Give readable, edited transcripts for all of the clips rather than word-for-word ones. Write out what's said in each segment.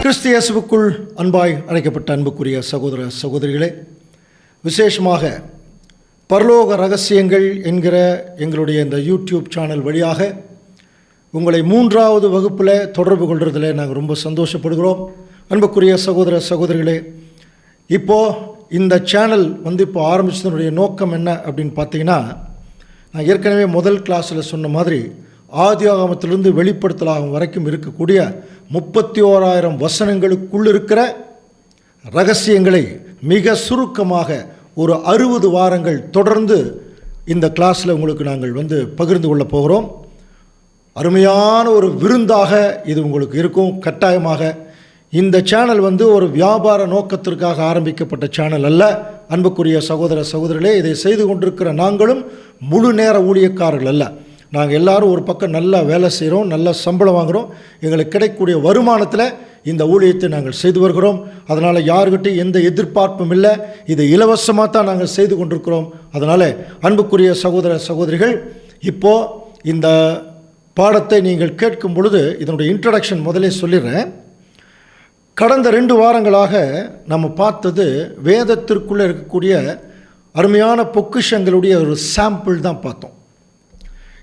கிறிஸ்து இயேசுவுக்குள் அன்பாய் அழைக்கப்பட்ட அன்புக்குரிய சகோதர சகோதரிகளே, விசேஷமாக பரலோக ரகசியங்கள் என்கிற எங்களுடைய இந்த யூடியூப் சேனல் வழியாக உங்களை 3வது வகுப்பில் தொடர்பு கொள்வதில் நாங்கள் ரொம்ப சந்தோஷப்படுகிறோம். அன்புக்குரிய சகோதர சகோதரிகளே, இப்போது இந்த சேனல் இப்போ ஆரம்பித்ததனுடைய நோக்கம் என்ன அப்படின்னு பார்த்தீங்கன்னா, நான் ஏற்கனவே முதல் கிளாஸில் சொன்ன மாதிரி ஆதியாகமத்திலிருந்து வெளிப்படுத்தலாகும் வரைக்கும் இருக்கக்கூடிய 31,000 வசனங்களுக்குள் இருக்கிற ரகசியங்களை மிக சுருக்கமாக ஒரு 60 வாரங்கள் தொடர்ந்து இந்த கிளாஸில் உங்களுக்கு நாங்கள் பகிர்ந்து கொள்ள போகிறோம். அருமையான ஒரு விருந்தாக இது உங்களுக்கு இருக்கும். கட்டாயமாக இந்த சேனல் ஒரு வியாபார நோக்கத்திற்காக ஆரம்பிக்கப்பட்ட சேனல் அல்ல. அன்புக்குரிய சகோதர சகோதரிகளே, இதை செய்து கொண்டிருக்கிற நாங்களும் முழு நேர ஊழியக்காரர்கள் அல்ல. நாங்கள் எல்லோரும் ஒரு பக்கம் நல்லா வேலை செய்கிறோம், நல்ல சம்பளம் வாங்குகிறோம். எங்களுக்கு கிடைக்கக்கூடிய வருமானத்தில் இந்த ஊழியத்தை நாங்கள் செய்து வருகிறோம். அதனால் யாருக்கிட்டையும் எந்த எதிர்பார்ப்பும் இல்லை. இதை இலவசமாக தான் நாங்கள் செய்து கொண்டிருக்கிறோம். அதனால் அன்புக்குரிய சகோதர சகோதரிகள், இப்போது இந்த பாடத்தை நீங்கள் கேட்கும் பொழுது இதனுடைய இன்ட்ரடக்ஷன் முதலே சொல்லிடுறேன். கடந்த 2 வாரங்களாக நம்ம பார்த்தது வேதத்திற்குள்ளே இருக்கக்கூடிய அருமையான பொக்கிஷங்களுடைய ஒரு சாம்பிள் தான் பார்த்தோம்.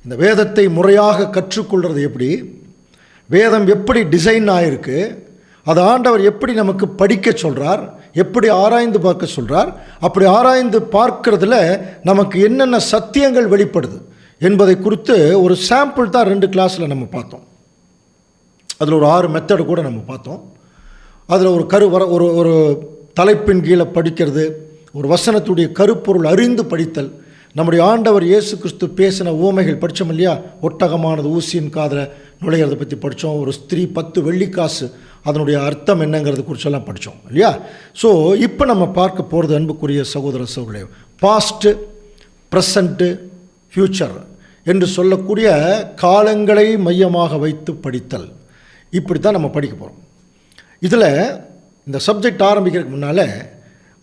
இந்த வேதத்தை முறையாக கற்றுக்கொள்வது எப்படி, வேதம் எப்படி டிசைன் ஆகிருக்கு, அதை ஆண்டவர் எப்படி நமக்கு படிக்க சொல்கிறார், எப்படி ஆராய்ந்து பார்க்க சொல்கிறார், அப்படி ஆராய்ந்து பார்க்கறதுல நமக்கு என்னென்ன சத்தியங்கள் வெளிப்படுது என்பதை குறித்து ஒரு சாம்பிள் தான் 2 கிளாஸில் நம்ம பார்த்தோம். அதில் ஒரு 6 மெத்தடு கூட நம்ம பார்த்தோம். அதில் ஒரு தலைப்பின் கீழே படிக்கிறது, ஒரு வசனத்துடைய கருப்பொருள் அறிந்து படித்தல், நம்முடைய ஆண்டவர் இயேசு கிறிஸ்து பேசின உவமைகள் படித்தோம் இல்லையா. ஒட்டகமானது ஊசியின் காதில் நுழையிறதை பற்றி படித்தோம். ஒரு ஸ்திரீ 10 வெள்ளிக்காசு, அதனுடைய அர்த்தம் என்னங்கிறது குறிச்செல்லாம் படித்தோம் இல்லையா. ஸோ இப்போ நம்ம பார்க்க போகிறது அன்புக்குரிய சகோதர சகோதரர்களே, பாஸ்ட்டு, ப்ரெசண்ட்டு, ஃப்யூச்சர் என்று சொல்லக்கூடிய காலங்களை மையமாக வைத்து படித்தல். இப்படி தான் நம்ம படிக்க போகிறோம். இதில் இந்த சப்ஜெக்ட் ஆரம்பிக்கிறதுக்கு முன்னால்,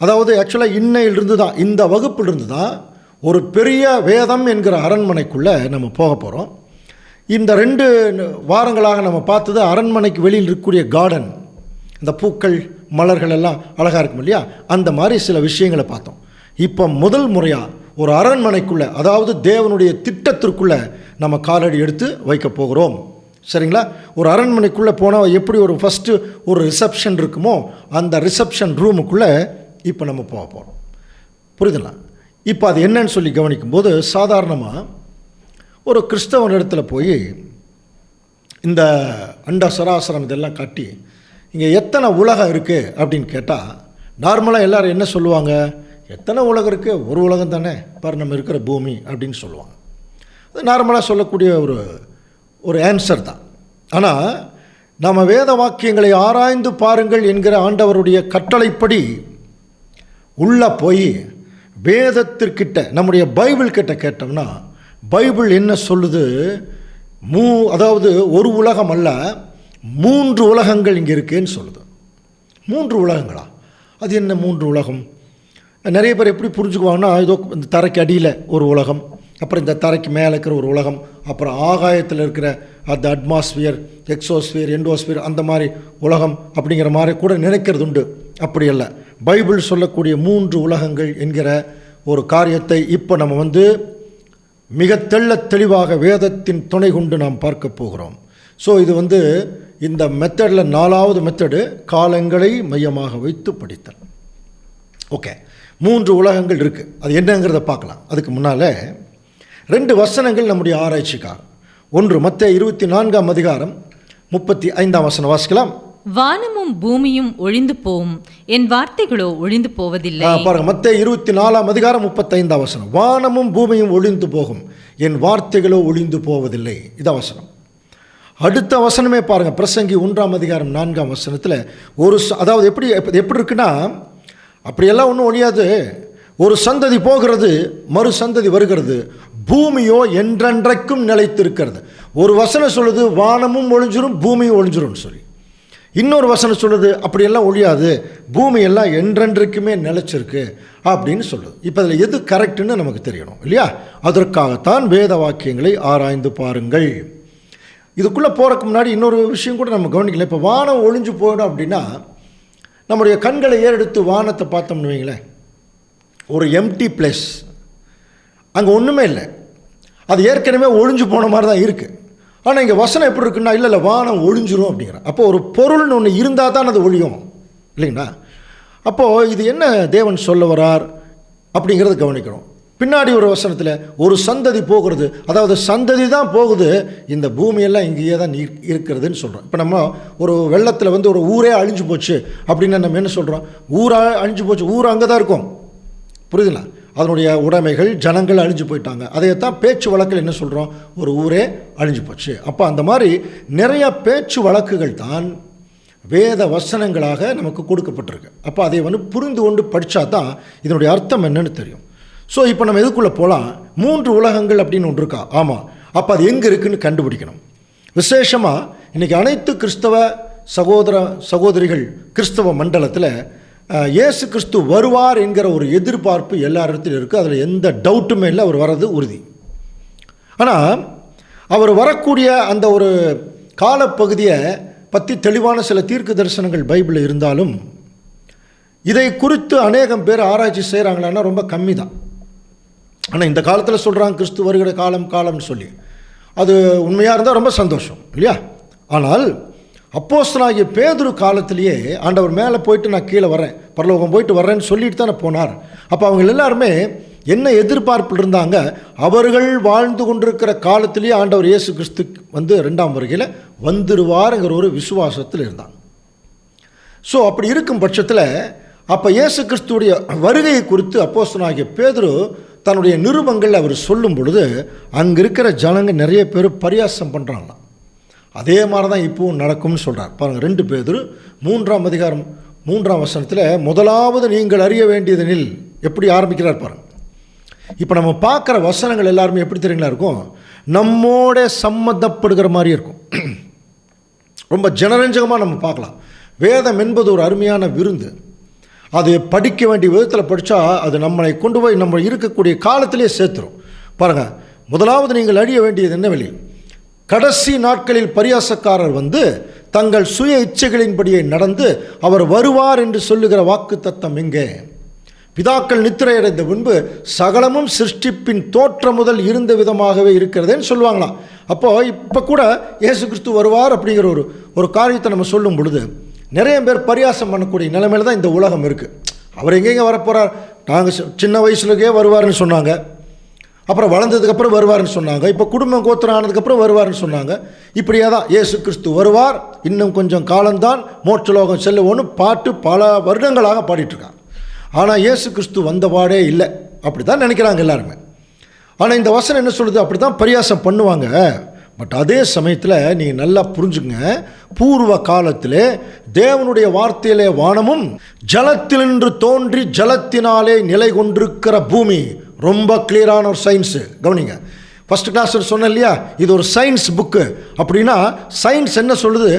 அதாவது ஆக்சுவலாக இன்னையிலிருந்து தான், இந்த வகுப்பிலிருந்து தான் ஒரு பெரிய வேதம் என்கிற அரண்மனைக்குள்ளே நம்ம போக போகிறோம். இந்த 2 வாரங்களாக நம்ம பார்த்தது அரண்மனைக்கு வெளியில் இருக்கக்கூடிய கார்டன், இந்த பூக்கள் மலர்கள் எல்லாம் அழகாக இருக்கும் இல்லையா, அந்த மாதிரி சில விஷயங்களை பார்த்தோம். இப்போ முதல் முறையாக ஒரு அரண்மனைக்குள்ளே, அதாவது தேவனுடைய திட்டத்திற்குள்ளே நம்ம காலடி எடுத்து வைக்க போகிறோம். சரிங்களா. ஒரு அரண்மனைக்குள்ளே போனால் எப்படி ஒரு ஃபஸ்ட்டு ஒரு ரிசப்ஷன் இருக்குமோ, அந்த ரிசப்ஷன் ரூமுக்குள்ளே இப்போ நம்ம போக போகிறோம். புரியுதுங்களா. இப்போ அது என்னன்னு சொல்லி கவனிக்கும்போது, சாதாரணமாக ஒரு கிறிஸ்தவன் இடத்துல போய் இந்த அண்ட சராசரம் இதெல்லாம் காட்டி இங்கே எத்தனை உலகம் இருக்குது அப்படின்னு கேட்டால், நார்மலாக எல்லோரும் என்ன சொல்லுவாங்க, எத்தனை உலகம் இருக்குது, ஒரு உலகம் தானே பாரு நம்ம இருக்கிற பூமி அப்படின்னு சொல்லுவாங்க. அது நார்மலாக சொல்லக்கூடிய ஒரு ஆன்சர் தான். ஆனால் நம்ம வேத வாக்கியங்களை ஆராய்ந்து பாருங்கள் என்கிற ஆண்டவருடைய கட்டளைப்படி உள்ளே போய் வேதத்திற்கிட்ட, நம்முடைய பைபிள் கிட்ட கேட்டோம்னா, பைபிள் என்ன சொல்லுது, அதாவது ஒரு உலகம் அல்ல, 3 உலகங்கள் இங்கே இருக்குன்னு சொல்லுது. 3 உலகங்களா? அது என்ன 3 உலகம்? நிறைய பேர் எப்படி புரிஞ்சுக்குவாங்கன்னா, ஏதோ இந்த தரைக்கு அடியில் ஒரு உலகம், அப்புறம் இந்த தரைக்கு மேலே இருக்கிற ஒரு உலகம், அப்புறம் ஆகாயத்தில் இருக்கிற அந்த அட்மாஸ்பியர், எக்ஸோஸ்பியர், எண்டோஸ்பியர், அந்த மாதிரி உலகம் அப்படிங்கிற மாதிரி கூட நினைக்கிறது உண்டு. அப்படி அல்ல. பைபிள் சொல்லக்கூடிய 3 உலகங்கள் என்கிற ஒரு காரியத்தை இப்போ நம்ம மிக தெளிவாக வேதத்தின் துணை கொண்டு நாம் பார்க்க போகிறோம். ஸோ இது இந்த மெத்தடில் 4வது மெத்தடு, காலங்களை மையமாக வைத்து படித்தல். ஓகே, 3 உலகங்கள் இருக்குது. அது என்னங்கிறத பார்க்கலாம். அதுக்கு முன்னால் 2 வசனங்கள் நம்முடைய ஆராய்ச்சிக்காக. ஒன்று மத்தேயு 24ஆம் அதிகாரம் 35ஆம் வசனம் வாசிக்கலாம். வானமும் பூமியும் ஒழிந்து போகும், என் வார்த்தைகளோ ஒழிந்து போவதில்லை. பாருங்க, மத்தேயு 24ஆம் அதிகாரம் 35ஆம் வசனம். வானமும் பூமியும் ஒழிந்து போகும், என் வார்த்தைகளோ ஒழிந்து போவதில்லை. இதான் வசனம். அடுத்த வசனமே பாருங்க, பிரசங்கி 1ஆம் அதிகாரம் 4ஆம் வசனத்தில் அதாவது எப்படி இருக்குன்னா, அப்படியெல்லாம் ஒன்றும் ஒழியாது, ஒரு சந்ததி போகிறது, மறு சந்ததி வருகிறது, பூமியோ என்றென்றைக்கும் நிலைத்திருக்கிறது. ஒரு வசனம் சொல்லுது வானமும் ஒழிஞ்சிரும் பூமியும் ஒழிஞ்சிரும் சொல்லி, இன்னொரு வசனம் சொல்லுது அப்படியெல்லாம் ஒழியாது, பூமி எல்லாம் என்றென்றைக்குமே நிலைச்சிருக்கு அப்படின்னு சொல்லுது. இப்போ அதில் எது கரெக்டுன்னு நமக்கு தெரியணும் இல்லையா. அதற்காகத்தான் வேத வாக்கியங்களை ஆராய்ந்து பாருங்கள். இதுக்குள்ளே போகிறதுக்கு முன்னாடி இன்னொரு விஷயம் கூட நம்ம கவனிக்கல. இப்போ வானம் ஒழிஞ்சு போயிடும் அப்படின்னா நம்முடைய கண்களை ஏறெடுத்து வானத்தை பார்த்தோம்னு வைங்களேன், ஒரு எம்டி பிளேஸ், அங்கே ஒன்றுமே இல்லை, அது ஏற்கனவே ஒழிஞ்சு போன மாதிரி தான் இருக்குது. ஆனால் இங்கே வசனம் எப்படி இருக்குன்னா, இல்லை வானம் ஒழிஞ்சிரும் அப்படிங்கிற. அப்போ ஒரு பொருள்னு ஒன்று இருந்தால் தான் அது ஒழியும் இல்லைங்களா? அப்போது இது என்ன தேவன் சொல்ல வரார் அப்படிங்கிறத கவனிக்கணும். பின்னாடி ஒரு வசனத்தில் ஒரு சந்ததி போகிறது, அதாவது சந்ததி தான் போகுது, இந்த பூமியெல்லாம் இங்கேயே தான் இருக்கிறதுன்னு சொல்கிறோம். இப்போ நம்ம ஒரு வெள்ளத்தில் ஒரு ஊரே அழிஞ்சு போச்சு அப்படின்னா நம்ம என்ன சொல்கிறோம்? ஊராக அழிஞ்சு போச்சு, ஊர் அங்கே தான் இருக்கும், புரியுதுங்களா? அதனுடைய உடைமைகள் ஜனங்கள் அழிஞ்சு போயிட்டாங்க. அதையத்தான் பேச்சு வழக்கில் என்ன சொல்கிறோம்? ஒரு ஊரே அழிஞ்சு போச்சு. அப்போ அந்த மாதிரி நிறைய பேச்சு வழக்குகள் தான் வேத வசனங்களாக நமக்கு கொடுக்கப்பட்டிருக்கு. அப்போ அதை புரிந்து கொண்டு படித்தா தான் இதனுடைய அர்த்தம் என்னன்னு தெரியும். ஸோ இப்போ நம்ம எதுக்குள்ளே போகலாம்? 3 உலகங்கள் அப்படின்னு ஒன்று இருக்கா? ஆமாம். அப்போ அது எங்கே இருக்குதுன்னு கண்டுபிடிக்கணும். விசேஷமாக இன்றைக்கி அனைத்து கிறிஸ்தவ சகோதரிகள் கிறிஸ்தவ மண்டலத்தில் இயேசு கிறிஸ்து வருவார் என்கிற ஒரு எதிர்பார்ப்பு எல்லா இடத்துலையும் இருக்குது. அதில் எந்த டவுட்டுமே இல்லை, அவர் வர்றது உறுதி. ஆனால் அவர் வரக்கூடிய அந்த ஒரு காலப்பகுதியை பற்றி தெளிவான சில தீர்க்க தரிசனங்கள் பைபிளில் இருந்தாலும் இதை குறித்து அநேகம் பேர் ஆராய்ச்சி செய்கிறாங்களான்னா ரொம்ப கம்மி தான். ஆனால் இந்த காலத்தில் சொல்கிறாங்க கிறிஸ்து வருகிற காலம்னு சொல்லி, அது உண்மையாக இருந்தால் ரொம்ப சந்தோஷம் இல்லையா? ஆனால் அப்போஸ்தலனாகிய பேதுரு காலத்திலேயே ஆண்டவர் மேலே போயிட்டு நான் கீழே வரேன், பரலோகம் போயிட்டு வர்றேன்னு சொல்லிட்டு தானே போனார். அப்போ அவங்க எல்லாருமே என்ன எதிர்பார்ப்பில் இருந்தாங்க? அவர்கள் வாழ்ந்து கொண்டிருக்கிற காலத்திலேயே ஆண்டவர் இயேசு கிறிஸ்து 2ஆம் வருகையில் வந்துடுவாருங்கிற ஒரு விசுவாசத்தில் இருந்தாங்க. ஸோ அப்படி இருக்கும் பட்சத்தில் அப்போ இயேசு கிறிஸ்துடைய வருகையை குறித்து அப்போஸ்தலனாகிய பேதுரு தன்னுடைய நிருபங்கள் அவர் சொல்லும் பொழுது அங்கே இருக்கிற ஜனங்க நிறைய பேர் பரியாசம் பண்ணுறாங்களாம். அதே மாதிரி தான் இப்போவும் நடக்கும்னு சொல்கிறார். பாருங்கள், 2 பேதுரு 3ஆம் அதிகாரம் 3ஆம் வசனத்தில் முதலாவது நீங்கள் அறிய வேண்டியதெனில் எப்படி ஆரம்பிக்கிறார் பாருங்கள். இப்போ நம்ம பார்க்குற வசனங்கள் எல்லாருமே எப்படி தெரியுங்களா இருக்கும்? நம்மோட சம்மந்தப்படுகிற மாதிரி இருக்கும். ரொம்ப ஜனரஞ்சகமாக நம்ம பார்க்கலாம். வேதம் என்பது ஒரு அருமையான விருந்து. அது படிக்க வேண்டிய விதத்தில் படித்தா அது நம்மளை கொண்டு போய் நம்ம இருக்கக்கூடிய காலத்திலே சேர்த்துரும். பாருங்கள், முதலாவது நீங்கள் அறிய வேண்டியது என்னவெளியில், கடைசி நாட்களில் பரியாசக்காரர் தங்கள் சுய இச்சைகளின்படியே நடந்து அவர் வருவார் என்று சொல்லுகிற வாக்கு தத்தம் எங்கே? பிதாக்கள் நித்திரையடைந்த முன்பு சகலமும் சிருஷ்டிப்பின் தோற்றம் முதல் இருந்த விதமாகவே இருக்கிறதுன்னு சொல்லுவாங்களாம். அப்போது இப்போ கூட இயேசு கிறிஸ்து வருவார் அப்படிங்கிற ஒரு காரியத்தை நம்ம சொல்லும் பொழுது நிறைய பேர் பரியாசம் பண்ணக்கூடிய நிலைமையில் தான் இந்த உலகம் இருக்குது. அவர் எங்கெங்கே வரப்போகிறார்? நாங்கள் சின்ன வயசுலக்கே வருவார்னு சொன்னாங்க, அப்புறம் வளர்ந்ததுக்கப்புறம் வருவார்னு சொன்னாங்க, இப்போ குடும்பம் கோத்திரம் ஆனதுக்கப்புறம் வருவார்னு சொன்னாங்க. இப்படியே தான் இயேசு கிறிஸ்து வருவார், இன்னும் கொஞ்சம் காலம்தான் மோட்சலோகம் செல்லுவோன்னு பாட்டு பல வருடங்களாக பாடிட்டுருக்காங்க. ஆனால் இயேசு கிறிஸ்து வந்தபாடே இல்லை, அப்படி தான் நினைக்கிறாங்க எல்லாருமே. ஆனால் இந்த வசனம் என்ன சொல்லுது? அப்படி தான் பரியாசம் பண்ணுவாங்க. பட் அதே சமயத்தில் நீங்கள் நல்லா புரிஞ்சுங்க, பூர்வ காலத்திலே தேவனுடைய வார்த்தையிலே வானமும் ஜலத்தினின்று தோன்றி ஜலத்தினாலே நிலை கொண்டிருக்கிற பூமி. ரொம்ப கிளியரான ஒரு சயின்ஸு. கவனிங்க, ஃபஸ்ட் கிளாஸ் சொன்னேன் இல்லையா, இது ஒரு சயின்ஸ் புக்கு. அப்படின்னா சயின்ஸ் என்ன சொல்லுது?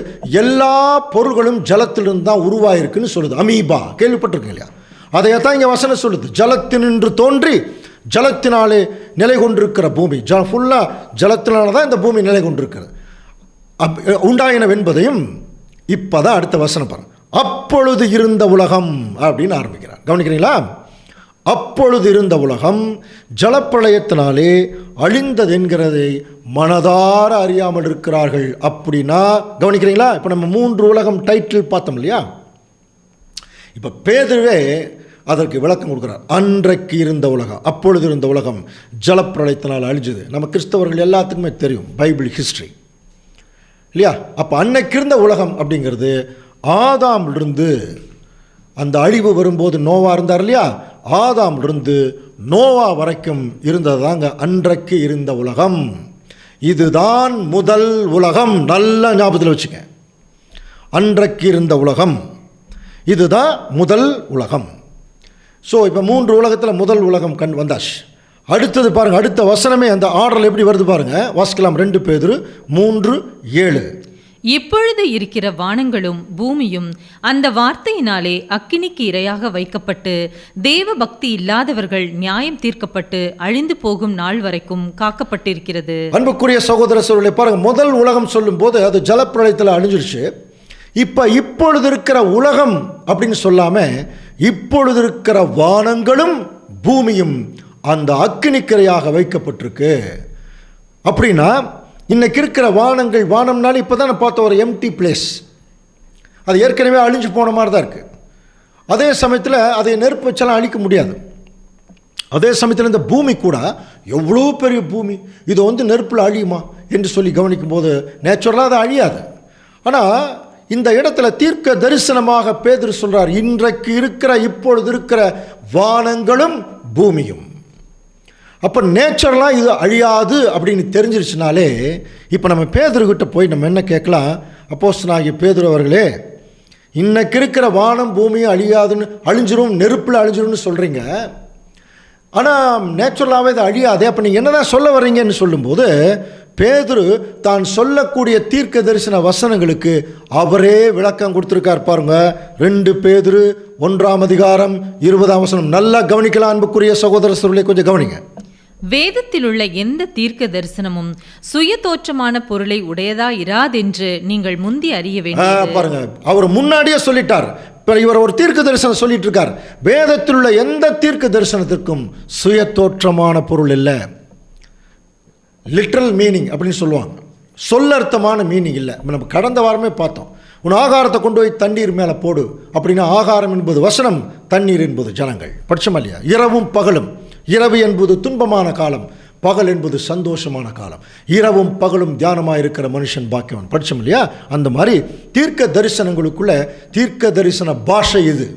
எல்லா பொருள்களும் ஜலத்திலிருந்து தான் உருவாயிருக்குன்னு சொல்லுது. அமீபா கேள்விப்பட்டிருக்கீங்க இல்லையா? அதையத்தான் இங்கே வசனம் சொல்லுது. ஜலத்தினின்று தோன்றி ஜலத்தினாலே நிலை கொண்டிருக்கிற பூமி, ஃபுல்லாக ஜலத்தினால தான் இந்த பூமி நிலை கொண்டிருக்கிறது உண்டாயினவென்பதையும் இப்போ தான் அடுத்த வசனம் பாருங்க. அப்பொழுது இருந்த உலகம் அப்படின்னு ஆரம்பிக்கிறார். கவனிக்கிறீங்களா? அப்பொழுது இருந்த உலகம் ஜலப்பிரளயத்தினாலே அழிந்தது என்கிறதை மனதார அறியாமல் இருக்கிறார்கள். அப்படின்னா கவனிக்கிறீங்களா? இப்போ நம்ம 3 உலகம் டைட்டில் பார்த்தோம் இல்லையா? இப்போ பேதுருவே அதற்கு விளக்கம் கொடுக்குறார். அன்றைக்கு இருந்த உலகம், அப்பொழுது இருந்த உலகம் ஜலப்பிரளயத்தினால் அழிஞ்சது. நம்ம கிறிஸ்தவர்கள் எல்லாத்துக்குமே தெரியும் பைபிள் ஹிஸ்ட்ரி இல்லையா? அப்போ அன்னைக்கு இருந்த உலகம் அப்படிங்கிறது ஆதாமிலிருந்து அந்த அழிவு வரும்போது நோவா இருந்தார் இல்லையா, ஆதாமிலிருந்து நோவா வரைக்கும் இருந்தது தாங்க அன்றைக்கு இருந்த உலகம். இதுதான் முதல் உலகம். நல்ல ஞாபகத்தில் வச்சுக்க, அன்றைக்கு இருந்த உலகம் இதுதான் முதல் உலகம். ஸோ இப்போ 3 உலகத்தில் முதல் உலகம் வந்தாச்சு. அடுத்தது பாருங்கள், அடுத்த வசனமே அந்த ஆர்டரில் எப்படி வருது பாருங்கள். வாசிக்கலாம். 2 பேதுரு 3:7. இப்பொழுது இருக்கிற வானங்களும் பூமியும் அந்த வார்த்தையினாலே அக்கினிக்கு இரையாக வைக்கப்பட்டு தேவ பக்தி இல்லாதவர்கள் நியாயம் தீர்க்கப்பட்டு அழிந்து போகும் நாள் வரைக்கும் காக்கப்பட்டிருக்கிறது. அன்புக்குரிய சகோதர சகோதரிகளே, பாருங்க, முதல் உலகம் சொல்லும் போது அது ஜலப்பிரளயத்தில் அழிஞ்சிருச்சு. இப்பொழுது இருக்கிற உலகம் அப்படின்னு சொல்லாம இப்பொழுது இருக்கிற வானங்களும் பூமியும் அந்த அக்கினிக்கரையாக வைக்கப்பட்டிருக்கு. அப்படின்னா இன்னைக்கு இருக்கிற வானங்கள், வானம்னாலும் இப்போ தான் பார்த்த ஒரு எம்டி பிளேஸ், அது ஏற்கனவே அழிஞ்சு போன மாதிரி தான் இருக்குது. அதே சமயத்தில் அதை நெருப்பு வச்செல்லாம் அழிக்க முடியாது. அதே சமயத்தில் இந்த பூமி கூட எவ்வளோ பெரிய பூமி, இது நெருப்பில் அழியுமா என்று சொல்லி கவனிக்கும் போது நேச்சுரலாக அது அழியாது. ஆனால் இந்த இடத்துல தீர்க்க தரிசனமாக பேதுரு சொல்றார், இன்றைக்கு இருக்கிற இப்பொழுது இருக்கிற வானங்களும் பூமியும். அப்போ நேச்சுரலாக இது அழியாது அப்படின்னு தெரிஞ்சிருச்சுனாலே இப்போ நம்ம பேதுருக்கிட்ட போய் நம்ம என்ன கேட்கலாம்? அப்போஸ்தலனாகிய பேதுரு அவர்களே, இன்னைக்கு இருக்கிற வானம் பூமியும் அழியாதுன்னு, அழிஞ்சிரும், நெருப்பில் அழிஞ்சிரும்னு சொல்கிறீங்க, ஆனால் நேச்சுரலாகவே இது அழியாது, அப்போ நீங்கள் என்ன தான் சொல்ல வர்றீங்கன்னு சொல்லும்போது பேதுரு தான் சொல்லக்கூடிய தீர்க்க தரிசன வசனங்களுக்கு அவரே விளக்கம் கொடுத்துருக்கார். பாருங்க, 2 பேதுரு 1:20 நல்லா கவனிக்கலாம். அன்புக்குரிய சகோதர சகோதரிகளே, கொஞ்சம் கவனிங்க. வேதத்தில் உள்ள எந்த தீர்க்க தரிசனமும் சுய தோற்றமான பொருளை உடையதா இராதென்று நீங்கள் முந்தி அறிய வேண்டும். பாருங்க, அவர் முன்னாடியே சொல்லிட்டார். இவர் ஒரு தீர்க்க தரிசனம் சொல்லிட்டு இருக்கார். வேதத்தில் உள்ள எந்த தீர்க்க தரிசனத்திற்கும் சுய தோற்றமான பொருள் இல்லை. லிட்ரல் மீனிங் அப்படின்னு சொல்லுவாங்க, சொல்லர்த்தமான மீனிங் இல்லை. நம்ம கடந்த வாரமே பார்த்தோம், உன் ஆகாரத்தை கொண்டு போய் தண்ணீர் மேலே போடு அப்படின்னா ஆகாரம் என்பது வசனம், தண்ணீர் என்பது ஜனங்கள். படிச்சோமா இல்லையா? இரவும் பகலும், இரவு என்பது துன்பமான காலம், பகல் என்பது சந்தோஷமான காலம். இரவும் பகலும் தியானமாக இருக்கிற மனுஷன் பாக்கியவன். படிச்சோம் இல்லையா? அந்த மாதிரி தீர்க்க தரிசனங்களுக்குள்ள தீர்க்க தரிசன பாஷை இது.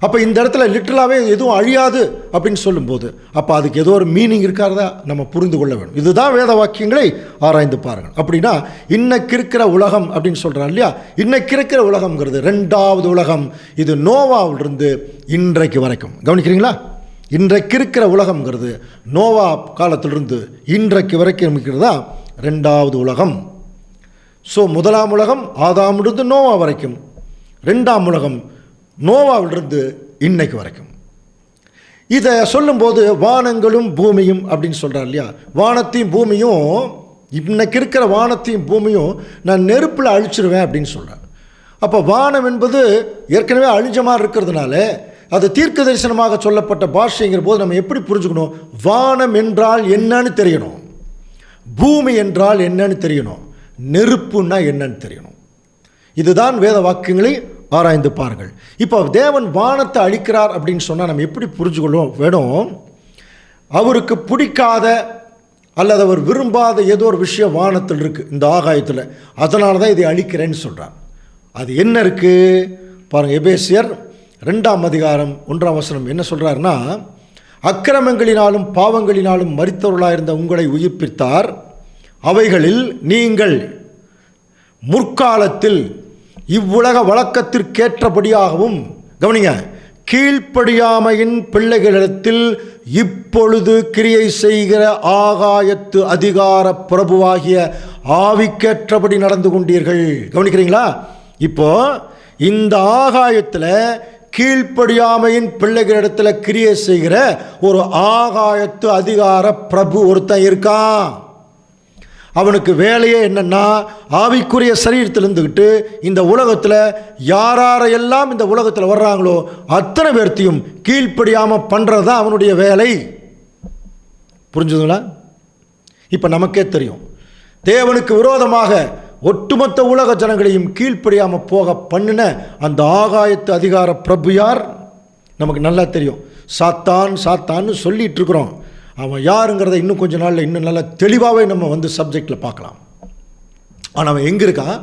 அப்போ இந்த இடத்துல லிட்டரலாகவே எதுவும் அழியாது அப்படின்னு சொல்லும்போது அப்போ அதுக்கு ஏதோ ஒரு மீனிங் இருக்காரதா நம்ம புரிந்து கொள்ள வேண்டும். இதுதான் வேத வாக்கியங்களை ஆராய்ந்து பாருங்கள். அப்படின்னா இன்னைக்கு இருக்கிற உலகம் அப்படின்னு சொல்கிறான் இல்லையா? இன்னைக்கு இருக்கிற உலகம்ங்கிறது 2வது உலகம். இது நோவாவிலிருந்து இன்றைக்கு வரைக்கும். கவனிக்கிறீங்களா? இன்றைக்கு இருக்கிற உலகம்ங்கிறது நோவா காலத்திலிருந்து இன்றைக்கு வரைக்கும் இருக்கிறதா 2வது உலகம். ஸோ 1ஆம் உலகம் ஆதாமிலிருந்து நோவா வரைக்கும், 2ஆம் உலகம் நோவாவிலிருந்து இன்னைக்கு வரைக்கும். இதை சொல்லும்போது வானங்களும் பூமியும் அப்படின்னு சொல்கிறார் இல்லையா? வானத்தையும் பூமியும், இன்னைக்கு இருக்கிற வானத்தையும் பூமியும் நான் நெருப்பில் அழிச்சிருவேன் அப்படின்னு சொல்கிறார். அப்போ வானம் என்பது ஏற்கனவே அழிஞ்ச மாதிரி இருக்கிறதுனால அது தீர்க்க தரிசனமாக சொல்லப்பட்ட பாஷைங்கிற போது நம்ம எப்படி புரிஞ்சுக்கணும்? வானம் என்றால் என்னன்னு தெரியணும், பூமி என்றால் என்னன்னு தெரியணும், நெருப்புன்னா என்னன்னு தெரியணும். இதுதான் வேத வாக்கியங்களை ஆராய்ந்து பாருங்கள். இப்போ தேவன் வானத்தை அழிக்கிறார் அப்படின்னு சொன்னால் நம்ம எப்படி புரிஞ்சுக்கொள்ளும் வேணும்? அவருக்கு பிடிக்காத அல்லது அவர் விரும்பாத ஏதோ ஒரு விஷயம் வானத்தில் இருக்குது, இந்த ஆகாயத்தில், அதனால தான் இதை அழிக்கிறேன்னு சொல்கிறார். அது என்ன இருக்குது பாருங்கள். எபேசியர் 2ஆம் அதிகாரம் 1ஆம் வசனம் என்ன சொல்கிறாருன்னா, அக்கிரமங்களினாலும் பாவங்களினாலும் மரித்தவர்களாயிருந்த உங்களை உயிர்ப்பித்தார், அவைகளில் நீங்கள் முற்காலத்தில் இவ்வுலக வழக்கத்திற்கேற்றபடியாகவும், கவனிங்க, கீழ்ப்படியாமையின் பிள்ளைகளிடத்தில் இப்பொழுது கிரியை செய்கிற ஆகாயத்து அதிகார பிரபுவாகிய ஆவிக்கேற்றபடி நடந்து கொண்டீர்கள். கவனிக்கிறீங்களா? இப்போ இந்த ஆகாயத்தில் கீழ்ப்படியாமையின் பிள்ளைகளிடத்தில் கிரியை செய்கிற ஒரு ஆகாயத்து அதிகார பிரபு ஒருத்தன் இருக்கான். அவனுக்கு வேலையே என்னன்னா, ஆவிக்குரிய சரீரத்தில் இருந்துக்கிட்டு இந்த உலகத்தில் யாரெல்லாம் இந்த உலகத்தில் வர்றாங்களோ அத்தனை பேர்த்தையும் கீழ்ப்படியாமல் பண்ணுறது தான் அவனுடைய வேலை. புரிஞ்சுதுங்களா? இப்போ நமக்கே தெரியும், தேவனுக்கு விரோதமாக ஒட்டுமொத்த உலக ஜனங்களையும் கீழ்ப்படியாமல் போக பண்ணின அந்த ஆகாயத்து அதிகார பிரபு யார்? நமக்கு நல்லா தெரியும். சாத்தான் சாத்தான்னு சொல்லிட்டு இருக்கிறோம். அவன் யாருங்கிறத இன்னும் கொஞ்ச நாளில் இன்னும் நல்லா தெளிவாகவே நம்ம சப்ஜெக்டில் பார்க்கலாம். ஆனால் அவன் எங்கே இருக்கான்?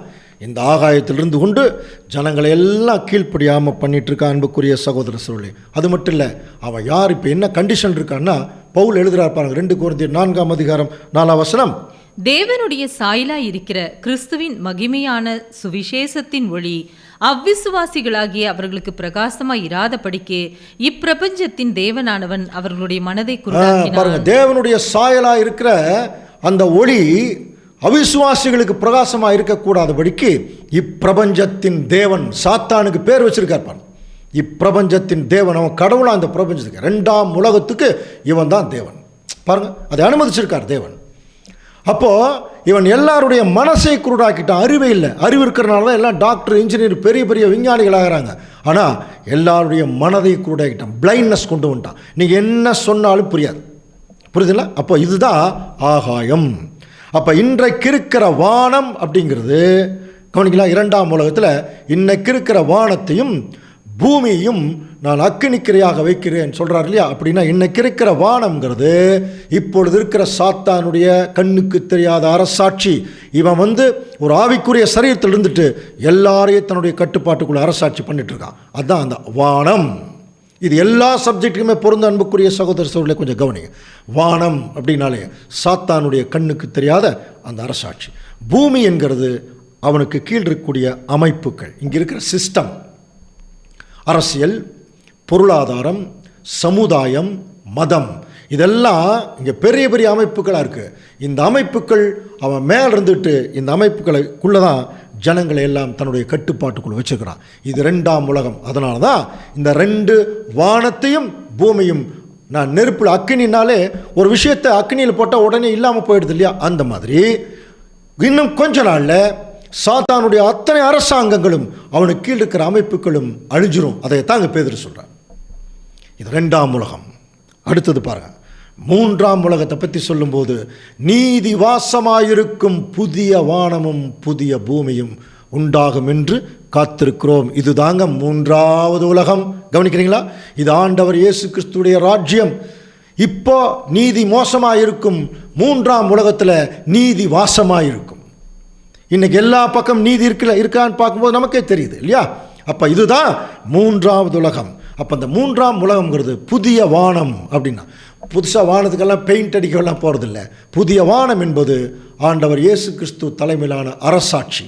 இந்த ஆகாயத்திலிருந்து கொண்டு ஜனங்களை எல்லாம் கீழ்ப்படியாமல் பண்ணிட்டு இருக்கான். அன்புக்குரிய சகோதர சகோதரிகளே, அது மட்டும் இல்லை, அவன் யார் இப்போ என்ன கண்டிஷன் இருக்கான்னா, பவுல் எழுதுகிறார் பாருங்க, 2 கொரிந்தியர் 4ஆம் அதிகாரம் 4ஆம் வசனம். தேவனுடைய சாயலாய் இருக்கிற கிறிஸ்துவின் மகிமையான சுவிசேஷத்தின் ஒளி அவ்விசுவாசிகளாகிய அவர்களுக்கு பிரகாசமாய் இராதபடிக்கு இப்பிரபஞ்சத்தின் தேவனானவன் அவர்களுடைய மனதை குருடாக்கினான். பாருங்க, தேவனுடைய சாயலாய் இருக்கிற அந்த ஒளி அவிசுவாசிகளுக்கு பிரகாசமாக இருக்கக்கூடாதபடிக்கு இப்பிரபஞ்சத்தின் தேவன், சாத்தானுக்கு பேர் வச்சிருக்கார். இப்பிரபஞ்சத்தின் தேவன், அவன் கடவுளா அந்த பிரபஞ்சத்துக்கு, 2ஆம் உலகத்துக்கு இவன் தான் தேவன். பாருங்க, அதை அனுமதிச்சிருக்கார் தேவன். அப்போ இவன் எல்லாருடைய மனசை குருடாக்கிட்டான். அறிவே இல்லை. அறிவு இருக்கிறனால தான் எல்லாம் டாக்டர், இன்ஜினியர், பெரிய பெரிய விஞ்ஞானிகள் ஆகிறாங்க. ஆனால் எல்லாருடைய மனதை குருடாக்கிட்டான், பிளைண்ட்னஸ் கொண்டு வந்துட்டான். நீங்கள் என்ன சொன்னாலும் புரியாது. புரியுதுல்ல? அப்போ இதுதான் ஆகாயம். அப்போ இன்றைக்கு இருக்கிற வானம் அப்படிங்கிறது கவனிக்கலாம். 2ஆம் உலகத்தில் இன்னைக்கு இருக்கிற வானத்தையும் பூமியையும் நான் அக்கினிக்கிரையாக வைக்கிறேன் சொல்கிறார் இல்லையா? அப்படின்னா இன்னைக்கு இருக்கிற வானம்ங்கிறது இப்பொழுது இருக்கிற சாத்தானுடைய கண்ணுக்கு தெரியாத அரசாட்சி. இவன் ஒரு ஆவிக்குரிய சரீரத்தில் இருந்துட்டு எல்லாரையும் தன்னுடைய கட்டுப்பாட்டுக்குள்ள அரசாட்சி பண்ணிட்டு இருக்கான். அதுதான் அந்த வானம். இது எல்லா சப்ஜெக்ட்டுக்குமே பொருந்த அன்புக்குரிய சகோதர சகோதரர்களை கொஞ்சம் கவனிங்க. வானம் அப்படின்னாலே சாத்தானுடைய கண்ணுக்கு தெரியாத அந்த அரசாட்சி. பூமி என்கிறது அவனுக்கு கீழ் இருக்கக்கூடிய அமைப்புகள், இங்கே இருக்கிற சிஸ்டம், அரசியல், பொருளாதாரம், சமுதாயம், மதம், இதெல்லாம் இங்கே பெரிய பெரிய அமைப்புகளாக இருக்குது. இந்த அமைப்புகள் அவன் மேலே இருந்துட்டு இந்த அமைப்புகளுக்குள்ளே தான் ஜனங்களை எல்லாம் தன்னுடைய கட்டுப்பாட்டுக்குள்ளே வச்சுக்கிறான். இது 2ஆம் உலகம். அதனால தான் இந்த 2 வானத்தையும் பூமியும் நான் நெருப்பில், அக்கினினாலே ஒரு விஷயத்தை அக்கினியில் போட்டால் உடனே இல்லாமல் போயிடுது இல்லையா? அந்த மாதிரி இன்னும் கொஞ்ச நாளில் சாத்தானுடைய அத்தனை அரசாங்கங்களும் அவனுக்கு கீழ் இருக்கிற அமைப்புகளும் அழிஞ்சிரும். அதை தாங்க பேதுரு சொல்கிறார். இது 2ஆம் உலகம். அடுத்தது பாருங்க, 3ஆம் உலகத்தை பற்றி சொல்லும்போது நீதி வாசமாயிருக்கும் புதிய வானமும் புதிய பூமியும் உண்டாகும் என்று காத்திருக்கிறோம். இது தாங்க 3வது உலகம். கவனிக்கிறீங்களா? இது ஆண்டவர் இயேசு கிறிஸ்துடைய ராஜ்யம். இப்போ நீதி மோசமாயிருக்கும் 3ஆம் உலகத்தில் நீதி வாசமாயிருக்கும். இன்னைக்கு எல்லா பக்கம் நீதி இருக்கான்னு பார்க்கும்போது நமக்கே தெரியுது இல்லையா? அப்போ இதுதான் 3வது உலகம். அப்போ அந்த 3ஆம் உலகம்ங்கிறது புதிய வானம். அப்படின்னா புதுசாக வானத்துக்கெல்லாம் பெயிண்ட் அடிக்கலாம் போகிறதில்ல. புதிய வானம் என்பது ஆண்டவர் இயேசு கிறிஸ்து தலைமையிலான அரசாட்சி.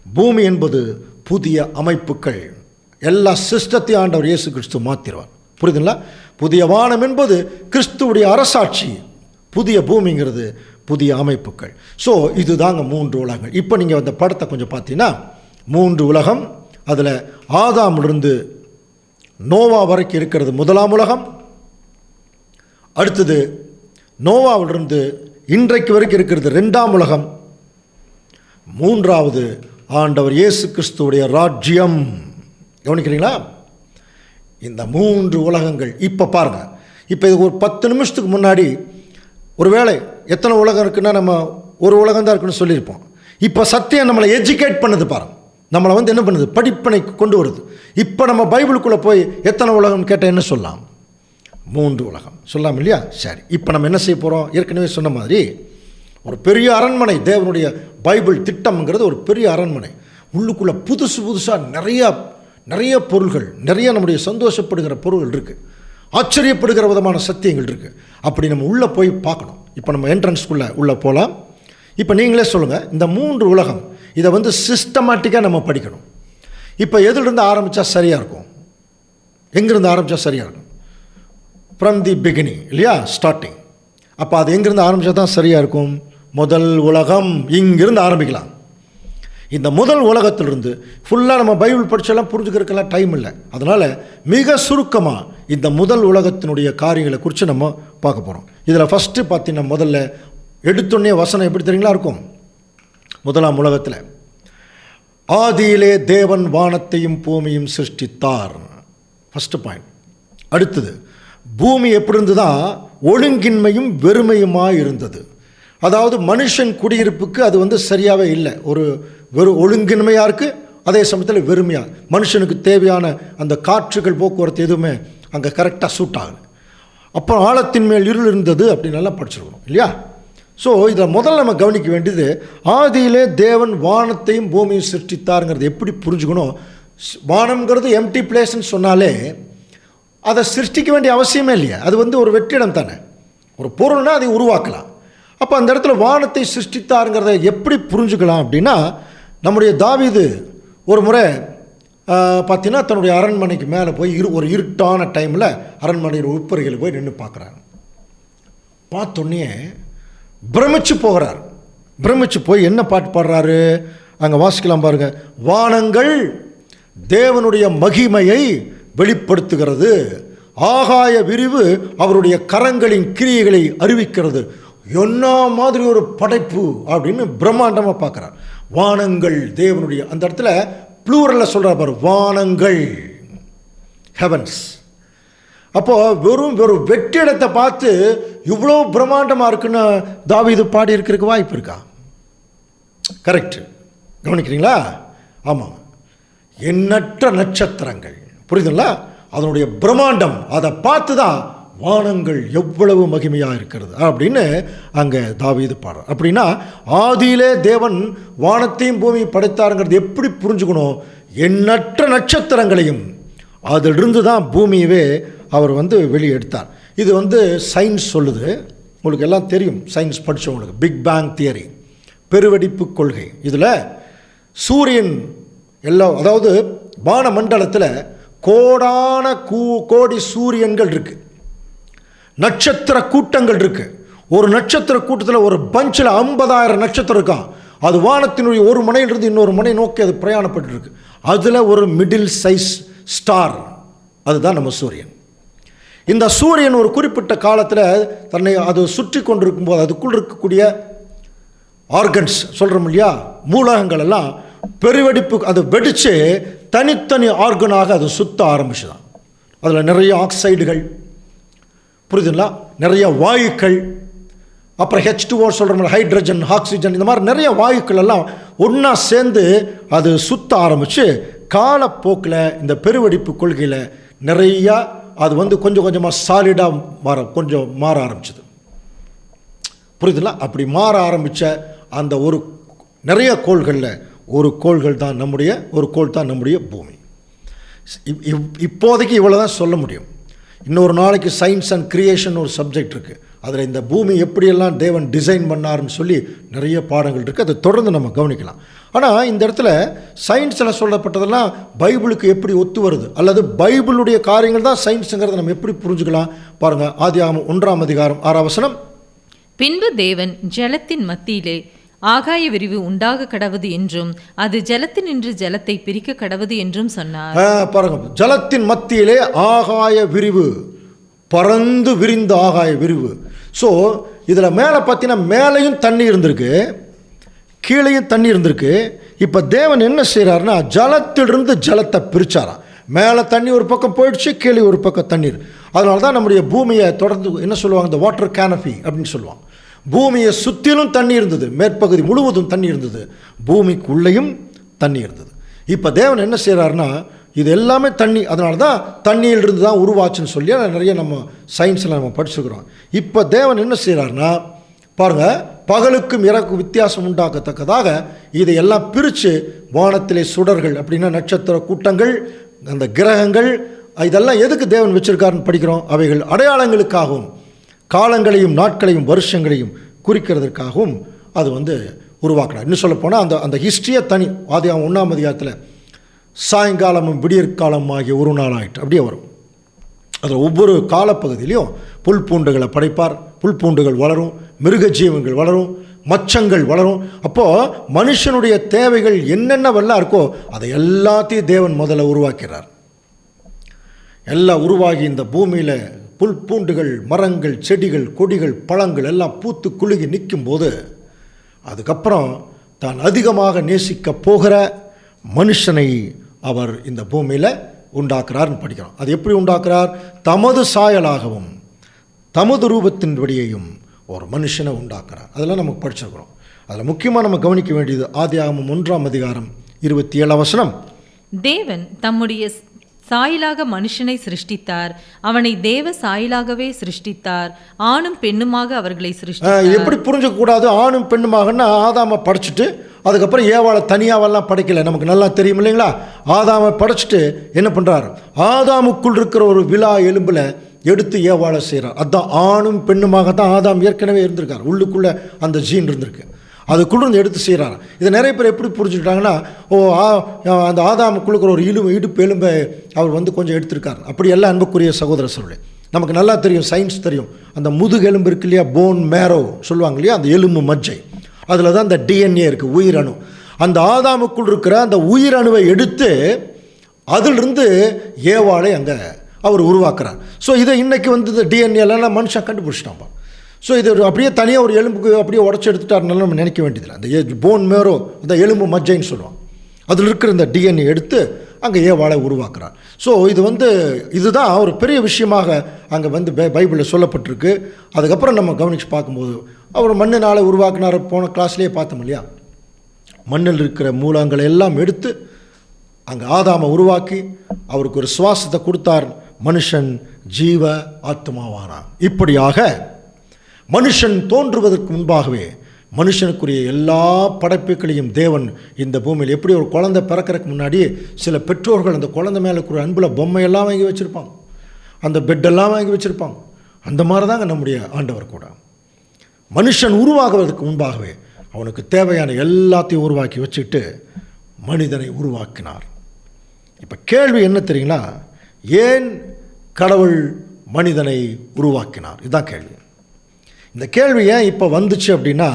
பூமி என்பது புதிய அமைப்புகள். எல்லா சிஸ்டத்தையும் ஆண்டவர் இயேசு கிறிஸ்து மாற்றிடுவார். புரியுதுங்களா? புதிய வானம் என்பது கிறிஸ்துவுடைய அரசாட்சி, புதிய பூமிங்கிறது புதிய அமைப்புகள். ஸோ இது தாங்க 3 உலகங்கள். இப்போ நீங்கள் அந்த படத்தை கொஞ்சம் பார்த்தீங்கன்னா 3 உலகம். அதில் ஆதாமிலிருந்து நோவா வரைக்கும் இருக்கிறது 1ஆம் உலகம். அடுத்தது நோவாவிலிருந்து இன்றைக்கு வரைக்கும் இருக்கிறது 2ஆம் உலகம். 3வது ஆண்டவர் இயேசு கிறிஸ்துவுடைய ராஜ்யம். கவனிக்கிறீங்களா? இந்த 3 உலகங்கள். இப்போ பாருங்கள், இப்போ இது ஒரு 10 நிமிஷத்துக்கு முன்னாடி ஒருவேளை எத்தனை உலகம் இருக்குன்னா நம்ம ஒரு உலகம் தான் இருக்குன்னு சொல்லியிருப்போம். இப்போ சத்தியம் நம்மளை எஜுகேட் பண்ணுது பாருங்க. நம்மளை என்ன பண்ணுது? படிப்பனைக்கு கொண்டு வருது. இப்போ நம்ம பைபிளுக்குள்ளே போய் எத்தனை உலகம்னு கேட்டால் என்ன சொல்லலாம்? 3 உலகம் சொல்லலாம் இல்லையா? சரி, இப்போ நம்ம என்ன செய்ய போகிறோம்? ஏற்கனவே சொன்ன மாதிரி ஒரு பெரிய அரண்மனை. தேவனுடைய பைபிள் திட்டம்ங்கிறது ஒரு பெரிய அரண்மனை. உள்ளுக்குள்ளே புதுசாக நிறைய பொருள்கள், நிறைய நம்முடைய சந்தோஷப்படுகிற பொருள்கள் இருக்குது, ஆச்சரியப்படுகிற விதமான சத்தியங்கள் இருக்குது. அப்படி நம்ம உள்ளே போய் பார்க்கணும். இப்போ நம்ம என்ட்ரன்ஸ்குள்ளே உள்ளே போகலாம். இப்போ நீங்களே சொல்லுங்கள், இந்த 3 உலகம் இதை சிஸ்டமேட்டிக்காக நம்ம படிக்கணும். இப்போ எதிலிருந்து ஆரம்பித்தா சரியாக இருக்கும்? எங்கேருந்து ஆரம்பித்தா சரியாக இருக்கும்? ஃப்ரம் தி பிகினிங் இல்லையா? ஸ்டார்டிங். அப்போ அது எங்கேருந்து ஆரம்பித்தா தான் சரியாக இருக்கும்? முதல் உலகம், இங்கிருந்து ஆரம்பிக்கலாம். இந்த முதல் உலகத்திலிருந்து ஃபுல்லாக நம்ம பைபிள் படித்தெல்லாம் புரிஞ்சுக்கிறதுக்கெல்லாம் டைம் இல்லை. அதனால் மிக சுருக்கமாக இந்த முதல் உலகத்தினுடைய காரியங்களை குறித்து நம்ம பார்க்க போகிறோம். இதில் ஃபஸ்ட்டு பார்த்தீங்கன்னா முதல்ல எடுத்தோடனே வசனம் எப்படி தெரியுங்களா இருக்கும்? 1ஆம் உலகத்தில் ஆதியிலே தேவன் வானத்தையும் பூமியும் சிருஷ்டித்தார். First point. அடுத்தது பூமி எப்படி இருந்ததா? ஒழுங்கின்மையும் வெறுமையுமாக இருந்தது. அதாவது மனுஷன் குடியிருப்புக்கு அது சரியாகவே இல்லை. வெறும் ஒழுங்கின்மையாக இருக்குது, அதே சமயத்தில் வெறுமையாக. மனுஷனுக்கு தேவையான அந்த காற்றுகள், போக்குவரத்து எதுவுமே அங்கே கரெக்டாக சூட் ஆகலை. அப்புறம் ஆழத்தின் மேல் இருள் இருந்தது அப்படின்னு நல்லா படிச்சிருக்கணும் இல்லையா? ஸோ இதில் முதல்ல நம்ம கவனிக்க வேண்டியது, ஆதியிலே தேவன் வானத்தையும் பூமியும் சிருஷ்டித்தாருங்கிறது எப்படி புரிஞ்சுக்கணும்? வானம்ங்கிறது எம்டி பிளேஸ்ன்னு சொன்னாலே அதை சிருஷ்டிக்க வேண்டிய அவசியமே இல்லையா? அது ஒரு வெற்றிடம் தானே. ஒரு பொருள்னால் அதை உருவாக்கலாம். அப்போ அந்த இடத்துல வானத்தை சிருஷ்டித்தாருங்கிறத எப்படி புரிஞ்சுக்கலாம் அப்படின்னா, நம்முடைய தாவீது ஒரு முறை பார்த்தீங்கன்னா தன்னுடைய அரண்மனைக்கு மேலே போய் ஒரு இருட்டான டைமில் அரண்மனையில் உட்பறையில் போய் நின்று பார்க்குறாரு. பார்த்தோன்னே பிரமிச்சு போகிறார். பிரமிச்சு போய் என்ன பாட்டு பாடுறாரு அங்கே வாசிக்கலாம் பாருங்க. வானங்கள் தேவனுடைய மகிமையை வெளிப்படுத்துகிறது, ஆகாய விரிவு அவருடைய கரங்களின் கிரியைகளை அறிவிக்கிறது. என்ன மாதிரி ஒரு படைப்பு அப்படின்னு பிரம்மாண்டமாக பார்க்குறார். வானங்கள் தேவனுடைய, அந்த இடத்துல ப்ளூரலில் சொல்கிறார் பாரு, வானங்கள், ஹெவன்ஸ். அப்போது வெறும் வெற்றிடத்தை பார்த்து இவ்வளோ பிரம்மாண்டமாக இருக்குன்னு தாவீது பாடி இருக்கிறதுக்கு வாய்ப்பு இருக்கா? கரெக்டு, கவனிக்கிறீங்களா? ஆமாம், எண்ணற்ற நட்சத்திரங்கள், புரியுதுங்களா? அதனுடைய பிரம்மாண்டம், அதை பார்த்து தான் வானங்கள் எவ்வளவு மகிமையாக இருக்கிறது அப்படின்னு அங்கே தாவீது பாடுறார். அப்படின்னா ஆதியிலே தேவன் வானத்தையும் பூமியை படைத்தாருங்கிறது எப்படி புரிஞ்சுக்கணும்? எண்ணற்ற நட்சத்திரங்களையும் அதிலிருந்து தான் பூமியவே அவர் வெளியே எடுத்தார். இது சயின்ஸ் சொல்லுது, உங்களுக்கு எல்லாம் தெரியும், சயின்ஸ் படித்தவங்களுக்கு. பிக் பேங் தியரி, பெருவெடிப்பு கொள்கை. இதில் சூரியன் எல்லாம், அதாவது வான மண்டலத்தில் கோடான கோடி சூரியன்கள் இருக்குது, நட்சத்திர கூட்டங்கள் இருக்குது. ஒரு நட்சத்திர கூட்டத்தில் ஒரு பஞ்சில் 50,000 நட்சத்திரம் இருக்கான். அது வானத்தினுடைய ஒரு முனையிலிருந்து இன்னொரு முனை நோக்கி அது பிரயாணப்பட்டு இருக்கு. அதில் ஒரு மிடில் சைஸ் ஸ்டார், அதுதான் நம்ம சூரியன். இந்த சூரியன் ஒரு குறிப்பிட்ட காலத்தில் தன்னை அது சுற்றி கொண்டிருக்கும் போது அதுக்குள் இருக்கக்கூடிய ஆர்கன்ஸ் சொல்கிறோம் இல்லையா, மூலகங்கள் எல்லாம் பெருவெடிப்பு, அது வெடித்து தனித்தனி ஆர்கனாக அது சுத்த ஆரம்பிச்சுதான். அதில் நிறைய ஆக்சைடுகள், புரியுதுங்களா, நிறைய வாயுக்கள், அப்புறம் H2O சொல்கிறோம், ஹைட்ரஜன், ஆக்சிஜன், இந்த மாதிரி நிறைய வாயுக்கள் எல்லாம் ஒன்றா சேர்ந்து அது சுத்த ஆரம்பித்து காலப்போக்கில் இந்த பெருவெடிப்பு கொள்கையில் நிறையா அது கொஞ்சம் கொஞ்சமாக சாலிடாக கொஞ்சம் மாற ஆரம்பிச்சது. புரியுதுங்களா? அப்படி மாற ஆரம்பித்த அந்த ஒரு நிறைய கோள்களில் ஒரு கோள்கள் தான் நம்முடைய பூமி. இப்போதைக்கு இவ்வளோ தான் சொல்ல முடியும். இன்னொரு நாளைக்கு சயின்ஸ் அண்ட் கிரியேஷன் ஒரு சப்ஜெக்ட் இருக்குது. அதில் இந்த பூமி எப்படியெல்லாம் தேவன் டிசைன் பண்ணாருன்னு சொல்லி நிறைய பாடங்கள் இருக்குது. அதை தொடர்ந்து நம்ம கவனிக்கலாம். ஆனால் இந்த இடத்துல சயின்ஸில் சொல்லப்பட்டதெல்லாம் பைபிளுக்கு எப்படி ஒத்து வருது, அல்லது பைபிளுடைய காரியங்கள் தான் சயின்ஸுங்கிறத நம்ம எப்படி புரிஞ்சுக்கலாம்? பாருங்கள், ஆதியாகமம் 1ஆம் அதிகாரம் 6ஆம் வசனம். பின்பு தேவன் ஜலத்தின் மத்தியிலே ஆகாய விரிவு உண்டாக கடவுது என்றும் அது ஜலத்தினின்று ஜலத்தை பிரிக்க கடவுது என்றும் சொன்னார். பாருங்க, ஜலத்தின் மத்தியிலே ஆகாய விரிவு, பறந்து விரிந்த ஆகாய விரிவு. ஸோ இதில் மேலே பார்த்தீங்கன்னா மேலேயும் தண்ணி இருந்திருக்கு, கீழேயும் தண்ணி இருந்திருக்கு. இப்போ தேவன் என்ன செய்கிறாருன்னா ஜலத்திலிருந்து ஜலத்தை பிரித்தாராம். மேலே தண்ணி ஒரு பக்கம் போயிடுச்சு, கீழே ஒரு பக்கம் தண்ணீர். அதனால தான் நம்முடைய பூமியை தொடர்ந்து என்ன சொல்லுவாங்க, இந்த வாட்டர் கேனபி அப்படின்னு சொல்லுவாங்க. பூமியை சுற்றிலும் தண்ணி இருந்தது, மேற்பகுதி முழுவதும் தண்ணி இருந்தது, பூமிக்குள்ளேயும் தண்ணி இருந்தது. இப்போ தேவன் என்ன செய்கிறாருன்னா இது எல்லாமே தண்ணி, அதனால தான் தண்ணியிலிருந்து தான் உருவாச்சுன்னு சொல்லி நிறைய நம்ம சயின்ஸில் நம்ம படிச்சுக்கிறோம். இப்போ தேவன் என்ன செய்கிறாருன்னா பாருங்கள், பகலுக்கும் இரவுக்கும் வித்தியாசம் உண்டாக்கத்தக்கதாக இதையெல்லாம் பிரித்து வானத்திலே சுடர்கள், அப்படின்னா நட்சத்திர கூட்டங்கள், அந்த கிரகங்கள், இதெல்லாம் எதுக்கு தேவன் வச்சுருக்காருன்னு படிக்கிறோம். அவைகள் அடையாளங்களுக்காகவும் காலங்களையும் நாட்களையும் வருஷங்களையும் குறிக்கிறதுக்காகவும் அது உருவாக்கினார். இன்னும் சொல்லப்போனால் அந்த ஹிஸ்ட்ரியை தனி. ஆதியாகமம் 1ஆம் அதிகாரத்தில் சாயங்காலமும் விடியற்காலம் ஆகிய ஒரு நாள் ஆகிட்டு அப்படியே வரும். அதில் ஒவ்வொரு காலப்பகுதியிலையும் புல் பூண்டுகளை படைப்பார். புல் பூண்டுகள் வளரும், மிருக ஜீவங்கள் வளரும், மச்சங்கள் வளரும். அப்போது மனுஷனுடைய தேவைகள் என்னென்னவெல்லாம் இருக்கோ அதை எல்லாத்தையும் தேவன் முதல்ல உருவாக்கிறார். எல்லாம் உருவாகி இந்த பூமியில் புல் பூண்டுகள், மரங்கள், செடிகள், கொடிகள், பழங்கள் எல்லாம் பூத்து குலுகி நிற்கும் போது அதுக்கப்புறம் தான் அதிகமாக நேசிக்க போகிற மனுஷனை அவர் இந்த பூமியில் உண்டாக்குறார்னு படிக்கிறோம். அது எப்படி உண்டாக்குறார்? தமது சாயலாகவும் தமது ரூபத்தின்படியையும் ஒரு மனுஷனை உண்டாக்குறார். அதெல்லாம் நமக்கு படிச்சிருக்கிறோம். அதில் முக்கியமாக நம்ம கவனிக்க வேண்டியது ஆதியாகமம் 1ஆம் அதிகாரம் 27ஆம் வசனம். தேவன் தம்முடைய சாயலாக மனுஷனை சிருஷ்டித்தார், அவனை தேவ சாயலாகவே சிருஷ்டித்தார், ஆணும் பெண்ணுமாக அவர்களை சிருஷ்டித்தார். எப்படி புரிஞ்சுக்க கூடாது? ஆணும் பெண்ணுமாகன்னா ஆதாமை படைச்சிட்டு அதுக்கப்புறம் ஏவாளை தனியாவெல்லாம் படைக்கலை. நமக்கு நல்லா தெரியும் இல்லைங்களா? ஆதாமை படைச்சிட்டு என்ன பண்ணுறார்? ஆதாமுக்குள் இருக்கிற ஒரு விலா எலும்பில் எடுத்து ஏவாளை செய்கிறார். அதுதான் ஆணும் பெண்ணுமாக தான் ஆதாம் ஏற்கனவே இருந்திருக்கார். உள்ளுக்குள்ளே அந்த ஜீன் இருந்திருக்கு, அதுக்குள்ளேருந்து எடுத்து செய்கிறார். இதை நிறைய பேர் எப்படி புரிஞ்சுக்கிட்டாங்கன்னா, அந்த ஆதாமுக்குள்ளுக்கிற ஒரு இடுப்பு எலும்பை அவர் கொஞ்சம் எடுத்திருக்கார். அப்படி எல்லாம் அன்புக்குரிய சகோதர சொல்லே, நமக்கு நல்லா தெரியும், சயின்ஸ் தெரியும். அந்த முதுகு எலும்பு இருக்கு இல்லையா, போன் மேரோ சொல்லுவாங்க இல்லையா, அந்த எலும்பு மஜ்ஜை, அதில் தான் அந்த டிஎன்ஏ இருக்குது, உயிரணு. அந்த ஆதாமுக்குள் இருக்கிற அந்த உயிரணுவை எடுத்து அதிலிருந்து ஏவாளை அங்கே அவர் உருவாக்குறார். ஸோ இதை இன்றைக்கி வந்து இந்த டிஎன்ஏலாம் மனுஷன் கண்டுபிடிச்சிட்டான். ஸோ இது அப்படியே தனியாக ஒரு எலும்புக்கு அப்படியே உடச்சி எடுத்துட்டாருனால நம்ம நினைக்க வேண்டியதில்லை. அந்த போன் மேரோ, அந்த எலும்பு மஜ்ஜைன்னு சொல்லுவான், அதில் இருக்கிற இந்த டிஎன்ஏ எடுத்து அங்கே ஏவாளை உருவாக்குறார். ஸோ இது வந்து இதுதான் ஒரு பெரிய விஷயமாக அங்கே வந்து பைபிளில் சொல்லப்பட்டிருக்கு. அதுக்கப்புறம் நம்ம கவனித்து பார்க்கும்போது அவர் மண்ணினால உருவாக்குனார். போன கிளாஸ்லேயே பார்த்தோம் இல்லையா, மண்ணில் இருக்கிற மூலங்களை எல்லாம் எடுத்து அங்கே ஆதாமை உருவாக்கி அவருக்கு ஒரு சுவாசத்தை கொடுத்தார். மனுஷன் ஜீவ ஆத்மாவானான். இப்படியாக மனுஷன் தோன்றுவதற்கு முன்பாகவே மனுஷனுக்குரிய எல்லா படைப்புகளையும் தேவன் இந்த பூமியில், எப்படி ஒரு குழந்தை பிறக்கிறதுக்கு முன்னாடி சில பெற்றோர்கள் அந்த குழந்தை மேலே இருக்கிற அன்பில் பொம்மையெல்லாம் வாங்கி வச்சுருப்பாங்க, அந்த பெட்டெல்லாம் வாங்கி வச்சுருப்பாங்க. அந்த மாதிரி தாங்க நம்முடைய ஆண்டவர் கூட மனுஷன் உருவாகுவதற்கு முன்பாகவே அவனுக்கு தேவையான எல்லாத்தையும் உருவாக்கி வச்சுட்டு மனிதனை உருவாக்கினார். இப்போ கேள்வி என்ன தெரியுங்களா, ஏன் கடவுள் மனிதனை உருவாக்கினார்? இதுதான் கேள்வி. இந்த கேள்வி ஏன் இப்போ வந்துச்சு அப்படின்னா,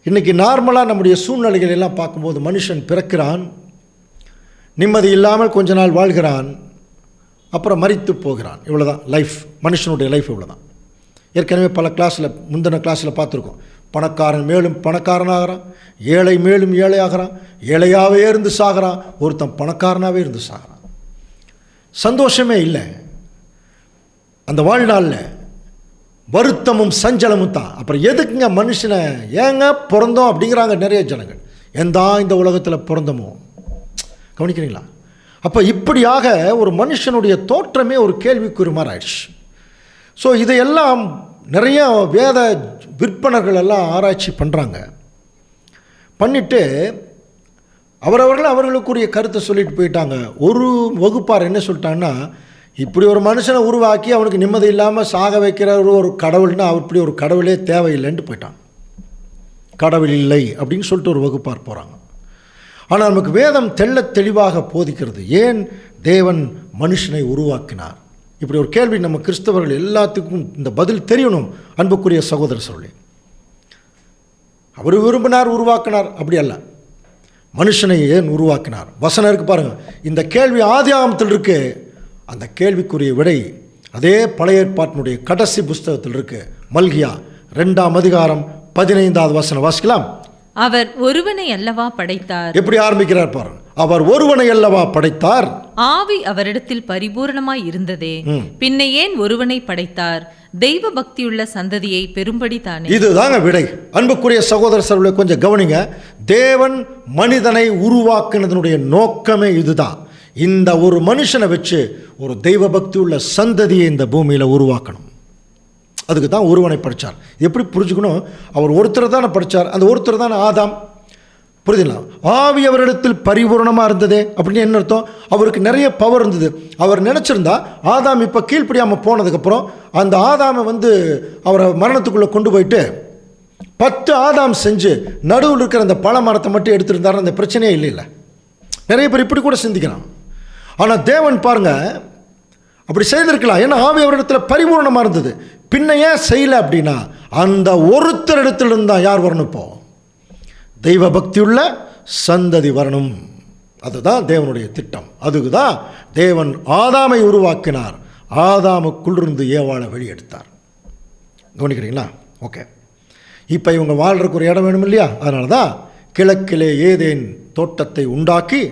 இன்றைக்கி நார்மலாக நம்முடைய சூழ்நிலைகள் எல்லாம் பார்க்கும்போது மனுஷன் பிறக்கிறான், நிம்மதி இல்லாமல் கொஞ்ச நாள் வாழ்கிறான், அப்புறம் மரித்து போகிறான். இவ்வளோ தான் லைஃப், மனுஷனுடைய லைஃப் இவ்வளோ தான். ஏற்கனவே பல கிளாஸில், முந்தின கிளாஸில் பார்த்துருக்கோம். பணக்காரன் மேலும் பணக்காரனாகிறான், ஏழை மேலும் ஏழையாகிறான், ஏழையாகவே இருந்து சாகிறான், ஒருத்தன் பணக்காரனாகவே இருந்து சாகிறான். சந்தோஷமே இல்லை அந்த வாழ்நாளில், வருத்தமும் சஞ்சலமும் தான். அப்புறம் எதுக்குங்க மனுஷனை ஏங்க பிறந்தோம் அப்படிங்கிறாங்க நிறைய ஜனங்கள். இந்த உலகத்தில் பிறந்தமோ, கவனிக்கிறீங்களா? அப்போ இப்படியாக ஒரு மனுஷனுடைய தோற்றமே ஒரு கேள்விக்குறி மாதிரி ஆயிடுச்சு. ஸோ இதையெல்லாம் நிறைய வேத விற்பனர்கள் எல்லாம் ஆராய்ச்சி பண்ணுறாங்க. பண்ணிவிட்டு அவர்களுக்குரிய கருத்தை சொல்லிட்டு போயிட்டாங்க. ஒரு வகுப்பார் என்ன சொல்லிட்டாங்கன்னா, இப்படி ஒரு மனுஷனை உருவாக்கி அவனுக்கு நிம்மதி இல்லாமல் சாக வைக்கிற ஒரு கடவுள்னா அப்படி ஒரு கடவுளே தேவையில்லைன்ட்டு போயிட்டான். கடவுள் இல்லை அப்படின்னு சொல்லிட்டு ஒரு வகுப்பார் போகிறாங்க. ஆனால் நமக்கு வேதம் தெளிவாக போதிக்கிறது, ஏன் தேவன் மனுஷனை உருவாக்கினார். இப்படி ஒரு கேள்வி நம்ம கிறிஸ்தவர்கள் எல்லாத்துக்கும் இந்த பதில் தெரியணும். அன்புக்குரிய சகோதர சொல்லி, அவர் விரும்பினார், உருவாக்கினார், அப்படி அல்ல. மனுஷனை ஏன் உருவாக்கினார்? வசனம் இருக்கு பாருங்கள். இந்த கேள்வி ஆதியாகமத்தில் இருக்கு. அந்த கேள்விக்குரிய விடை அதே பழைய ஏற்பாட்டினுடைய கடைசி புஸ்தகத்தில் இருக்கு. மல்கியா 2ஆம் அதிகாரம் 15வது வசனம் வாசிக்கலாம். அவர் ஒருவனை அல்லவா படைத்தார். எப்படி ஆரம்பிக்கிறார் பாருங்க. அவர் ஒருவனை அல்லவா படைத்தார், ஆவி அவரிடத்தில் பரிபூரணமாய் இருந்ததே, பின்ன ஏன் ஒருவனை படைத்தார்? தெய்வ பக்தியுள்ள சந்ததியை பெரும்படி தானே. இதுதாங்க விடை. அன்புக்குரிய சகோதர சகோதரர்களே, கொஞ்சம் கவனிங்க. தேவன் மனிதனை உருவாக்குனதனுடைய நோக்கமே இதுதான். இந்த ஒரு மனுஷனை வச்சு ஒரு தெய்வ பக்தி உள்ள சந்ததியை இந்த பூமியில் உருவாக்கணும். அதுக்கு தான் ஒருவனை படித்தார். எப்படி புரிஞ்சுக்கணும்? அவர் ஒருத்தர் தானே படித்தார், அந்த ஒருத்தர் தானே ஆதாம். புரியுதுங்களா? ஆவி அவரிடத்தில் பரிபூர்ணமாக இருந்தது அப்படின்னு என்ன அர்த்தம்? அவருக்கு நிறைய பவர் இருந்தது. அவர் நினச்சிருந்தா ஆதாம் இப்போ கீழ்ப்படியாமல் போனதுக்கப்புறம் அந்த ஆதாமை அவரை மரணத்துக்குள்ளே கொண்டு போயிட்டு 10 ஆதாம் செஞ்சு நடுவில் இருக்கிற அந்த பழ மரத்தை மட்டும் எடுத்துருந்தாரு, அந்த பிரச்சனையே இல்லை. நிறைய பேர் இப்படி கூட சிந்திக்கிறான். ஆனால் தேவன் பாருங்க அப்படி செய்திருக்கலாம். ஏன்னா ஆவி அவரிடத்தில் பரிபூர்ணமாக இருந்தது. பின்ன ஏன் செய்யலை அப்படின்னா, அந்த ஒருத்தர் இடத்துலேருந்து தான் யார் வரணும்? இப்போ தெய்வ பக்தியுள்ள சந்ததி வரணும். அதுதான் தேவனுடைய திட்டம். அதுக்கு தான் தேவன் ஆதாமை உருவாக்கினார். ஆதாமுக்குள்ளிருந்து ஏவாளை வெளியெடுத்தார். கவனிக்கிறீங்களா? ஓகே. இப்போ இவங்க வாழ்கிறதுக்கு ஒரு இடம் வேணும் இல்லையா? அதனால தான் கிழக்கிலே ஏதேன் தோட்டத்தை உண்டாக்கி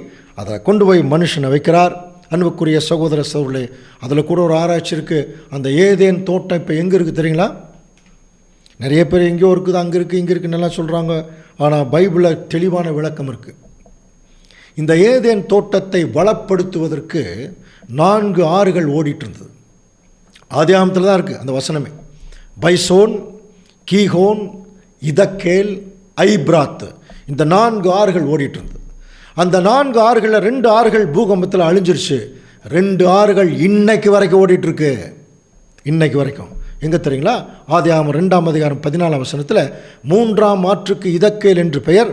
அதை கொண்டு போய் மனுஷனை வைக்கிறார். அன்புக்குரிய சகோதர சகோதரர்களே, அதில் கூட ஒரு ஆராய்ச்சி இருக்குது. அந்த ஏதேன் தோட்டம் இப்போ எங்கே இருக்குது தெரியுங்களா? நிறைய பேர் எங்கேயோ இருக்குது, அங்கே இருக்குது, இங்கே இருக்குன்னு எல்லாம் சொல்கிறாங்க. ஆனால் பைபிளில் தெளிவான விளக்கம் இருக்குது. இந்த ஏதேன் தோட்டத்தை வளப்படுத்துவதற்கு 4 ஆறுகள் ஓடிட்டு இருந்தது. ஆதியாகமத்தில் தான் இருக்குது அந்த வசனமே. பைசோன், கீகோன், இதக்கேல், ஐப்ராத், இந்த 4 ஆறுகள் ஓடிட்டு இருந்தது. அந்த 4 ஆறுகளில் 2 ஆறுகள் பூகம்பத்தில் அழிஞ்சிருச்சு. 2 ஆறுகள் இன்னைக்கு வரைக்கும் ஓடிட்டுருக்கு. இன்னைக்கு வரைக்கும் எங்கே தெரியுங்களா? ஆதியாகமம் 2ஆம் அதிகாரம் 14ஆம் வசனத்தில் 3ஆம் ஆற்றுக்கு இதக்கேல் என்று பெயர்,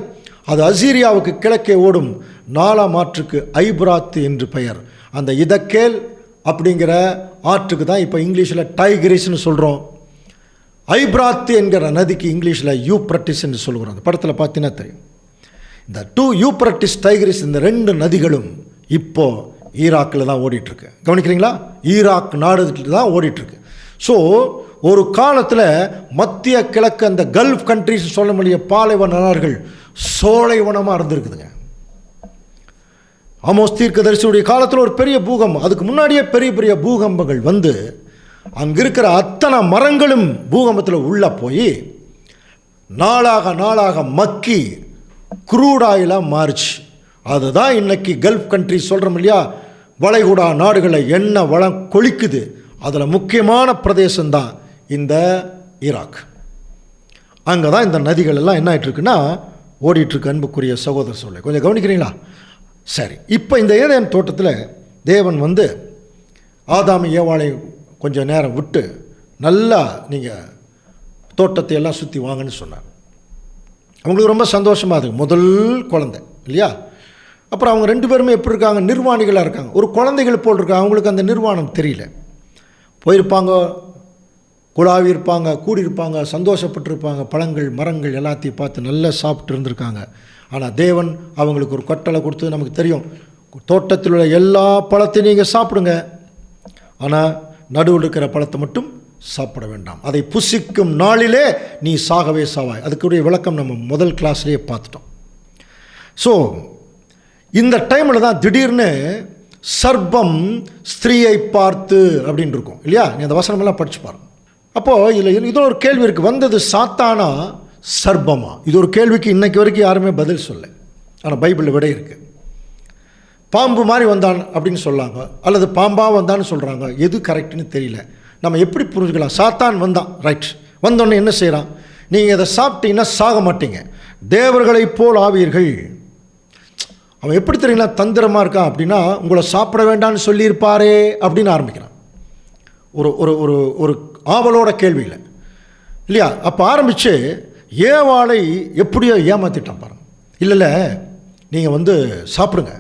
அது அசீரியாவுக்கு கிழக்கே ஓடும் 4ஆம் ஆற்றுக்கு ஐப்ராத் என்று பெயர். அந்த இதக்கேல் அப்படிங்கிற ஆற்றுக்கு தான் இப்போ இங்கிலீஷில் டைகிரிஸ்னு சொல்கிறோம். ஐப்ராத்து என்கிற நதிக்கு இங்கிலீஷில் யூப்ரட்டிஸ் என்று சொல்கிறோம். அந்த படத்தில் பார்த்தீங்கன்னா தெரியும். இந்த 2 யூப்ரட்டிஸ் டைகிரிஸ், இந்த 2 நதிகளும் இப்போது ஈராக்கில் தான் ஓடிட்டுருக்கு. கவனிக்கிறீங்களா? ஈராக் நாடு தான் ஓடிட்டுருக்கு. ஸோ ஒரு காலத்தில் மத்திய கிழக்கு அந்த கல்ஃப் கண்ட்ரிஸ் சொல்ல முடிய பாலைவன நாடுகள் சோலைவனமாக இருந்திருக்குதுங்க. ஆமோஸ் தீர்க்கதரிசியுடைய காலத்தில் ஒரு பெரிய பூகம்பம், அதுக்கு முன்னாடியே பெரிய பெரிய பூகம்பங்கள் வந்து அங்கே இருக்கிற அத்தனை மரங்களும் பூகம்பத்தில் உள்ளே போய் நாளாக நாளாக மக்கி குரூடாயிலாக மாறிச்சு. அதுதான் இன்னைக்கு கல்ஃப் கண்ட்ரி சொல்கிறோம் இல்லையா, வளைகுடா நாடுகளை எண்ணெய் வளம் கொளிக்குது. அதில் முக்கியமான பிரதேசம்தான் இந்த ஈராக். அங்கே தான் இந்த நதிகள் எல்லாம் என்ன ஆகிட்டுருக்குன்னா ஓடிட்டுருக்கு. அன்புக்குரிய சகோதர சொல்ல கொஞ்சம் கவனிக்கிறீங்களா? சரி, இப்போ இந்த ஏதேன் தோட்டத்தில் தேவன் வந்து ஆதாம் ஏவாளை கொஞ்சம் நேரம் விட்டு நல்லா நீங்கள் தோட்டத்தை எல்லாம் சுற்றி வாங்கன்னு சொன்னார். அவங்களுக்கு ரொம்ப சந்தோஷமாக இருக்குது, முதல் குழந்தை இல்லையா? அப்புறம் அவங்க 2 பேருமே எப்படி இருக்காங்க, நிர்வாணிகளாக இருக்காங்க. ஒரு குழந்தைகள் போல் இருக்காங்க. அவங்களுக்கு அந்த நிர்வாணம் தெரியல. போயிருப்பாங்க, குழாவி இருப்பாங்க, கூடியிருப்பாங்க, சந்தோஷப்பட்டிருப்பாங்க, பழங்கள் மரங்கள் எல்லாத்தையும் பார்த்து நல்லா சாப்பிட்டு இருந்திருக்காங்க. ஆனால் தேவன் அவங்களுக்கு ஒரு கட்டளை கொடுத்து, நமக்கு தெரியும், தோட்டத்தில் உள்ள எல்லா பழத்தையும் நீங்கள் சாப்பிடுங்க, ஆனால் நடுவில் இருக்கிற பழத்தை மட்டும் சாப்பிட வேண்டாம், அதை புசிக்கும் நாளிலே நீ சாகவே சாவாய். அதுக்குரிய விளக்கம் நம்ம முதல் கிளாஸ்லேயே பார்த்துட்டோம். ஸோ இந்த டைமில் தான் திடீர்னு சர்ப்பம் ஸ்திரீயை பார்த்து அப்படின்னு இருக்கும் இல்லையா? நீ அந்த வசனமெல்லாம் படிச்சு பாருங்க. அப்போது இதில் இது ஒரு கேள்வி இருக்குது, வந்தது சாத்தானா சர்ப்பமா? இது ஒரு கேள்விக்கு இன்னைக்கு வரைக்கும் யாருமே பதில் சொல்ல. ஆனால் பைபிளில் விடை இருக்குது. பாம்பு மாதிரி வந்தான் அப்படின்னு சொல்லாங்க, அல்லது பாம்பாக வந்தான்னு சொல்கிறாங்க. எது கரெக்டுன்னு தெரியல. நம்ம எப்படி புரிஞ்சுக்கலாம்? சாத்தான் வந்தான், ரைட். வந்தோடனே என்ன செய்கிறான்? நீங்கள் இதை சாப்பிட்டீங்கன்னா சாக மாட்டீங்க, தேவர்களைப் போல் ஆவீர்கள். அவன் எப்படி தெரியுங்களா தந்திரமாக இருக்கான் அப்படின்னா, உங்களை சாப்பிட வேண்டான்னு சொல்லியிருப்பாரே அப்படின்னு ஆரம்பிக்கிறான். ஒரு ஒரு ஒரு ஒரு ஆவலோட கேள்வியில் இல்லையா? அப்போ ஆரம்பித்து ஏவாளை எப்படியோ ஏமாற்றிட்டான் பாருங்க. இல்லை நீங்கள் வந்து சாப்பிடுங்க,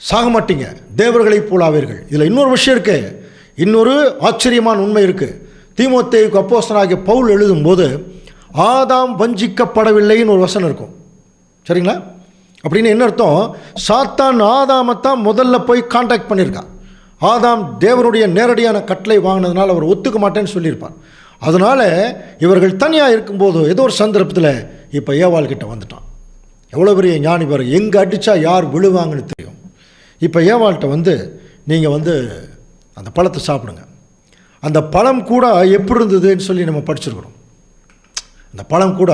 சாக மாட்டீங்க, தேவர்களைப் போல் ஆவீர்கள். இதில் இன்னொரு விஷயம் இருக்குது, இன்னொரு ஆச்சரியமான உண்மை இருக்குது. தீமோத்தேயுக்கு அப்போஸ்தலனாகிய பவுல் எழுதும்போது ஆதாம் வஞ்சிக்கப்படவில்லைன்னு ஒரு வசனம் இருக்கும். சரிங்களா? அப்படின்னு என்ன அர்த்தம்? சாத்தான் ஆதாமைத்தான் முதல்ல போய் கான்டாக்ட் பண்ணியிருக்கான். ஆதாம் தேவனுடைய நேரடியான கட்டளை வாங்கினதுனால அவர் ஒத்துக்க மாட்டேன்னு சொல்லியிருப்பார். அதனால் இவர்கள் தனியாக இருக்கும்போது ஏதோ ஒரு சந்தர்ப்பத்தில் இப்போ ஏவாள் கிட்ட வந்துட்டான். எவ்வளோ பெரிய ஞானி பாரு, எங்கே அடித்தா யார் விழுவாங்கன்னு தெரியும். இப்போ ஏவாள்கிட்ட வந்து நீங்கள் வந்து அந்த பழத்தை சாப்பிடுங்க. அந்த பழம் கூட எப்படி இருந்ததுன்னு சொல்லி நம்ம படிச்சிருக்கிறோம். அந்த பழம் கூட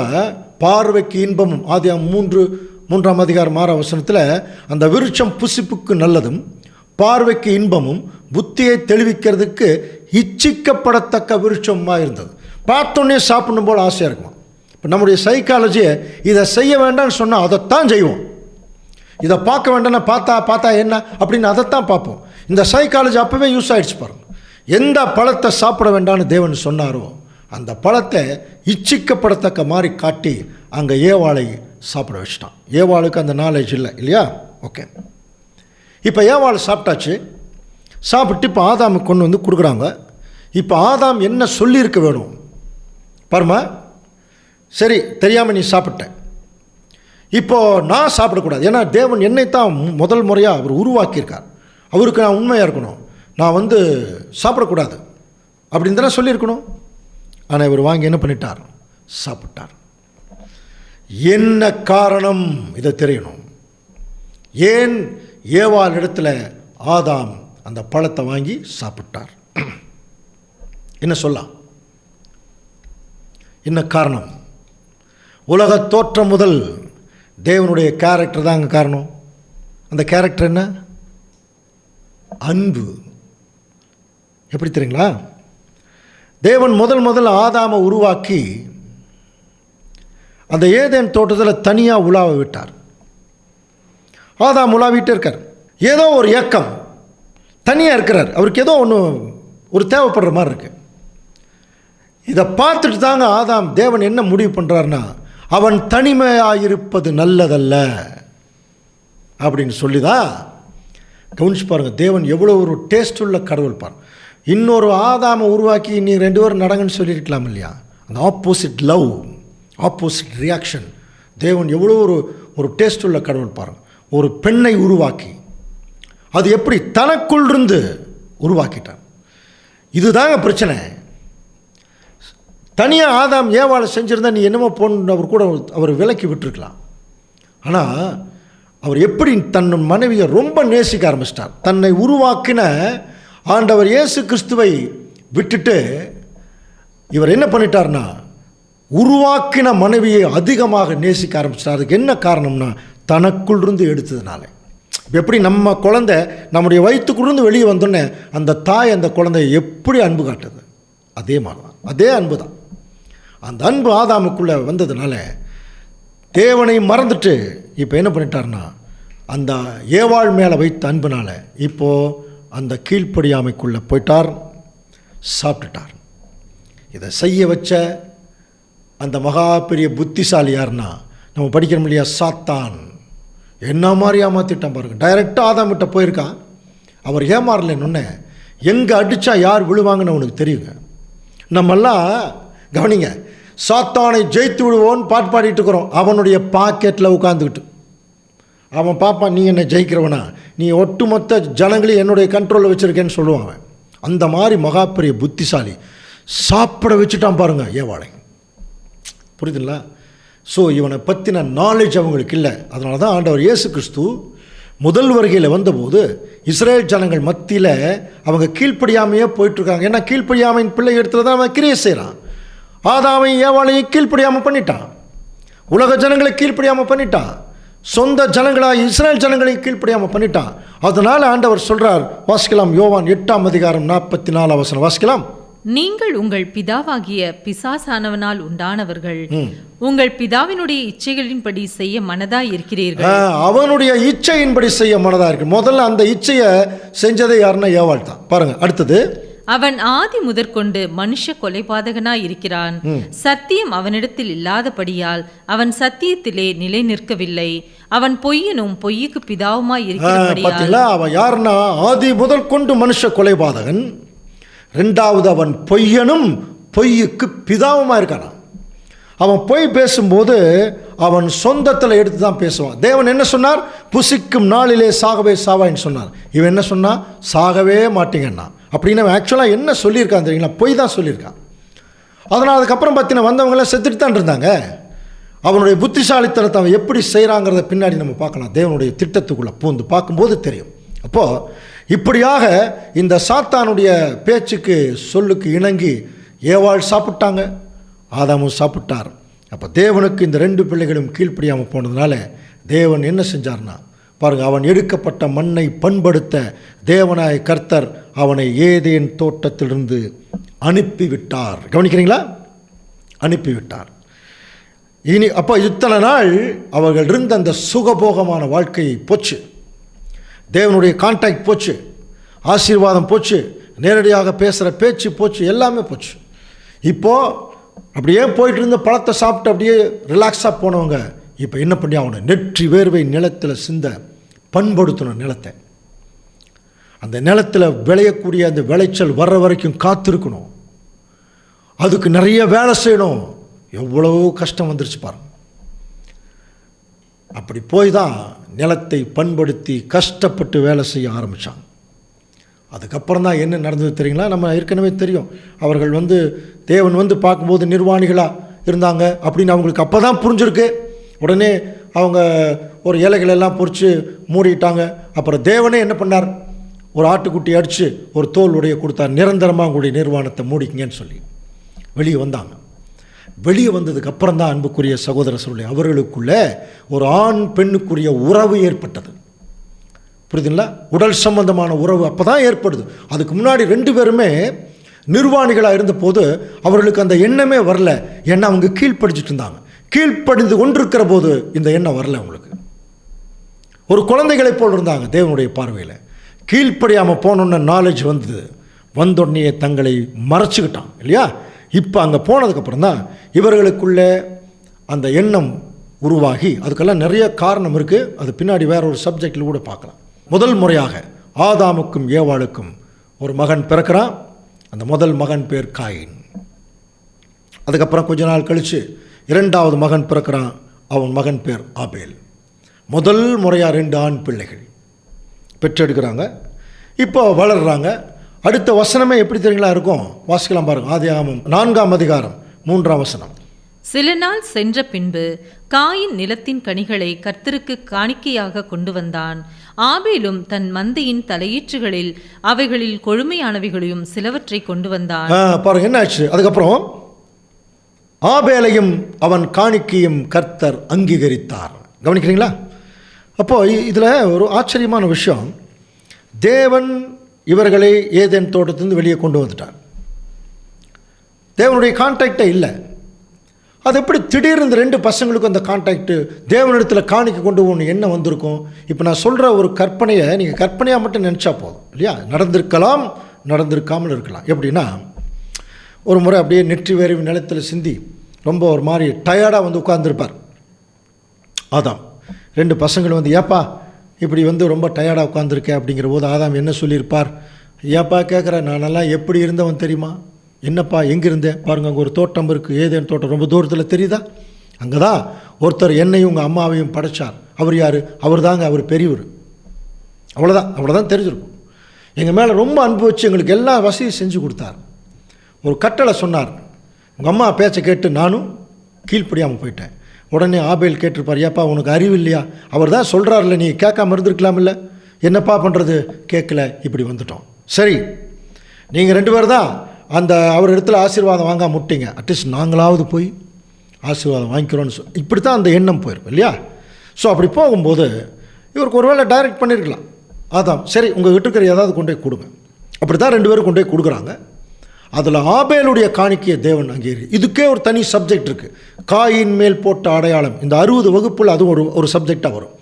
பார்வைக்கு இன்பமும், ஆதியாகமம் 3ஆம் அதிகாரம் 6ஆம் வசனத்தில், அந்த விருட்சம் புசிப்புக்கு நல்லதும் பார்வைக்கு இன்பமும் புத்தியை தெளிவிக்கிறதுக்கு இச்சிக்கப்படத்தக்க விருட்சமாக இருந்தது. பார்த்தோன்னே சாப்பிடணும் போல் ஆசையாக இருக்குமா? இப்போ நம்முடைய சைக்காலஜியை இதை செய்ய வேண்டாம்னு சொன்னால் அதைத்தான் செய்வோம். இதை பார்க்க வேண்டாம்னா பார்த்தா என்ன அப்படின்னு அதைத்தான் பார்ப்போம். இந்த சைக்காலஜி அப்போவே யூஸ் ஆகிடுச்சு பாருங்க. எந்த பழத்தை சாப்பிட வேண்டாம்னு தேவன் சொன்னாரோ அந்த பழத்தை இச்சிக்கப்படத்தக்க மாதிரி காட்டி அங்கே ஏவாளை சாப்பிட வச்சுட்டான். ஏவாளுக்கு அந்த நாலேஜ் இல்லை இல்லையா? ஓகே, இப்போ ஏவாள் சாப்பிட்டாச்சு. சாப்பிட்டு இப்போ ஆதாமுக்கு கொண்டு வந்து கொடுக்குறாங்க. இப்போ ஆதாம் என்ன சொல்லியிருக்க வேணும் பாருமா? சரி, தெரியாமல் நீ சாப்பிட்ட, இப்போது நான் சாப்பிடக்கூடாது, ஏன்னா தேவன் என்னைத்தான் முதல் முறையாக அவர் உருவாக்கியிருக்கார், அவருக்கு நான் உண்மையாக இருக்கணும், நான் வந்து சாப்பிடக்கூடாது அப்படின்னு தானே சொல்லியிருக்கணும். ஆனால் இவர் வாங்கி என்ன பண்ணிட்டார்? சாப்பிட்டார். என்ன காரணம்? இதை தெரியணும். ஏன் ஏவாள் இடத்துல ஆதாம் அந்த பழத்தை வாங்கி சாப்பிட்டார்? என்ன சொல்லலாம்? என்ன காரணம்? உலக தோற்றம் முதல் தேவனுடைய கேரக்டர் தான் அங்கே காரணம். அந்த கேரக்டர் என்ன? அன்பு. எப்படி தெரியுங்களா? தேவன் முதல் ஆதாமை உருவாக்கி அந்த ஏதேன் தோட்டத்தில் தனியாக உலாவ விட்டார். ஆதாம் உலாவிட்டே இருக்கார். ஏதோ ஒரு ஏக்கம், தனியாக இருக்கிறார். அவருக்கு ஏதோ ஒரு தேவைப்படுற மாதிரி இருக்கு. இதை பார்த்துட்டு தாங்க ஆதாம் தேவன் என்ன முடிவு பண்ணுறாருன்னா, அவன் தனிமையாக இருப்பது நல்லதல்ல அப்படின்னு சொல்லி தான். கவனிச்சு பாருங்கள், தேவன் எவ்வளோ ஒரு டேஸ்ட் உள்ள கடவுள் பாரு. இன்னொரு ஆதாமை உருவாக்கி நீ 2 பேரும் நடங்கன்னு சொல்லியிருக்கலாம் இல்லையா? அந்த ஆப்போசிட் லவ், ஆப்போசிட் ரியாக்ஷன். தேவன் எவ்வளோ ஒரு டேஸ்ட் உள்ள கடவுள் பாருங்கள். ஒரு பெண்ணை உருவாக்கி அது எப்படி தனக்குள் இருந்து உருவாக்கிட்டான். இதுதாங்க பிரச்சனை. தனியாக ஆதாம் ஏவாளை செஞ்சுருந்தா நீ என்னமோ போன்னு அவர் கூட அவர் விலக்கி விட்டுருக்கலாம். ஆனால் அவர் எப்படி தன் மனைவியை ரொம்ப நேசிக்க ஆரம்பிச்சிட்டார். தன்னை உருவாக்கின ஆண்டவர் இயேசு கிறிஸ்துவை விட்டுட்டு இவர் என்ன பண்ணிட்டார்னா உருவாக்கின மனைவியை அதிகமாக நேசிக்க ஆரம்பிச்சிட்டார். அதுக்கு என்ன காரணம்னா தனக்குள் இருந்து எடுத்ததுனால. எப்படி நம்ம குழந்தை நம்முடைய வயிற்றுக்குள்ளிருந்து வெளியே வந்தோடனே அந்த தாய் அந்த குழந்தையை எப்படி அன்பு காட்டுது, அதே மாதிரி தான், அதே அன்பு தான். அந்த அன்பு ஆதாமுக்குள்ளே வந்ததுனால தேவனை மறந்துட்டு இப்போ என்ன பண்ணிட்டார்னா அந்த ஏவாள் மேலே வைத்த அன்புனால இப்போது அந்த கீழ்ப்படியாமைக்குள்ளே போயிட்டார், சாப்பிட்டுட்டார். இதை செய்ய வச்ச அந்த மகா பெரிய புத்திசாலி யாருன்னா நம்ம படிக்கிறோம் இல்லையா, சாத்தான். என்ன மாதிரி ஏமாற்றிட்டான் பாருங்கள். டைரெக்டாக ஆதாமிட்ட போயிருக்கான். அவர் ஏமாறலன்னு எங்கே அடித்தா யார் விழுவாங்கன்னு அவனுக்கு தெரியுங்க. நம்மெல்லாம் கவனிங்க, சாத்தானை ஜெயித்து விடுவோன்னு பாட்டு பாடிட்டு இருக்கிறோம். அவனுடைய பாக்கெட்டில் உட்காந்துக்கிட்டு அவன் பாப்பான், நீ என்ன ஜெயிக்கிறவனா, நீ ஒட்டுமொத்த ஜனங்களையும் என்னுடைய கண்ட்ரோலில் வச்சுருக்கேன்னு சொல்லுவான் அவன். அந்த மாதிரி மகா பெரிய புத்திசாலி சாப்பிட வச்சுட்டான் பாருங்க ஏவாளை. புரியுதுங்களா? ஸோ இவனை பற்றின நாலேஜ் அவங்களுக்கு இல்லை. அதனால தான் ஆண்டவர் இயேசு கிறிஸ்து முதல் வருகையில் வந்தபோது இஸ்ரேல் ஜனங்கள் மத்தியில் அவங்க கீழ்ப்படியாமையே போயிட்டுருக்காங்க. ஏன்னா கீழ்ப்படியாமையின் பிள்ளை இடத்துல தான் அவன் கிரியை செய்கிறான். ஆதாமையும் ஏவாளையும் கீழ்ப்படியாமல் பண்ணிட்டான், உலக ஜனங்களை கீழ்ப்படியாமல் பண்ணிட்டான், சொந்த ஜனங்களாக இஸ்ரேல் ஜனங்களையும் கீழ்ப்படியாமல் பண்ணிட்டான். அதனால் ஆண்டவர் சொல்கிறார், வாசிக்கலாம், யோவான் 8:44 வாசிக்கலாம். நீங்கள் உங்கள் பிதாவாகிய பிசாசானவனால் உண்டானவர்கள், உங்கள் பிதாவினுடைய இச்சைகளின்படி செய்ய மனதாய் இருக்கிறீர்கள். அவனுடைய இச்சையின்படி செய்ய மனதா இருக்கு. முதல்ல அந்த இச்சையை செஞ்சதை யாருன்னா ஏவாள் தான். பாருங்க அடுத்தது, அவன் ஆதி முதற்கொண்டு மனுஷ கொலைபாதகனாய் இருக்கிறான். சத்தியம் அவனிடத்தில் இல்லாதபடியால் அவன் சத்தியத்திலே நிலை நிற்கவில்லை. அவன் பொய்யனும் பொய்யுக்கு பிதாவுமாய் இருக்கிறபடியால். அவன் யாருன்னா ஆதி முதல் கொண்டு மனுஷ கொலைபாதகன். ரெண்டாவது அவன் பொய்யனும் பொய்யுக்கு பிதாவுமா இருக்கான். அவன் பொய் பேசும்போது அவன் சொந்தத்தில் எடுத்து தான் பேசுவான். தேவன் என்ன சொன்னார்? புசிக்கும் நாளிலே சாகவே சாவாயின்னு சொன்னார். இவன் என்ன சொன்னான்? சாகவே மாட்டீங்கன்னா. அப்படின்னு அவன் ஆக்சுவலாக என்ன சொல்லியிருக்கான் தெரியுங்களா? பொய் தான் சொல்லியிருக்கான். அதனால் அதுக்கப்புறம் பார்த்தீங்கன்னா வந்தவங்களாம் செத்துட்டு தான் இருந்தாங்க. அவனுடைய புத்திசாலித்தனத்தை அவன் எப்படி செய்கிறாங்கிறத பின்னாடி நம்ம பார்க்கலாம். தேவனுடைய திட்டத்துக்குள்ளே பூந்து பார்க்கும்போது தெரியும். அப்போது இப்படியாக இந்த சாத்தானுடைய பேச்சுக்கு சொல்லுக்கு இணங்கி ஏவாள் சாப்பிட்டாங்க, ஆதாமும் சாப்பிட்டார். அப்போ தேவனுக்கு இந்த 2 பிள்ளைகளும் கீழ்ப்படியாமல் போனதுனால தேவன் என்ன செஞ்சார்னா பாருங்கள், அவன் எடுக்கப்பட்ட மண்ணை பண்படுத்த தேவனாய கர்த்தர் அவனை ஏதேன் தோட்டத்திலிருந்து அனுப்பிவிட்டார். கவனிக்கிறீங்களா? அனுப்பிவிட்டார். இனி அப்போ இத்தனை நாள் அவர்கள் இருந்த அந்த சுகபோகமான வாழ்க்கை போச்சு, தேவனுடைய கான்டாக்ட் போச்சு, ஆசீர்வாதம் போச்சு, நேரடியாக பேசுகிற பேச்சு போச்சு, எல்லாமே போச்சு. இப்போது அப்படியே போயிட்டு இருந்த பழத்தை சாப்பிட்டு அப்படியே ரிலாக்ஸாக போனவங்க இப்போ என்ன பண்ணி அவனை நெற்றி வேர்வை நிலத்தில் சிந்த பண்படுத்தணும். நிலத்தை அந்த நிலத்தில் விளையக்கூடிய அந்த விளைச்சல் வர்ற வரைக்கும் காத்திருக்கணும். அதுக்கு நிறைய வேலை செய்யணும். எவ்வளவோ கஷ்டம் வந்துருச்சு பாருங்க. அப்படி போய் தான் நிலத்தை பண்படுத்தி கஷ்டப்பட்டு வேலை செய்ய ஆரம்பித்தான். அதுக்கப்புறம் தான் என்ன நடந்தது தெரியுங்களா? நம்ம ஏற்கனவே தெரியும். அவர்கள் தேவன் பார்க்கும்போது நிர்வாணிகளாக இருந்தாங்க அப்படின்னு அவங்களுக்கு அப்போ தான் புரிஞ்சிருக்கு. உடனே அவங்க ஒரு இலைகளெல்லாம் பொறிச்சு மூடிட்டாங்க. அப்புறம் தேவனே என்ன பண்ணார்? ஒரு ஆட்டுக்குட்டி அடித்து ஒரு தோல் உடைய கொடுத்தார். நிரந்தரமாக உங்களுடைய நிர்வாணத்தை மூடிக்கிங்கன்னு சொல்லி வெளியே வந்தாங்க. வெளியே வந்ததுக்கு அப்புறம் தான் அன்புக்குரிய சகோதர சொல்லி அவர்களுக்குள்ளே ஒரு ஆண் பெண்ணுக்குரிய உறவு ஏற்பட்டது. புரியுதுங்களா? உடல் சம்பந்தமான உறவு அப்போ தான் ஏற்படுது. அதுக்கு முன்னாடி 2 பேருமே நிர்வாணிகளாக இருந்தபோது அவர்களுக்கு அந்த எண்ணமே வரல. ஏன்னா அவங்க கீழ்ப்படிச்சுட்டு இருந்தாங்க. கீழ்ப்படிந்து கொண்டிருக்கிற போது இந்த எண்ணம் வரல. அவங்களுக்கு ஒரு குழந்தைகளைப் போல் இருந்தாங்க தேவனுடைய பார்வையில். கீழ்ப்படியாமல் போனோன்னு நாலேஜ் வந்தோடனே தங்களை மறைச்சிக்கிட்டான் இல்லையா? இப்போ அங்கே போனதுக்கப்புறம் தான் இவர்களுக்குள்ளே அந்த எண்ணம் உருவாகி, அதுக்கெல்லாம் நிறைய காரணம் இருக்குது. அது பின்னாடி வேற ஒரு சப்ஜெக்டில் கூட பார்க்கலாம். முதல் முறையாக ஆதாமுக்கும் ஏவாளுக்கும் ஒரு மகன் பிறக்கிறான். அந்த முதல் மகன் பேர் காயின். அதுக்கப்புறம் கொஞ்ச நாள் கழித்து 2வது மகன் பிறக்கிறான். அவன் மகன் பேர் ஆபேல். முதல் முறையாக 2 ஆண் பிள்ளைகள் பெற்றெடுக்கிறாங்க. இப்போ வளர்கிறாங்க. அடுத்த வசனமே எப்படி தெரியுங்களா இருக்கும்? வாசிக்கலாம் பாருங்க. ஆதியாகமம் 4ஆம் அதிகாரம் 3ஆம் வசனம். சில நாள் சென்ற பின்பு காயின் நிலத்தின் கனிகளை கர்த்தருக்கு காணிக்கையாக கொண்டு வந்தான். ஆபேலும் தன் மந்தையின் தலையீற்றுகளில் அவைகளில் கொழுமையானவைகளையும் சிலவற்றை கொண்டு வந்தான். பாருங்க என்ன ஆச்சு. அதுக்கப்புறம் ஆபேலையும் அவன் காணிக்கையும் கர்த்தர் அங்கீகரித்தார். கவனிக்கிறீங்களா? அப்போ இதில் ஒரு ஆச்சரியமான விஷயம், தேவன் இவர்களை ஏதேன் தோட்டத்திலிருந்து வெளியே கொண்டு வந்துட்டார். தேவனுடைய கான்டாக்டே இல்லை. அது எப்படி திடீர்னு இந்த 2 பசங்களுக்கும் அந்த கான்டாக்டு, தேவனிடத்தில் காணிக்க கொண்டு போகணும் என்ன வந்திருக்கும்? இப்போ நான் சொல்கிற ஒரு கற்பனையை நீங்கள் கற்பனையாக மட்டும் நினச்சா போதும் இல்லையா? நடந்திருக்கலாம், நடந்திருக்காமல் இருக்கலாம். எப்படின்னா, ஒரு முறை அப்படியே நெற்றி வேர்வை நிலத்தில் சிந்தி ரொம்ப ஒரு மாதிரி டயர்டாக வந்து உட்கார்ந்துருப்பார் ஆதாம். 2 பசங்களும் வந்து ஏப்பா இப்படி வந்து ரொம்ப டயர்டாக உட்காந்துருக்கேன் அப்படிங்கிற போது ஆதாம் என்ன சொல்லியிருப்பார்? ஏப்பா கேட்குற, நானெல்லாம் எப்படி இருந்தவன் தெரியுமா? என்னப்பா எங்கே இருந்தேன் பாருங்கள், அங்கே ஒரு தோட்டம் இருக்குது, ஏதேன் தோட்டம், ரொம்ப தூரத்தில் தெரியுதா? அங்கே தான் ஒருத்தர் என்னையும் உங்கள் அம்மாவையும் படைச்சார். அவர் யார்? அவர் தாங்க, அவர் பெரியவர். அவ்வளோதான் தெரிஞ்சிருக்கும். எங்கள் மேலே ரொம்ப அன்பு வச்சு எங்களுக்கு எல்லா வசதியும் செஞ்சு கொடுத்தார். ஒரு கட்டளை சொன்னார், உங்கள் அம்மா பேச்சை கேட்டு நானும் கீழ்ப்படியாமல் போயிட்டேன். உடனே ஆபேல் கேட்டிருப்பார், ஏப்பா உனக்கு அறிவு இல்லையா? அவர் தான் சொல்கிறார்ல, நீ கேட்காம இருந்திருக்கலாம் இல்லை, என்னப்பா பண்ணுறது? கேட்கல, இப்படி வந்துட்டோம். சரி, நீங்கள் 2 பேர் தான் அந்த அவர் இடத்துல ஆசீர்வாதம் வாங்காம முட்டிங்க, அட்லீஸ்ட் நாங்களாவது போய் ஆசீர்வாதம் வாங்கிக்கிறோன்னு இப்படி தான் அந்த எண்ணம் போயிருக்கும் இல்லையா? ஸோ அப்படி போகும்போது இவருக்கு ஒருவேளை டைரக்ட் பண்ணியிருக்கலாம் ஆதாம், சரி உங்கள் கிட்ட இருக்கிற ஏதாவது கொண்டு போய் கொடுங்க. அப்படி தான் 2 பேரும் கொண்டு போய் கொடுக்குறாங்க. அதில் ஆபேலுடைய காணிக்கையை தேவன் அங்கீகரி. இதுக்கே ஒரு தனி சப்ஜெக்ட் இருக்குது, காயின் மேல் போட்ட அடையாளம். இந்த 60 வகுப்பில் அதுவும் ஒரு சப்ஜெக்டாக வரும்.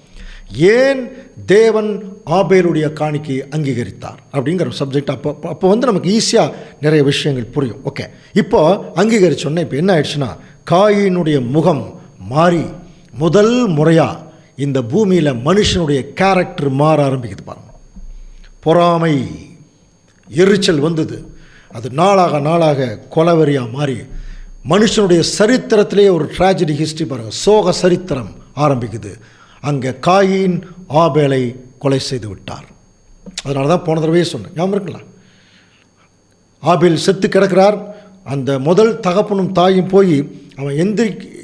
ஏன் தேவன் ஆபேலுடைய காணிக்கையை அங்கீகரித்தார் அப்படிங்கிற சப்ஜெக்ட் அப்போ வந்து நமக்கு ஈஸியாக நிறைய விஷயங்கள் புரியும். ஓகே, இப்போ அங்கீகரிச்சோன்னே இப்போ என்ன ஆயிடுச்சுன்னா, காயினுடைய முகம் மாறி முதல் முறையாக இந்த பூமியில் மனுஷனுடைய கேரக்டர் மாற ஆரம்பிக்குது பாருங்க. பொறாமை, எரிச்சல் வந்தது. அது நாளாக கொலவெறியாக மாறி மனுஷனுடைய சரித்திரத்திலே ஒரு ட்ராஜடி ஹிஸ்ட்ரி பாருங்கள், சோக சரித்திரம் ஆரம்பிக்குது. அங்கே காயின் ஆபேலை கொலை செய்து விட்டார். அதனால தான் போன தடவையே சொன்னேன், ஞாபகம் இருக்குங்களா? ஆபேல் செத்து கிடக்கிறார். அந்த முதல் தகப்பனும் தாயும் போய் அவன்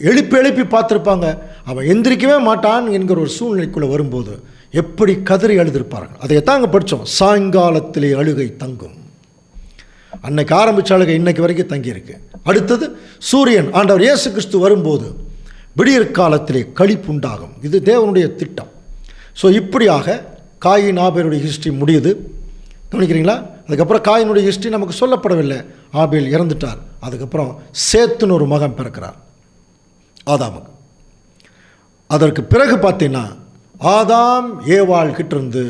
எழுப்பி பார்த்துருப்பாங்க. அவன் எந்திரிக்கவே மாட்டான் என்கிற ஒரு சூழ்நிலைக்குள்ளே வரும்போது எப்படி கதறி அழுதிருப்பார்கள். அதை தாங்க படித்தோம், சாயங்காலத்திலே அழுகை தங்கும். அன்னைக்கு ஆரம்பித்த அழுகை இன்னைக்கு வரைக்கும் தங்கியிருக்கு. அடுத்தது சூரியன் ஆண்டவர் இயேசு கிறிஸ்து வரும்போது விடியற் காலத்திலே களிப்புண்டாகும். இது தேவனுடைய திட்டம். ஸோ இப்படியாக காயின் ஆபேலுடைய ஹிஸ்ட்ரி முடியுது. கவனிக்கிறீங்களா? அதுக்கப்புறம் காயினுடைய ஹிஸ்ட்ரி நமக்கு சொல்லப்படவில்லை. ஆபேல் இறந்துட்டார். அதுக்கப்புறம் சேத்துன்னு ஒரு மகன் பிறக்கிறார் ஆதாமுக்கு. அதற்கு பிறகு பார்த்தீங்கன்னா ஆதாம் ஏவாள் கிட்டிருந்து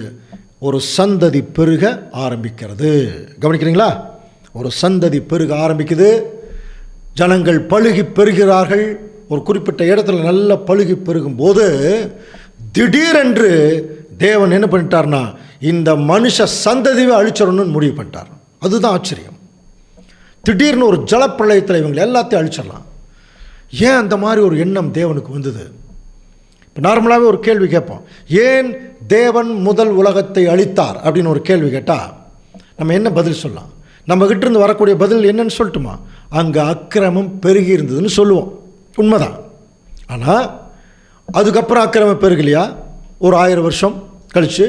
ஒரு சந்ததி பெருக ஆரம்பிக்கிறது. கவனிக்கிறீங்களா? ஒரு சந்ததி பெருக ஆரம்பிக்குது. ஜனங்கள் பழுகி பெறுகிறார்கள். ஒரு குறிப்பிட்ட இடத்துல நல்ல பழுகி பெருகும் போது திடீரென்று தேவன் என்ன பண்ணிட்டார்னா, இந்த மனுஷ சந்ததியை அழிச்சிடணும்னு முடிவு பண்ணிட்டார். அதுதான் ஆச்சரியம். திடீர்னு ஒரு ஜலப்பிரளயத்தில் இவங்களை எல்லாத்தையும் அழிச்சிடலாம். ஏன் அந்த மாதிரி ஒரு எண்ணம் தேவனுக்கு வந்தது? இப்போ நார்மலாகவே ஒரு கேள்வி கேட்போம், ஏன் தேவன் முதல் உலகத்தை அழித்தார் அப்படின்னு ஒரு கேள்வி கேட்டால் நம்ம என்ன பதில் சொல்லலாம்? நம்மகிட்ட இருந்து வரக்கூடிய பதில் என்னன்னு சொல்லட்டுமா? அங்கே அக்கிரமம் பெருகி இருந்ததுன்னு சொல்லுவோம். உண்மைதான். ஆனால் அதுக்கப்புறம் அக்கிரமம் பெருகலையா? ஒரு 1000 வருஷம் கழித்து,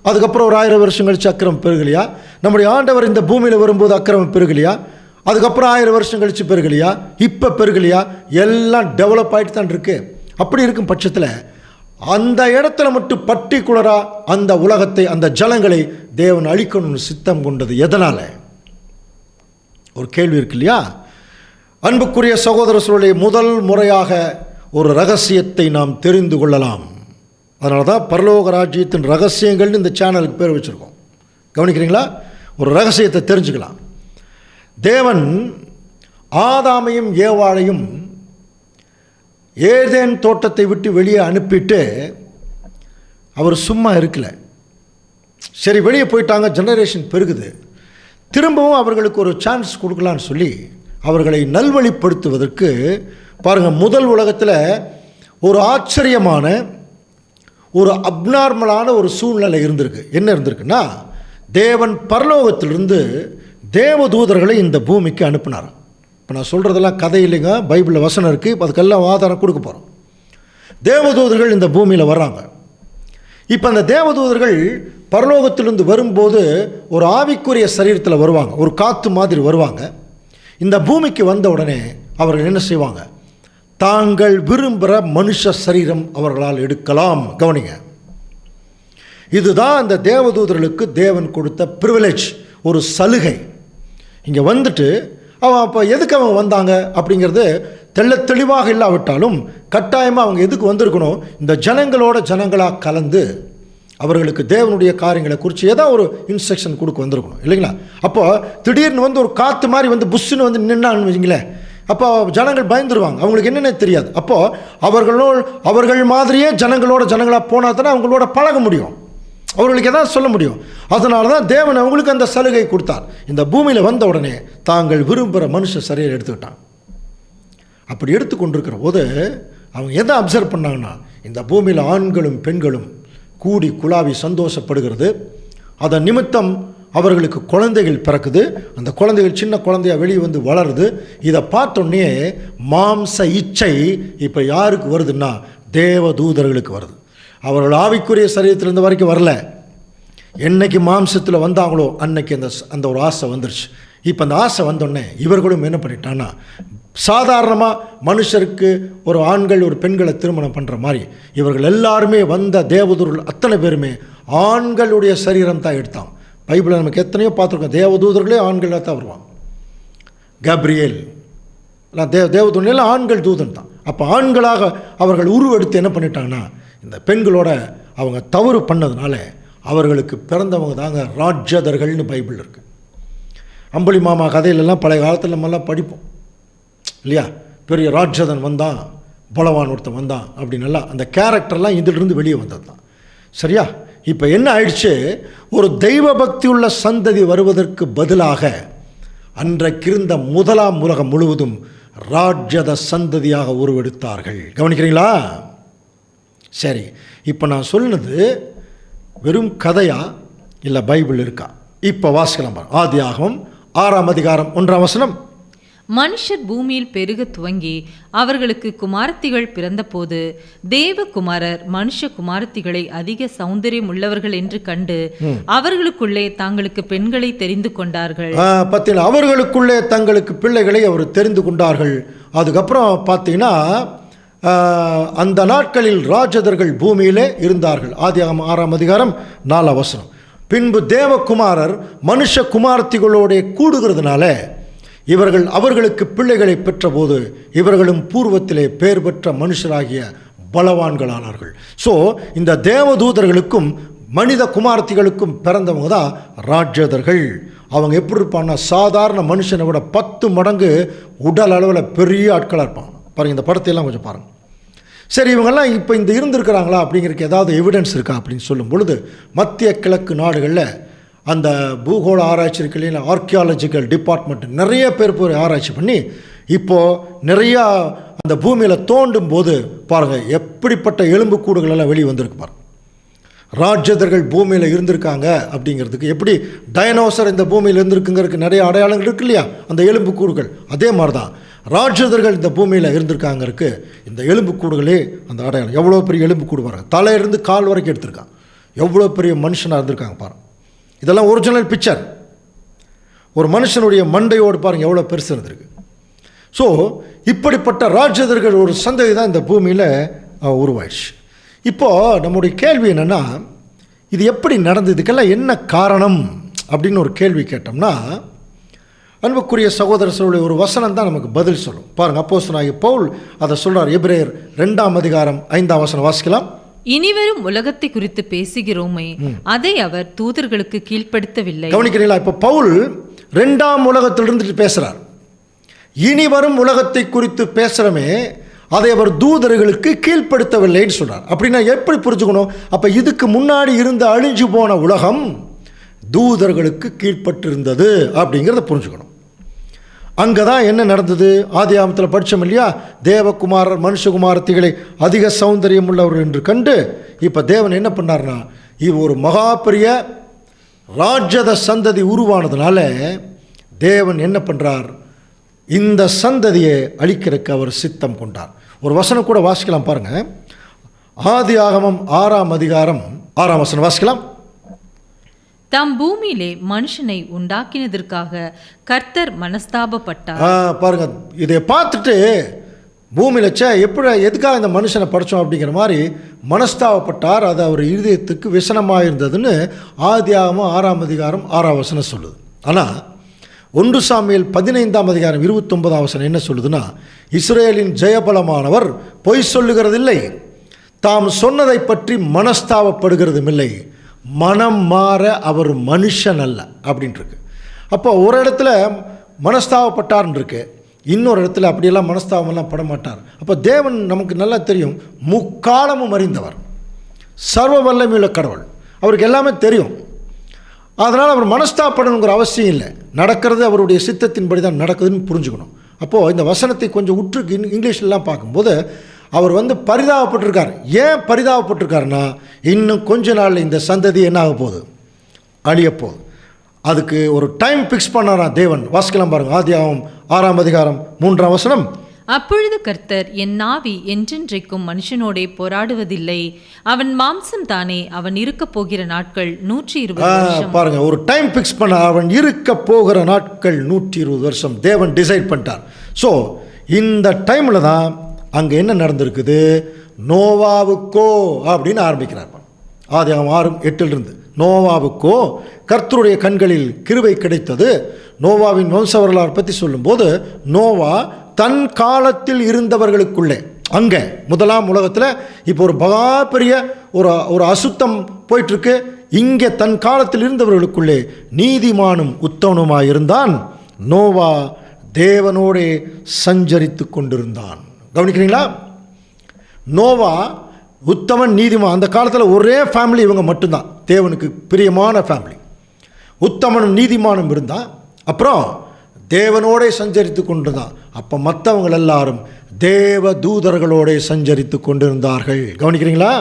அதுக்கப்புறம் ஒரு 1000 வருஷம் கழித்து அக்கிரமம் பெருகலையா? நம்முடைய ஆண்டவர் இந்த பூமியில் வரும்போது அக்கிரமம் பெருகலையா? அதுக்கப்புறம் 1000 வருஷம் கழித்து பெருகலையா? இப்போ பெருகலையா? எல்லாம் டெவலப் ஆகிட்டு தான் இருக்குது. அப்படி இருக்கும் பட்சத்தில் அந்த இடத்துல மட்டும் பர்டிகுலராக அந்த உலகத்தை, அந்த ஜனங்களை தேவன் அழிக்கணும்னு சித்தம் கொண்டது எதனால்? ஒரு கேள்வி இருக்கு இல்லையா? அன்புக்குரிய சகோதர சூழலை முதல் முறையாக ஒரு ரகசியத்தை நாம் தெரிந்து கொள்ளலாம். அதனால தான் பரலோக ராஜ்யத்தின் ரகசியங்கள்னு இந்த சேனலுக்கு பேர் வச்சுருக்கோம். கவனிக்கிறீங்களா? ஒரு ரகசியத்தை தெரிஞ்சுக்கலாம். தேவன் ஆதாமையும் ஏவாளையும் ஏதேன் தோட்டத்தை விட்டு வெளியே அனுப்பிட்டு அவர் சும்மா இருக்கல. சரி, வெளியே போயிட்டாங்க, ஜெனரேஷன் பெருகுது, திரும்பவும் அவர்களுக்கு ஒரு சான்ஸ் கொடுக்கலான்னு சொல்லி அவர்களை நல்வழிப்படுத்துவதற்கு பாருங்கள், முதல் உலகத்தில் ஒரு ஆச்சரியமான ஒரு அப்நார்மலான ஒரு சூழ்நிலை இருந்திருக்கு. என்ன இருந்திருக்குன்னா, தேவன் பரலோகத்திலிருந்து தேவதூதர்களை இந்த பூமிக்கு அனுப்பினார். இப்போ நான் சொல்கிறதெல்லாம் கதை இல்லைங்க, பைபிளில் வசனம் இருக்குது. இப்போ அதுக்கெல்லாம் ஆதாரம் கொடுக்க போகிறோம். தேவதூதர்கள் இந்த பூமியில் வர்றாங்க. இப்போ அந்த தேவதூதர்கள் பரலோகத்திலிருந்து வரும்போது ஒரு ஆவிக்குரிய சரீரத்தில் வருவாங்க, ஒரு காற்று மாதிரி வருவாங்க. இந்த பூமிக்கு வந்த உடனே அவர்கள் என்ன செய்வாங்க? தாங்கள் விரும்புகிற மனுஷ சரீரம் அவர்களால் எடுக்கலாம். கவனிங்க, இதுதான் அந்த தேவதூதர்களுக்கு தேவன் கொடுத்த ப்ரிவிலேஜ், ஒரு சலுகை. இங்கே வந்துட்டு அவன் அப்போ எதுக்கு அவங்க வந்தாங்க அப்படிங்கிறது தெளிவாக இல்லாவிட்டாலும் கட்டாயமாக அவங்க எதுக்கு வந்திருக்கணும்? இந்த ஜனங்களோட ஜனங்களாக கலந்து அவர்களுக்கு தேவனுடைய காரியங்களை குறித்து ஏதோ ஒரு இன்ஸ்ட்ரக்ஷன் கொடுக்க வந்திருக்கணும், இல்லைங்களா? அப்போ திடீர்னு வந்து ஒரு காற்று மாதிரி வந்து புஷ்ஷுன்னு வந்து நின்னான்னு வச்சிங்களேன், அப்போ ஜனங்கள் பயந்துருவாங்க, அவங்களுக்கு என்னென்ன தெரியாது. அப்போது அவர்கள் மாதிரியே ஜனங்களோட ஜனங்களாக போனால் தானே அவங்களோட பழக முடியும், அவர்களுக்கு எதாவது சொல்ல முடியும். அதனால தான் தேவன் அவங்களுக்கு அந்த சலுகை கொடுத்தார். இந்த பூமியில் வந்த உடனே தாங்கள் விரும்புகிற மனுஷ சரீரம் எடுத்துக்கிட்டான். அப்படி எடுத்துக்கொண்டிருக்கிற போது அவங்க எதை அப்சர்வ் பண்ணாங்கன்னா, இந்த பூமியில் ஆண்களும் பெண்களும் கூடி குழாவி சந்தோஷப்படுகிறது. அதன் நிமித்தம் அவர்களுக்கு குழந்தைகள் பிறக்குது. அந்த குழந்தைகள் சின்ன குழந்தையாக வெளியே வந்து வளருது. இதை பார்த்தோன்னே மாம்ச இச்சை இப்போ யாருக்கு வருதுன்னா தேவதூதர்களுக்கு வருது. அவர்கள் ஆவிக்குரிய சரீரத்தில் இருந்த வரைக்கும் வரல. என்னைக்கு மாம்சத்தில் வந்தாங்களோ அன்னைக்கு அந்த ஒரு ஆசை வந்துருச்சு. இப்போ அந்த ஆசை வந்தோடனே இவர்களும் என்ன பண்ணிட்டான்னா, சாதாரணமாக மனுஷருக்கு ஒரு ஆண்கள் ஒரு பெண்களை திருமணம் பண்ணுற மாதிரி இவர்கள் எல்லாருமே வந்த தேவதூதர்கள் அத்தனை பேருமே ஆண்களுடைய சரீரம் தான் எடுத்தாங்க. பைபிளில் நமக்கு எத்தனையோ பார்த்துருக்கோம், தேவதூதர்களே ஆண்களாக தான் வருவாங்க. கப்ரியேல் தேவதூதன் ஆண்கள் தூதன் தான். அப்போ ஆண்களாக அவர்கள் உருவெடுத்து என்ன பண்ணிட்டாங்கன்னா, இந்த பெண்களோட அவங்க தவறு பண்ணதுனால அவர்களுக்கு பிறந்தவங்க தாங்க ராட்சதர்கள்னு பைபிள் இருக்குது. அம்புலி மாமா கதையிலெல்லாம் பழைய காலத்தில் நம்மெல்லாம் படிப்போம் இல்லையா? பெரிய ராட்சதன் வந்தான், பலவான் ஒருத்தன் வந்தான் அப்படின்னெல்லாம் அந்த கேரக்டர்லாம் இதிலிருந்து வெளியே வந்தது தான். சரியா? இப்போ என்ன ஆயிடுச்சு, ஒரு தெய்வ பக்தி உள்ள சந்ததி வருவதற்கு பதிலாக அன்றைக்கிருந்த முதலாம் உலகம் முழுவதும் ராட்சத சந்ததியாக உருவெடுத்தார்கள். கவனிக்கிறீங்களா? சரி, இப்போ நான் சொன்னது வெறும் கதையா இல்லை பைபிள் இருக்கா? இப்போ வாசிக்கலாம். ஆதியாகமம் 6ஆம் அதிகாரம் 1ஆம் வசனம். மனுஷர் பூமியில் பெருக துவங்கி அவர்களுக்கு குமாரத்திகள் பிறந்தபோது தேவகுமாரர் மனுஷ குமாரத்திகளை அதிக சௌந்தரியம் உள்ளவர்கள் என்று கண்டு அவர்களுக்குள்ளே தங்களுக்கு பெண்களை தெரிந்து கொண்டார்கள். பார்த்தீங்கன்னா, அவர்களுக்குள்ளே தங்களுக்கு பிள்ளைகளை அவர் தெரிந்து கொண்டார்கள். அதுக்கப்புறம் பார்த்தீங்கன்னா, அந்த நாட்களில் ராட்சதர்கள் பூமியிலே இருந்தார்கள். ஆதியாகமம் 6ஆம் அதிகாரம் 4ஆம் வசனம். பின்பு தேவகுமாரர் மனுஷ குமாரத்திகளோட கூடுகிறதுனால இவர்கள் அவர்களுக்கு பிள்ளைகளை பெற்றபோது இவர்களும் பூர்வத்திலே பேர் பெற்ற மனுஷராகிய பலவான்களானார்கள். ஸோ இந்த தேவதூதர்களுக்கும் மனித குமாரத்திகளுக்கும் பிறந்தவங்க தான் ராட்சதர்கள். அவங்க எப்படி இருப்பான்னா, சாதாரண மனுஷனை விட 10 மடங்கு உடல் அளவில் பெரிய ஆட்களாக இருப்பாங்க. பாருங்கள், இந்த படத்தையெல்லாம் கொஞ்சம் பாருங்கள். சரி, இவங்கெல்லாம் இப்போ இந்த இருந்திருக்கிறாங்களா அப்படிங்கிறதுக்கு ஏதாவது எவிடன்ஸ் இருக்கா அப்படின்னு சொல்லும் பொழுது, மத்திய கிழக்கு நாடுகளில் அந்த பூகோள ஆராய்ச்சி இருக்கு இல்லையா, ஆர்கியாலஜிக்கல் டிபார்ட்மெண்ட் நிறைய பேர் போய் ஆராய்ச்சி பண்ணி இப்போது நிறையா அந்த பூமியில் தோண்டும் போது பாருங்கள் எப்படிப்பட்ட எலும்புக்கூடுகள் எல்லாம் வெளியே வந்திருக்கு. பாருங்கள், ராட்சதர்கள் பூமியில் இருந்திருக்காங்க அப்படிங்கிறதுக்கு, எப்படி டைனோசர் இந்த பூமியில் இருந்திருக்குங்கிறதுக்கு நிறைய அடையாளங்கள் இருக்கு இல்லையா, அந்த எலும்புக்கூடுகள். அதே மாதிரி தான் ராட்சதர்கள் இந்த பூமியில் இருந்திருக்காங்கிறதுக்கு இந்த எலும்புக்கூடுகளே அந்த அடையாளம். எவ்வளோ பெரிய எலும்புக்கூடு பாருங்கள், தலையிலிருந்து கால் வரைக்கும் எடுத்திருக்காங்க. எவ்வளோ பெரிய மனுஷனாக இருந்திருக்காங்க பாருங்கள். இதெல்லாம் ஒரிஜினல் பிக்சர். ஒரு மனுஷனுடைய மண்டையோடு பாருங்கள் எவ்வளோ பெருசு இருந்திருக்கு. ஸோ இப்படிப்பட்ட ராட்சதர்கள் ஒரு சந்ததி தான் இந்த பூமியில் உருவாயிடுச்சு. இப்போது நம்முடைய கேள்வி என்னென்னா, இது எப்படி நடந்தது, இதுக்கெல்லாம் என்ன காரணம் அப்படின்னு ஒரு கேள்வி கேட்டோம்னா, அன்புக்குரிய சகோதர சகோதரி, ஒரு வசனம் தான் நமக்கு பதில் சொல்லும். பாருங்கள், அப்போஸ்தலனாகிய பவுல் அதை சொல்கிறார். எபிரேயர் 2ஆம் அதிகாரம் 5ஆம் வசனம் வாசிக்கலாம். இனிவரும் உலகத்தை குறித்து பேசுகிறோமே, அதை அவர் தூதர்களுக்கு கீழ்ப்படுத்தவில்லை. கவனிக்கிறீங்களா? இப்போ பவுல் 2ஆம் உலகத்திலிருந்து பேசுகிறார். இனி வரும் உலகத்தை குறித்து பேசுகிறோமே, அதை அவர் தூதர்களுக்கு கீழ்ப்படுத்தவில்லைன்னு சொல்கிறார். அப்படின்னா எப்படி புரிஞ்சுக்கணும்? அப்போ இதுக்கு முன்னாடி இருந்த அழிஞ்சு போன உலகம் தூதர்களுக்கு கீழ்ப்பட்டிருந்தது அப்படிங்கிறத புரிஞ்சுக்கணும். அங்கே தான் என்ன நடந்தது? ஆதியாகமத்தில் படித்தோம் இல்லையா? தேவகுமாரர் மனுஷகுமாரத்திகளை அதிக சௌந்தரியம் உள்ளவர்கள் என்று கண்டு இப்போ தேவன் என்ன பண்ணார்னா, ஒரு மகா பெரிய ராஜ்யத சந்ததி உருவானதுனால தேவன் என்ன பண்ணுறார்? இந்த சந்ததியை அழிக்கிறதுக்கு அவர் சித்தம் கொண்டார். ஒரு வசனம் கூட வாசிக்கலாம் பாருங்கள். ஆதியாகமம் 6ஆம் அதிகாரம் 6ஆம் வசனம் வாசிக்கலாம். தாம் பூமியிலே மனுஷனை உண்டாக்கினதற்காக கர்த்தர் மனஸ்தாபப்பட்டார். பாருங்க, இதை பார்த்துட்டு பூமியில் எதுக்காக இந்த மனுஷனை படைச்சோம் அப்படிங்கிற மாதிரி மனஸ்தாபப்பட்டார். அது அவர் இருதயத்துக்கு விசனமாக இருந்ததுன்னு ஆதியாகமம் 6ஆம் அதிகாரம் 6ஆம் வசனம் சொல்லுது. ஆனால் 1 சாமுவேல் 15ஆம் அதிகாரம் 29ஆம் வசனம் என்ன சொல்லுதுன்னா, இஸ்ரேலின் ஜெயபலமானவர் பொய் சொல்லுகிறதில்லை, தாம் சொன்னதை பற்றி மனஸ்தாபப்படுகிறதும் இல்லை, மனம் மாற அவர் மனுஷன் அல்ல அப்படின்ட்டு இருக்கு. அப்போ ஒரு இடத்துல மனஸ்தாபப்பட்டார்னு இருக்கு, இன்னொரு இடத்துல அப்படியெல்லாம் மனஸ்தாபமெல்லாம் பட மாட்டார். அப்போ தேவன் நமக்கு நல்லா தெரியும், முக்காலமும் அறிந்தவர், சர்வ வல்லமையுள்ள கடவுள், அவருக்கு எல்லாமே தெரியும். அதனால் அவர் மனஸ்தாபப்படணுங்கிற அவசியம் இல்லை. நடக்கிறது அவருடைய சித்தத்தின்படி தான் நடக்குதுன்னு புரிஞ்சுக்கணும். அப்போது இந்த வசனத்தை கொஞ்சம் உற்று இங்கிலீஷ்லாம் பார்க்கும்போது அவர் பரிதாபப்பட்டிருக்கார். ஏன் பரிதாபப்பட்டிருக்காருன்னா, இன்னும் கொஞ்ச நாள் இந்த சந்ததி என்ன ஆக போகுது? அழியப்போகுது. அதுக்கு ஒரு டைம் ஃபிக்ஸ் பண்ணாராம் தேவன். வாசிக்கலாம் பாருங்க, ஆதியாகமம் 6ஆம் அதிகாரம் 3ஆம் வசனம். அப்பொழுது கர்த்தர், என் நாவி என்றென்றைக்கும் மனுஷனோடே போராடுவதில்லை, அவன் மாம்சம் தானே, அவன் இருக்க போகிற நாட்கள் 120 வருஷம். பாருங்க, ஒரு டைம் ஃபிக்ஸ் பண்ண, அவன் இருக்க போகிற நாட்கள் 120 வருஷம் தேவன் டிசைட் பண்ணிட்டார். ஸோ இந்த டைமில் தான் அங்கே என்ன நடந்திருக்குது? நோவாவுக்கோ அப்படின்னு ஆரம்பிக்கிறார். ஆதியாகமம் 6:8 நோவாவுக்கோ கர்த்தருடைய கண்களில் கிருபை கிடைத்தது. நோவாவின் வம்ச வரலாறு பற்றி சொல்லும்போது, நோவா தன் காலத்தில் இருந்தவர்களுக்குள்ளே, அங்கே முதலாம் உலகத்தில் இப்போ ஒரு மகா பெரிய ஒரு அசுத்தம் போயிட்டுருக்கு. இங்கே தன் காலத்தில் இருந்தவர்களுக்குள்ளே நீதிமானும் உத்தமனுமாக இருந்தான். நோவா தேவனோடே சஞ்சரித்து கொண்டிருந்தான். கவனிக்கிறீங்களா? நோவா உத்தமன், நீதிமான். அந்த காலத்தில் ஒரே ஃபேமிலி இவங்க மட்டும்தான், தேவனுக்கு பிரியமான ஃபேமிலி. உத்தமனும் நீதிமானும் இருந்தான். அப்புறம் தேவனோட சஞ்சரித்து கொண்டிருந்தான். அப்போ மற்றவங்க எல்லாரும் தேவ தூதர்களோட சஞ்சரித்து கொண்டிருந்தார்கள். கவனிக்கிறீங்களா?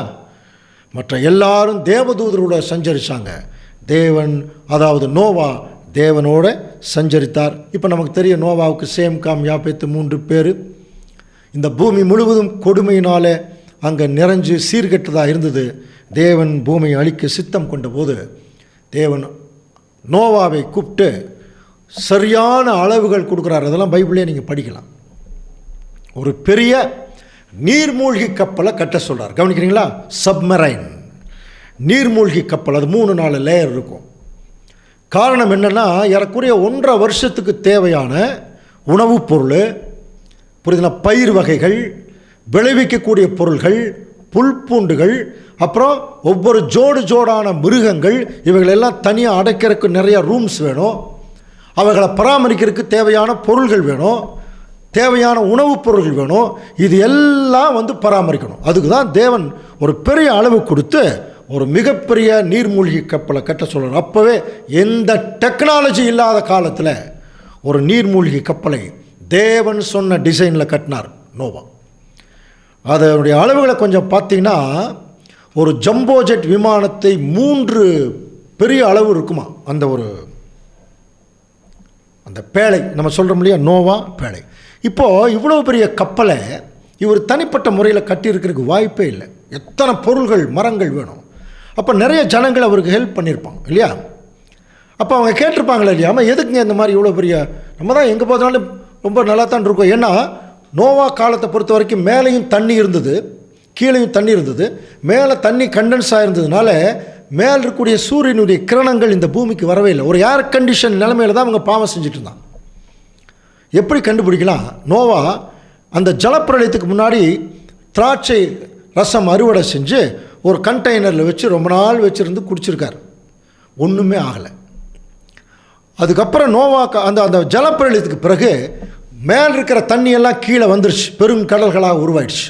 மற்ற எல்லாரும் தேவதூதரோட சஞ்சரித்தாங்க. தேவன், அதாவது நோவா தேவனோட சஞ்சரித்தார். இப்போ நமக்கு தெரியும், நோவாவுக்கு சேம், காம், யாப்பேத்து 3 பேர். இந்த பூமி முழுவதும் கொடுமையினால் அங்கே நிறைஞ்சு சீர்கெட்டதாக இருந்தது. தேவன் பூமியை அழிக்க சித்தம் கொண்ட போது தேவன் நோவாவை கூப்பிட்டு சரியான அளவுகள் கொடுக்குறார். அதெல்லாம் பைபிளே நீங்கள் படிக்கலாம். ஒரு பெரிய நீர்மூழ்கி கப்பலை கட்ட சொல்கிறார். கவனிக்கிறீங்களா? சப்மரைன் நீர்மூழ்கி கப்பல். அது 3-4 லேயர் இருக்கும். காரணம் என்னென்னா, ஏறக்குறைய 1.5 வருஷத்துக்கு தேவையான உணவுப் பொருள், புரியுதுனா, பயிர் வகைகள், விளைவிக்கக்கூடிய பொருள்கள், புல்பூண்டுகள், அப்புறம் ஒவ்வொரு ஜோடான மிருகங்கள், இவைகளெல்லாம் தனியாக அடைக்கிறதுக்கு நிறையா ரூம்ஸ் வேணும். அவைகளை பராமரிக்கிறதுக்கு தேவையான பொருள்கள் வேணும், தேவையான உணவுப் பொருள்கள் வேணும். இது எல்லாம் பராமரிக்கணும். அதுக்கு தான் தேவன் ஒரு பெரிய அளவு கொடுத்து ஒரு மிகப்பெரிய நீர்மூழ்கி கப்பலை கட்ட சொல்கிறார். அப்போவே எந்த டெக்னாலஜி இல்லாத காலத்தில் ஒரு நீர்மூழ்கி கப்பலை தேவன் சொன்ன டிசைனில் கட்டினார் நோவா. அதனுடைய அளவுகளை கொஞ்சம் பார்த்தீங்கன்னா, ஒரு ஜம்போ ஜெட் விமானத்தை 3 பெரிய அளவு இருக்குமா. அந்த பேழை நம்ம சொல்கிறோம் இல்லையா, நோவா பேழை. இப்போது இவ்வளோ பெரிய கப்பலை இவர் தனிப்பட்ட முறையில் கட்டியிருக்கிறதுக்கு வாய்ப்பே இல்லை. எத்தனை பொருள்கள், மரங்கள் வேணும். அப்போ நிறைய ஜனங்கள் அவருக்கு ஹெல்ப் பண்ணியிருப்பாங்க இல்லையா. அப்போ அவங்க கேட்டிருப்பாங்களே இல்லையா, ஆமாம் எதுக்குங்க இந்த மாதிரி இவ்வளோ பெரிய, நம்ம தான் எங்கே போனாலும் ரொம்ப நல்லா தான் இருக்கும். ஏன்னா நோவா காலத்தை பொறுத்த வரைக்கும் மேலேயும் தண்ணி இருந்தது, கீழேயும் தண்ணி இருந்தது. மேலே தண்ணி கண்டென்ஸ் ஆகிருந்ததுனால மேலே இருக்கக்கூடிய சூரியனுடைய கிரணங்கள் இந்த பூமிக்கு வரவே இல்லை. ஒரு ஏர் கண்டிஷன் நிலைமையில் தான் அவங்க பாவம் செஞ்சுட்டு இருந்தாங்க. எப்படி கண்டுபிடிக்கலாம்? நோவா அந்த ஜலப்பிரளயத்துக்கு முன்னாடி திராட்சை ரசம் அறுவடை செஞ்சு ஒரு கண்டெய்னரில் வச்சு ரொம்ப நாள் வச்சுருந்து குடிச்சிருக்கார். ஒன்றுமே ஆகலை. அதுக்கப்புறம் நோவா அந்த ஜலப்பிரளயத்துக்கு பிறகு மேல் இருக்கிற தண்ணியெல்லாம் கீழே வந்துருச்சு, பெரும் கடல்களாக உருவாயிடுச்சு.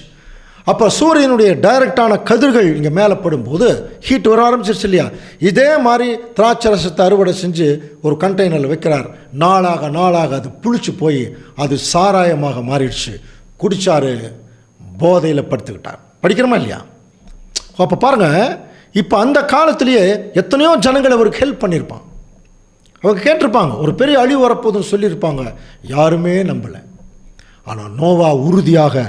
அப்போ சூரியனுடைய டைரக்டான கதிர்கள் இங்கே மேலே படும்போது ஹீட் வர ஆரம்பிச்சிருச்சு இல்லையா? இதே மாதிரி திராட்சை ரசத்தை அறுவடை செஞ்சு ஒரு கண்டெய்னரில் வைக்கிறார். நாளாக நாளாக அது புளிச்சு போய் அது சாராயமாக மாறிடுச்சு. குடிச்சாரு, போதையில் படுத்துக்கிட்டார். படிக்கிறோமா இல்லையா? அப்போ பாருங்கள், இப்போ அந்த காலத்திலேயே எத்தனையோ ஜனங்கள் அவருக்கு ஹெல்ப் பண்ணியிருப்பாங்க. அவங்க கேட்டிருப்பாங்க, ஒரு பெரிய அழிவு வரப்போதுன்னு சொல்லியிருப்பாங்க. யாருமே நம்பலை. ஆனால் நோவா உறுதியாக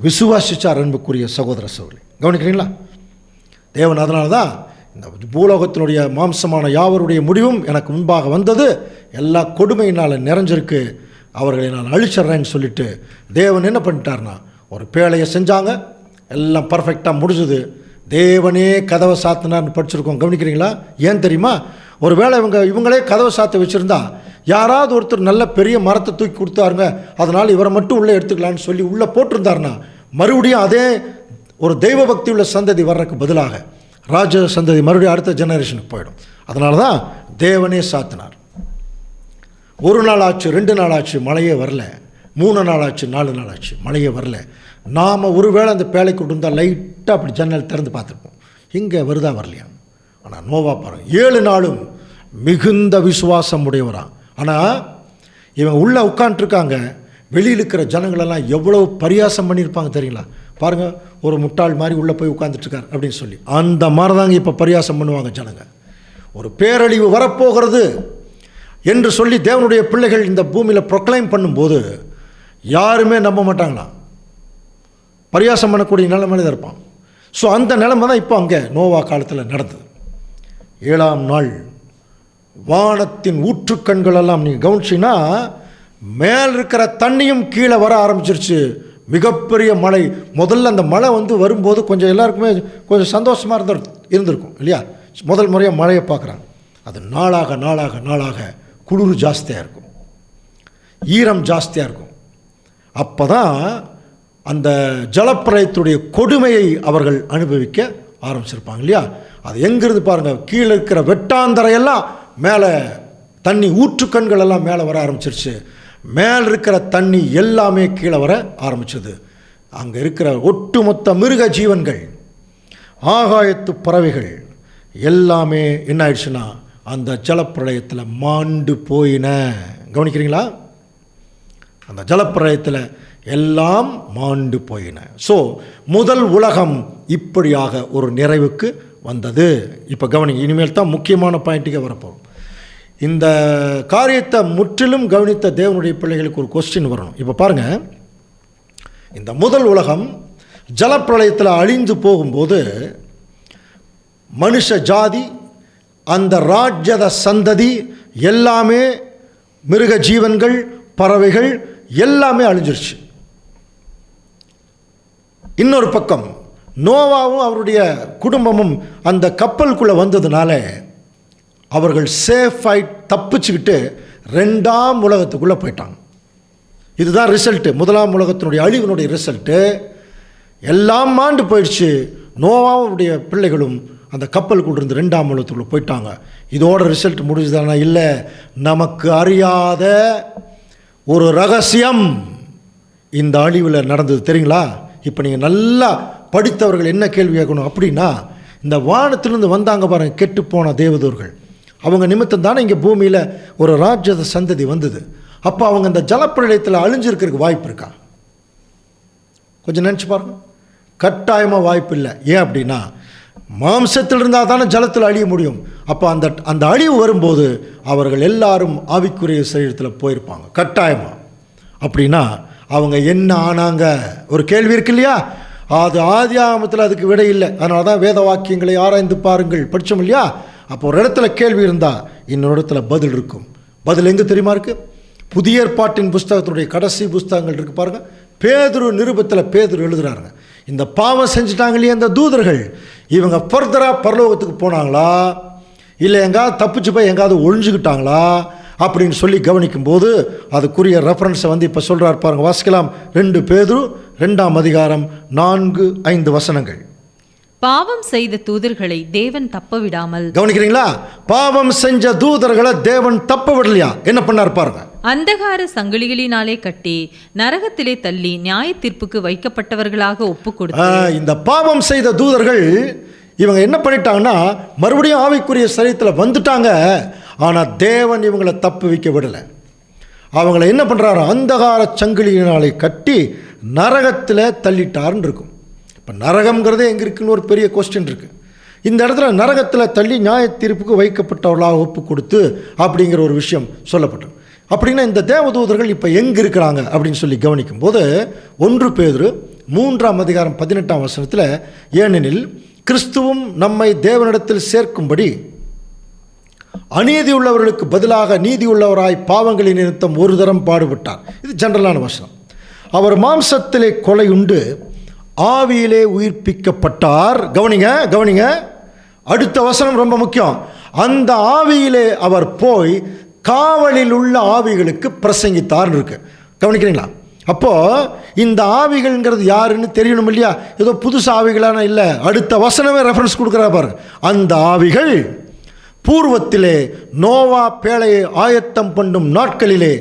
விசுவாசிச்சார். அன்புக்குரிய சகோதர சகோதரி, கவனிக்கிறீங்களா? தேவன் அதனால தான் இந்த பூலோகத்தினுடைய மாம்சமான யாவருடைய முடிவும் எனக்கு முன்பாக வந்தது, எல்லா கொடுமையினால் நிறைஞ்சிருக்கு, அவர்களை நான் அழிச்சிட்றேன்னு சொல்லிட்டு தேவன் என்ன பண்ணிட்டார்னா ஒரு பேழையை செஞ்சாங்க. எல்லாம் பர்ஃபெக்டாக முடிஞ்சுது. தேவனே கதவை சாத்தினார்னு படிச்சிருக்கோம். கவனிக்கிறீங்களா? ஏன் தெரியுமா? ஒரு வேளை இவங்களே கதவை சாத்தி வச்சுருந்தா யாராவது ஒருத்தர் நல்ல பெரிய மரத்தை தூக்கி கொடுத்தாருங்க, அதனால் இவரை மட்டும் உள்ளே எடுத்துக்கலான்னு சொல்லி உள்ளே போட்டிருந்தாருன்னா மறுபடியும் அதே ஒரு தெய்வ பக்தி உள்ள சந்ததி வர்றதுக்கு பதிலாக ராஜ சந்ததி மறுபடியும் அடுத்த ஜெனரேஷனுக்கு போயிடும். அதனால தான் தேவனே சாத்தினார். 1 நாள் ஆச்சு, 2 நாள் ஆச்சு, மழையே வரல. 3 நாள் ஆச்சு, 4 நாள் ஆச்சு, மழையே வரல. நாம் ஒருவேளை அந்த பேழைக்கு இருந்தால் லைட்டாக அப்படி ஜன்னல் திறந்து பார்த்துருப்போம், இங்கே வருதா வரலையா? ஆனால் நோவா பாருங்கள், 7 நாளும் மிகுந்த விசுவாசம் உடையவரான். ஆனால் இவங்க உள்ளே உட்காண்ட்ருக்காங்க, வெளியில் இருக்கிற ஜனங்களெல்லாம் எவ்வளோ பரியாசம் பண்ணியிருப்பாங்க தெரியுங்களா? பாருங்கள், ஒரு முட்டாள் மாதிரி உள்ளே போய் உட்காந்துட்ருக்கார் அப்படின்னு சொல்லி அந்த மாதிரி தாங்க இப்போ பரியாசம் பண்ணுவாங்க ஜனங்க. ஒரு பேரழிவு வரப்போகிறது என்று சொல்லி தேவனுடைய பிள்ளைகள் இந்த பூமியில் ப்ரொக்ளைம் பண்ணும்போது யாருமே நம்ப மாட்டாங்களாம். பரியாசம் பண்ணக்கூடிய நிலைமையில தான் இருப்பான். ஸோ அந்த நிலைமை தான் இப்போ அங்கே நோவா காலத்தில் நடந்தது. 7ஆம் நாள் வானத்தின் ஊற்றுக்கண்களெல்லாம் நீங்கள் கவனிச்சிங்கன்னா மேல் இருக்கிற தண்ணியும் கீழே வர ஆரம்பிச்சிருச்சு. மிகப்பெரிய மழை. முதல்ல அந்த மழை வரும்போது கொஞ்சம் எல்லாருக்குமே கொஞ்சம் சந்தோஷமாக இருந்திருக்கும் இல்லையா? முதல் முறையாக மழையை பார்க்குறாங்க. அது நாளாக நாளாக நாளாக குளிர் ஜாஸ்தியாக இருக்கும், ஈரம் ஜாஸ்தியாக இருக்கும். அப்போ தான் அந்த ஜலப்பிரளயத்துடைய கொடுமையை அவர்கள் அனுபவிக்க ஆரம்பிச்சிருப்பாங்க இல்லையா? அது எங்கிருந்து பாருங்கள், கீழே இருக்கிற வெட்டாந்தரையெல்லாம் மேலே தண்ணி ஊற்றுக்கண்கள் எல்லாம் மேலே வர ஆரம்பிச்சிருச்சு. மேலே இருக்கிற தண்ணி எல்லாமே கீழே வர ஆரம்பிச்சது. அங்கே இருக்கிற ஒட்டுமொத்த மிருக ஜீவன்கள், ஆகாயத்து பறவைகள் எல்லாமே என்ன ஆயிடுச்சுன்னா அந்த ஜலப்பிரளயத்தில் மாண்டு போயின. கவனிக்கிறீங்களா? அந்த ஜலப்பிரளயத்தில் எல்லாம் மாண்டு போயின. ஸோ முதல் உலகம் இப்படியாக ஒரு நிறைவுக்கு வந்தது. இப்போ கவனிங்க, இனிமேல் தான் முக்கியமான பாயிண்ட்டுக்கே வரப்போம். இந்த காரியத்தை முற்றிலும் கவனித்த தேவனுடைய பிள்ளைகளுக்கு ஒரு கொஸ்டின் வரணும். இப்போ பாருங்கள், இந்த முதல் உலகம் ஜலப்பிரளயத்தில் அழிந்து போகும்போது மனுஷ ஜாதி, அந்த ராஜ்யத சந்ததி எல்லாமே, மிருக ஜீவன்கள், பறவைகள் எல்லாமே அழிஞ்சிருச்சு. இன்னொரு பக்கம் நோவாவும் அவருடைய குடும்பமும் அந்த கப்பலுக்குள்ளே வந்ததுனால அவர்கள் சேஃபாய் தப்பிச்சுக்கிட்டு 2ஆம் உலகத்துக்குள்ளே போயிட்டாங்க. இதுதான் ரிசல்ட்டு. முதலாம் உலகத்தினுடைய அழிவினுடைய ரிசல்ட்டு. எல்லாம் மாண்டு போயிடுச்சு. நோவாவுடைய பிள்ளைகளும் அந்த கப்பலுக்குள்ள இருந்து 2ஆம் உலகத்துக்குள்ளே போயிட்டாங்க. இதோட ரிசல்ட் முடிஞ்சதானா? இல்லை. நமக்கு அறியாத ஒரு ரகசியம் இந்த அழிவில் நடந்தது தெரியுங்களா? இப்போ நீங்கள் நல்லா படித்தவர்கள் என்ன கேள்வி கேட்கணும் அப்படின்னா, இந்த வானத்திலிருந்து வந்தாங்க பாருங்கள் கெட்டுப்போன தேவதூர்கள், அவங்க நிமித்தம் தானே இங்கே பூமியில் ஒரு ராஜ்யத சந்ததி வந்தது. அப்போ அவங்க இந்த ஜலப்பிரளயத்தில் அழிஞ்சிருக்கிறதுக்கு வாய்ப்பு இருக்கா? கொஞ்சம் நினச்சி பாருங்க. கட்டாயமாக வாய்ப்பு இல்லை. ஏன் அப்படின்னா, மாம்சத்தில் இருந்தால் தானே ஜலத்தில் அழிய முடியும். அப்போ அந்த அழிவு வரும்போது அவர்கள் எல்லாரும் ஆவிக்குரிய சரீரத்தில் போயிருப்பாங்க கட்டாயமாக. அப்படின்னா அவங்க என்ன ஆனாங்க? ஒரு கேள்வி இருக்கு இல்லையா? அது ஆதியாகமத்தில் அதுக்கு விடை இல்லை. அதனால தான் வேத வாக்கியங்களை ஆராய்ந்து பாருங்கள் படித்தோம் இல்லையா? அப்போ ஒரு இடத்துல கேள்வி இருந்தால் இன்னொரு இடத்துல பதில் இருக்கும். பதில் எங்கே தெரியுமா இருக்குது? புதிய ஏற்பாட்டின் புஸ்தகத்தினுடைய கடைசி புஸ்தகங்கள் இருக்குது பாருங்கள். பேதுரு நிருபத்தில் பேதுரு எழுதுகிறாருங்க, இந்த பாவம் செஞ்சுட்டாங்க இல்லையா இந்த தூதர்கள், இவங்க ஃபர்தராக பரலோகத்துக்கு போனாங்களா, இல்லை எங்காவது தப்பிச்சு போய் எங்காவது ஒழிஞ்சுக்கிட்டாங்களா அப்படின்னு சொல்லி கவனிக்கும்போது அதுக்குரிய ரெஃபரன்ஸை இப்போ சொல்கிறார் பாருங்க. வாசிக்கலாம். 2 பேதுரு 2ஆம் அதிகாரம் 4-5 வசனங்கள். பாவம் செய்த தூதர்களை தேவன் தப்ப விடாமல். கவனிக்கிறீங்களா? பாவம் செஞ்ச தூதர்களை தேவன் தப்ப விடலையா? என்ன பண்ணார் பாருங்க. அந்தகார சங்கிலிகளினாலே கட்டி நரகத்திலே தள்ளி நியாய தீர்ப்புக்கு வைக்கப்பட்டவர்களாக ஒப்பு கொடுத்து. இந்த பாவம் செய்த தூதர்கள் இவங்க என்ன பண்ணிட்டாங்கன்னா மறுபடியும் ஆவிக்குரிய சரீரத்தில் வந்துட்டாங்க. ஆனால் தேவன் இவங்களை தப்பு வைக்க விடலை. அவங்கள என்ன பண்ணுறாரு, அந்தகார சங்கிலியினாலே கட்டி நரகத்தில் தள்ளிட்டாருன்னு இருக்கும். இப்போ நரகம்ங்கிறதே எங்கே இருக்குன்னு ஒரு பெரிய கொஸ்டின் இருக்குது. இந்த இடத்துல நரகத்தில் தள்ளி நியாய தீர்ப்புக்கு வைக்கப்பட்டவர்களாக ஒப்பு கொடுத்து அப்படிங்கிற ஒரு விஷயம் சொல்லப்பட்டது. அப்படின்னா இந்த தேவதூதர்கள் இப்போ எங்கே இருக்கிறாங்க அப்படின்னு சொல்லி கவனிக்கும் போது 1 பேதுரு 3:18 ஏனெனில் கிறிஸ்துவும் நம்மை தேவனிடத்தில் சேர்க்கும்படி அநீதி உள்ளவர்களுக்கு பதிலாக நீதி உள்ளவராய் பாவங்களின் நிமித்தம் ஒரு தரம் பாடுபட்டார். இது ஜெனரலான வசனம். அவர் மாம்சத்திலே கொலையுண்டு ஆவியிலே உயிர்ப்பிக்கப்பட்டார். கவனிங்க, அடுத்த வசனம் ரொம்ப முக்கியம். அந்த ஆவியிலே அவர் போய் காவலில் உள்ள ஆவிகளுக்கு பிரசங்கித்தார் இருக்கு. கவனிக்கிறீங்களா? அப்போது இந்த ஆவிகள்ங்கிறது யாருன்னு தெரியணும் இல்லையா? ஏதோ புதுசு ஆவிகளான இல்லை, அடுத்த வசனமே ரெஃபரன்ஸ் கொடுக்குறா பாரு. அந்த ஆவிகள் பூர்வத்திலே நோவா பேழையை ஆயத்தம் பண்ணும் நாட்களிலே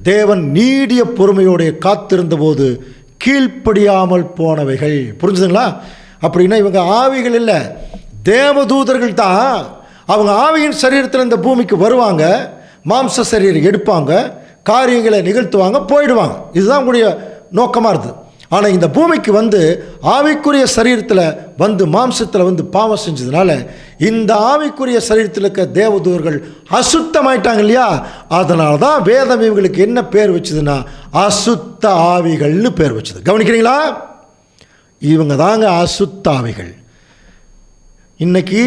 தேவன் நீடிய பொறுமையோடு காத்திருந்த போது கீழ்ப்படியாமல் போனவைகள். புரிஞ்சுதுங்களா? அப்படின்னா இவங்க ஆவிகள் இல்லை, தேவதூதர்கள் தான். அவங்க ஆவியின் சரீரத்தில் இந்த பூமிக்கு வருவாங்க, மாம்ச சரீரம் எடுப்பாங்க, காரியங்களை நிகழ்த்துவாங்க, போயிடுவாங்க. இதுதான் உங்களுடைய நோக்கமாக இருக்குது. ஆனால் இந்த பூமிக்கு வந்து ஆவிக்குரிய சரீரத்தில் வந்து மாம்சத்தில் வந்து பாவம் செஞ்சதுனால இந்த ஆவிக்குரிய சரீரத்தில் இருக்க தேவதூதர்கள் அசுத்தமாயிட்டாங்க இல்லையா? அதனால தான் வேதம் இவங்களுக்கு என்ன பேர் வச்சதுன்னா அசுத்த ஆவிகள்னு பேர் வச்சது. கவனிக்கிறீங்களா? இவங்க தாங்க அசுத்த ஆவிகள். இன்னைக்கு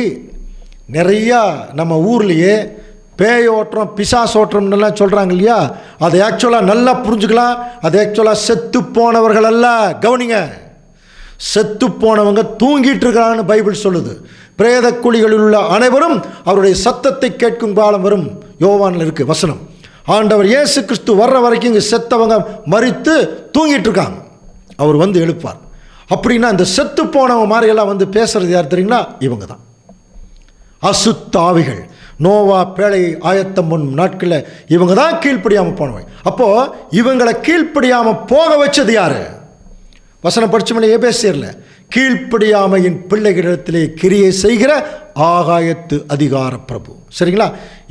நிறையா நம்ம ஊர்லேயே பேயோட்டம் பிசாசோட்டம்லாம் சொல்கிறாங்க இல்லையா? அதை ஆக்சுவலாக நல்லா புரிஞ்சுக்கலாம். அது ஆக்சுவலாக செத்து போனவர்கள் அல்ல. கவனிங்க, செத்து போனவங்க தூங்கிட்டு இருக்கிறான்னு பைபிள் சொல்லுது. பிரேத குழிகளில் உள்ள அனைவரும் அவருடைய சத்தத்தை கேட்கும் காலம் வரும், யோவானில் இருக்குது வசனம். ஆண்டவர் இயேசு கிறிஸ்து வர்ற வரைக்கும் இங்கே செத்தவங்க மரித்து தூங்கிட்டு இருக்காங்க, அவர் வந்து எழுப்பார். அப்படின்னா இந்த செத்து போனவங்க மாதிரியெல்லாம் வந்து பேசுறது யார் தெரியுங்களா? இவங்க தான் அசுத்த ஆவிகள். நோவா பேழையை ஆயத்தம் பண்ணும் நாட்களில் இவங்க தான் கீழ்ப்படியாமல் போனவங்க. அப்போது இவங்களை கீழ்ப்படியாமல் போக வச்சது யார்? வசனம் படிச்சோம்ல, எபேசியர்ல, கீழ்ப்படியாமையின் பிள்ளைகளிடத்திலே கிரியை செய்கிற ஆகாயத்து அதிகார பிரபு. சரிங்களா?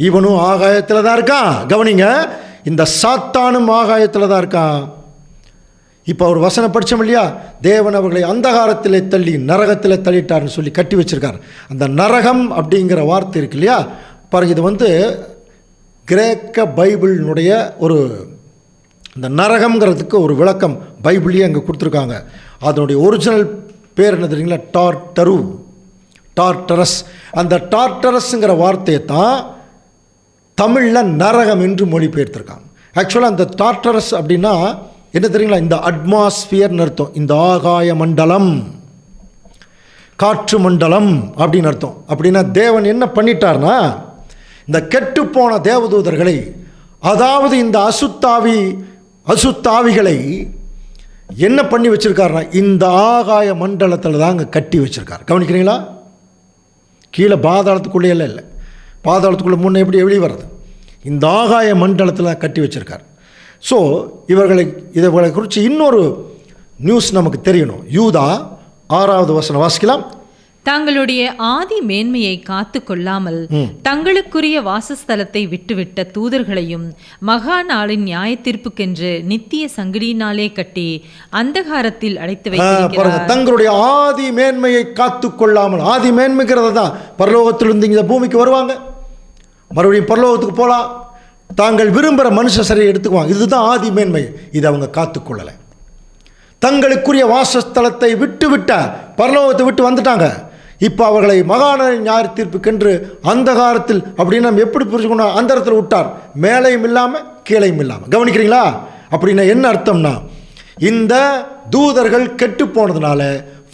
இவனும் ஆகாயத்தில் தான் இருக்கான். கவனிங்க, இந்த சாத்தானும் ஆகாயத்தில் தான் இருக்கான். இப்போ அவர் வசனம் படித்தோம் இல்லையா? தேவன் அவர்களை அந்தகாரத்திலே தள்ளி நரகத்தில் தள்ளிட்டார்னு சொல்லி கட்டி வச்சிருக்கார். அந்த நரகம் அப்படிங்கிற வார்த்தை இருக்கு இல்லையா பாருங்க, இது வந்து கிரேக்க பைபிளினுடைய ஒரு இந்த நரகம்ங்கிறதுக்கு ஒரு விளக்கம் பைபிள்லேயே அங்கே கொடுத்துருக்காங்க. அதனுடைய ஒரிஜினல் பேர் என்ன தெரியுங்களா? டார்டரஸ். அந்த டார்டரஸ்ங்கிற வார்த்தையை தான் தமிழில் நரகம் என்று மொழிபெயர்த்திருக்காங்க. ஆக்சுவலாக அந்த டார்டரஸ் அப்படின்னா என்ன தெரியுங்களா? இந்த அட்மாஸ்பியர்னு அர்த்தம். இந்த ஆகாய மண்டலம், காற்று மண்டலம் அப்படின்னு அர்த்தம். அப்படின்னா தேவன் என்ன பண்ணிட்டார்னா, இந்த கெட்டுப்போன தேவதூதர்களை, அதாவது இந்த அசுத்தாவிகளை என்ன பண்ணி வச்சிருக்காருனா இந்த ஆகாய மண்டலத்தில் தாங்க கட்டி வச்சிருக்கார். கவனிக்கிறீங்களா? கீழே பாதாளத்துக்குள்ளே இல்லை, பாதாளத்துக்குள்ளே முன்னே எப்படி வெளியே வர்றது? இந்த ஆகாய மண்டலத்தில் கட்டி வச்சிருக்கார். ஸோ இவர்களை குறித்து இன்னொரு நியூஸ் நமக்கு தெரியணும். யூதா 6வது வசனம் வாசிக்கலாம். தங்களுடைய ஆதி மேன்மையை காத்து கொள்ளாமல் தங்களுக்குரிய வாசஸ்தலத்தை விட்டுவிட்ட தூதர்களையும் மகா நாளின் நியாய தீர்ப்புக்கென்று நித்திய சங்கிலியினாலே கட்டி அந்தகாரத்தில் அடைத்து வைத்திருக்கிறார். தங்களுடைய ஆதி மேன்மையை காத்து கொள்ளாமல், ஆதி மேன்மைங்கிறது தான் பரலோகத்திலிருந்து இந்த பூமிக்கு வருவாங்க, மறுபடியும் பரலோகத்துக்கு போகலாம், தாங்கள் விரும்புகிற மனுஷ சரியை எடுத்துக்குவாங்க. இதுதான் ஆதி மேன்மை. இது அவங்க காத்துக்கொள்ளலை. தங்களுக்குரிய வாசஸ்தலத்தை விட்டுவிட்ட, பரலோகத்தை விட்டு வந்துட்டாங்க. இப்போ அவர்களை மகான நியாய தீர்ப்புக்கென்று அந்தகாரத்தில், அப்படின்னு நம்ம எப்படி புரிஞ்சுக்கணும்? அந்தரத்தில் விட்டார், மேலையும் இல்லாமல் கீழையும் இல்லாமல். கவனிக்கிறீங்களா? அப்படின்னா என்ன அர்த்தம்னா, இந்த தூதர்கள் கெட்டு போனதுனால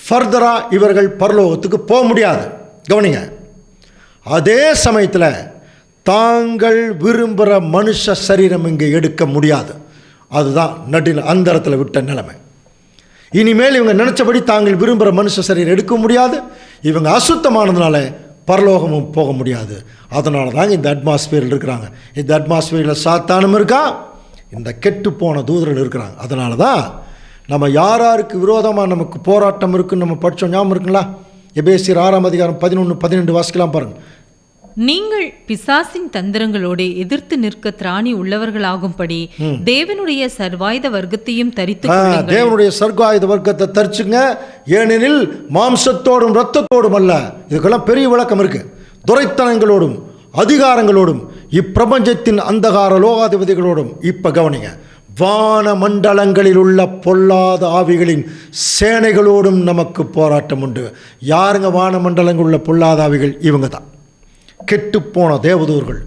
ஃபர்தராக இவர்கள் பரலோகத்துக்கு போக முடியாது. கவனிங்க, அதே சமயத்தில் தாங்கள் விரும்புகிற மனுஷ சரீரம் இங்கே எடுக்க முடியாது. அதுதான் நடுவில் அந்தரத்தில் விட்ட நிலைமை. இனிமேல் இவங்க நினச்சபடி தாங்கள் விரும்புகிற மனுஷ சரீரம் எடுக்க முடியாது. இவங்க அசுத்தமானதுனால பரலோகமும் போக முடியாது. அதனால தாங்க இந்த அட்மாஸ்பியரில் இருக்கிறாங்க. இந்த அட்மாஸ்பியரில் சாத்தானும் இருக்கா, இந்த கெட்டுப்போன தூதர்கள் இருக்கிறாங்க. அதனால தான் நம்ம யாருக்கு விரோதமாக நமக்கு போராட்டம் இருக்குன்னு நம்ம படித்தோம். ஞாபகம் இருக்குங்களா? எபேசியர் 6ஆம் அதிகாரம் 11-12 வாசிக்கலாம் பாருங்கள். நீங்கள் பிசாசின் தந்திரங்களோடு எதிர்த்து நிற்க திராணி உள்ளவர்களாகும்படி தேவனுடைய சர்வாயுத வர்க்கத்தையும் தரித்து தேவனுடைய சர்வாயுத வர்க்கத்தை தரிச்சுங்க. ஏனெனில் மாம்சத்தோடும் இரத்தத்தோடும் அல்ல. இதுக்கெல்லாம் பெரிய விளக்கம் இருக்கு. துரைத்தனங்களோடும் அதிகாரங்களோடும் இப்பிரபஞ்சத்தின் அந்தகார லோகாதிபதிகளோடும். இப்ப கவனிங்க, வான மண்டலங்களில் உள்ள பொல்லாத ஆவிகளின் சேனைகளோடும் நமக்கு போராட்டம் உண்டு. யாருங்க வான மண்டலங்களில் உள்ள பொல்லாத ஆவிகள்? இவங்க தான் கெட்டுப்போன தேவதூர்கள்,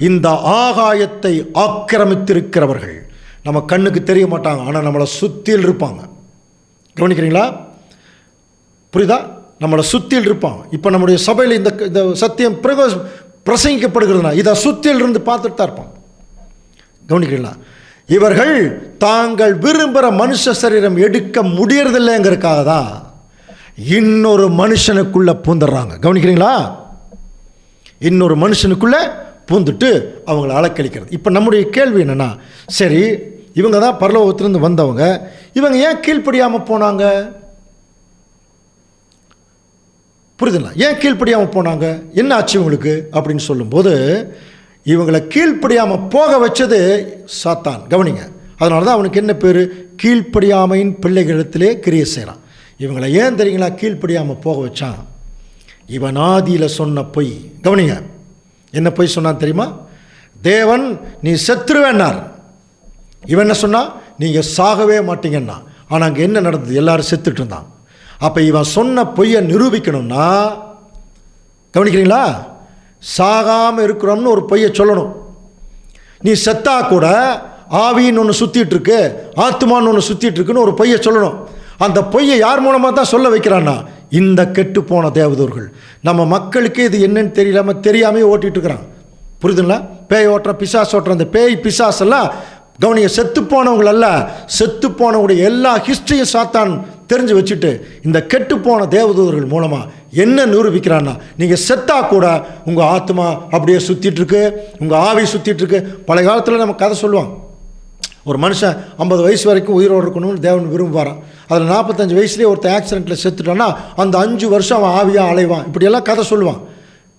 இந்த ஆகாயத்தை ஆக்கிரமித்திருக்கிறவர்கள். நம்ம கண்ணுக்கு தெரிய மாட்டாங்க, ஆனால் நம்மளை சுத்தியில் இருப்பாங்க. கவனிக்கிறீங்களா? புரியுதா? நம்மளை சுத்தியில் இருப்பாங்க. இப்போ நம்முடைய சபையில் இந்த சத்தியம் பிரசங்கிக்கப்படுகிறதுனா இதை சுத்தியில் இருந்து பார்த்துட்டு தான் இருப்பாங்க. கவனிக்கிறீங்களா? இவர்கள் தாங்கள் விரும்புகிற மனுஷ சரீரம் எடுக்க முடியறதில்லைங்கிறதுக்காக தான் இன்னொரு மனுஷனுக்குள்ள பூந்துடுறாங்க. கவனிக்கிறீங்களா? இன்னொரு மனுஷனுக்குள்ள பூந்துட்டு அவங்கள அலக்களிக்கிறது. இப்போ நம்முடைய கேள்வி என்னன்னா, சரி இவங்க தான் பரலோகத்திலிருந்து வந்தவங்க, இவங்க ஏன் கீழ்ப்படியாமல் போனாங்க? புரியுதுங்களா? ஏன் கீழ்ப்படியாமல் போனாங்க? என்ன ஆச்சு இவங்களுக்கு அப்படின்னு சொல்லும்போது, இவங்களை கீழ்ப்படியாமல் போக வச்சது சாத்தான். கவனிங்க, அதனால தான் அவனுக்கு என்ன பேர்? கீழ்ப்படியாமையின் பிள்ளைகளிடத்திலே கிரியை செய்கிறான். இவங்களை ஏன் தெரியுங்களா கீழ்ப்படியாமல் போக வச்சான்? இவன் ஆதியில் சொன்ன பொய். கவனிங்க, என்ன பொய் சொன்னான் தெரியுமா? தேவன் நீ செத்துருவேன்னார். இவன் என்ன சொன்னா? நீங்கள் சாகவே மாட்டீங்கன்னா. ஆனால் அங்கே என்ன நடந்தது? எல்லாரும் செத்துட்டு இருந்தான். அப்போ இவன் சொன்ன பொய்யை நிரூபிக்கணும்னா, கவனிக்கிறீங்களா, சாகாமல் இருக்கிறோம்னு ஒரு பொய்யை சொல்லணும். நீ செத்தா கூட ஆவின்னு ஒன்று சுற்றிட்டு இருக்கு, ஆத்மான்னு ஒன்று சுற்றிட்டு இருக்குன்னு ஒரு பொய்யை சொல்லணும். அந்த பொய்யை யார் மூலமாக தான் சொல்ல வைக்கிறான்னா, இந்த கெட்டு போன தேவதூர்கள். நம்ம மக்களுக்கு இது என்னன்னு தெரியாமே ஓட்டிகிட்டு இருக்கிறான். புரியுதுங்களா? பேய் ஓட்டுற, பிசாஸ் ஓட்டுற அந்த பேய் பிசாஸ் எல்லாம் கவனிங்க, செத்து போனவங்க அல்ல, செத்து போனவங்களுடைய எல்லா ஹிஸ்டரியும் சாத்தான் தெரிஞ்சு வச்சுட்டு இந்த கெட்டு போன தேவதூதர்கள் மூலமாக என்ன நிரூபிக்கிறான்னா, நீங்கள் செத்தா கூட உங்கள் ஆத்மா அப்படியே சுற்றிட்டு இருக்கு, உங்கள் ஆவி சுற்றிட்டு இருக்கு. பழைய காலத்தில் நம்ம கதை சொல்லுவாங்க, ஒரு மனுஷன் 50 வயசு வரைக்கும் உயிரோடு இருக்கணும்னு தேவன் விரும்புவாரான். அதில் 45 வயசுலேயே ஒருத்தர் ஆக்சிடெண்ட்டில் செத்துட்டான்னா அந்த 5 வருஷம் அவன் ஆவியாக அலைவான். இப்படியெல்லாம் கதை சொல்லுவான்.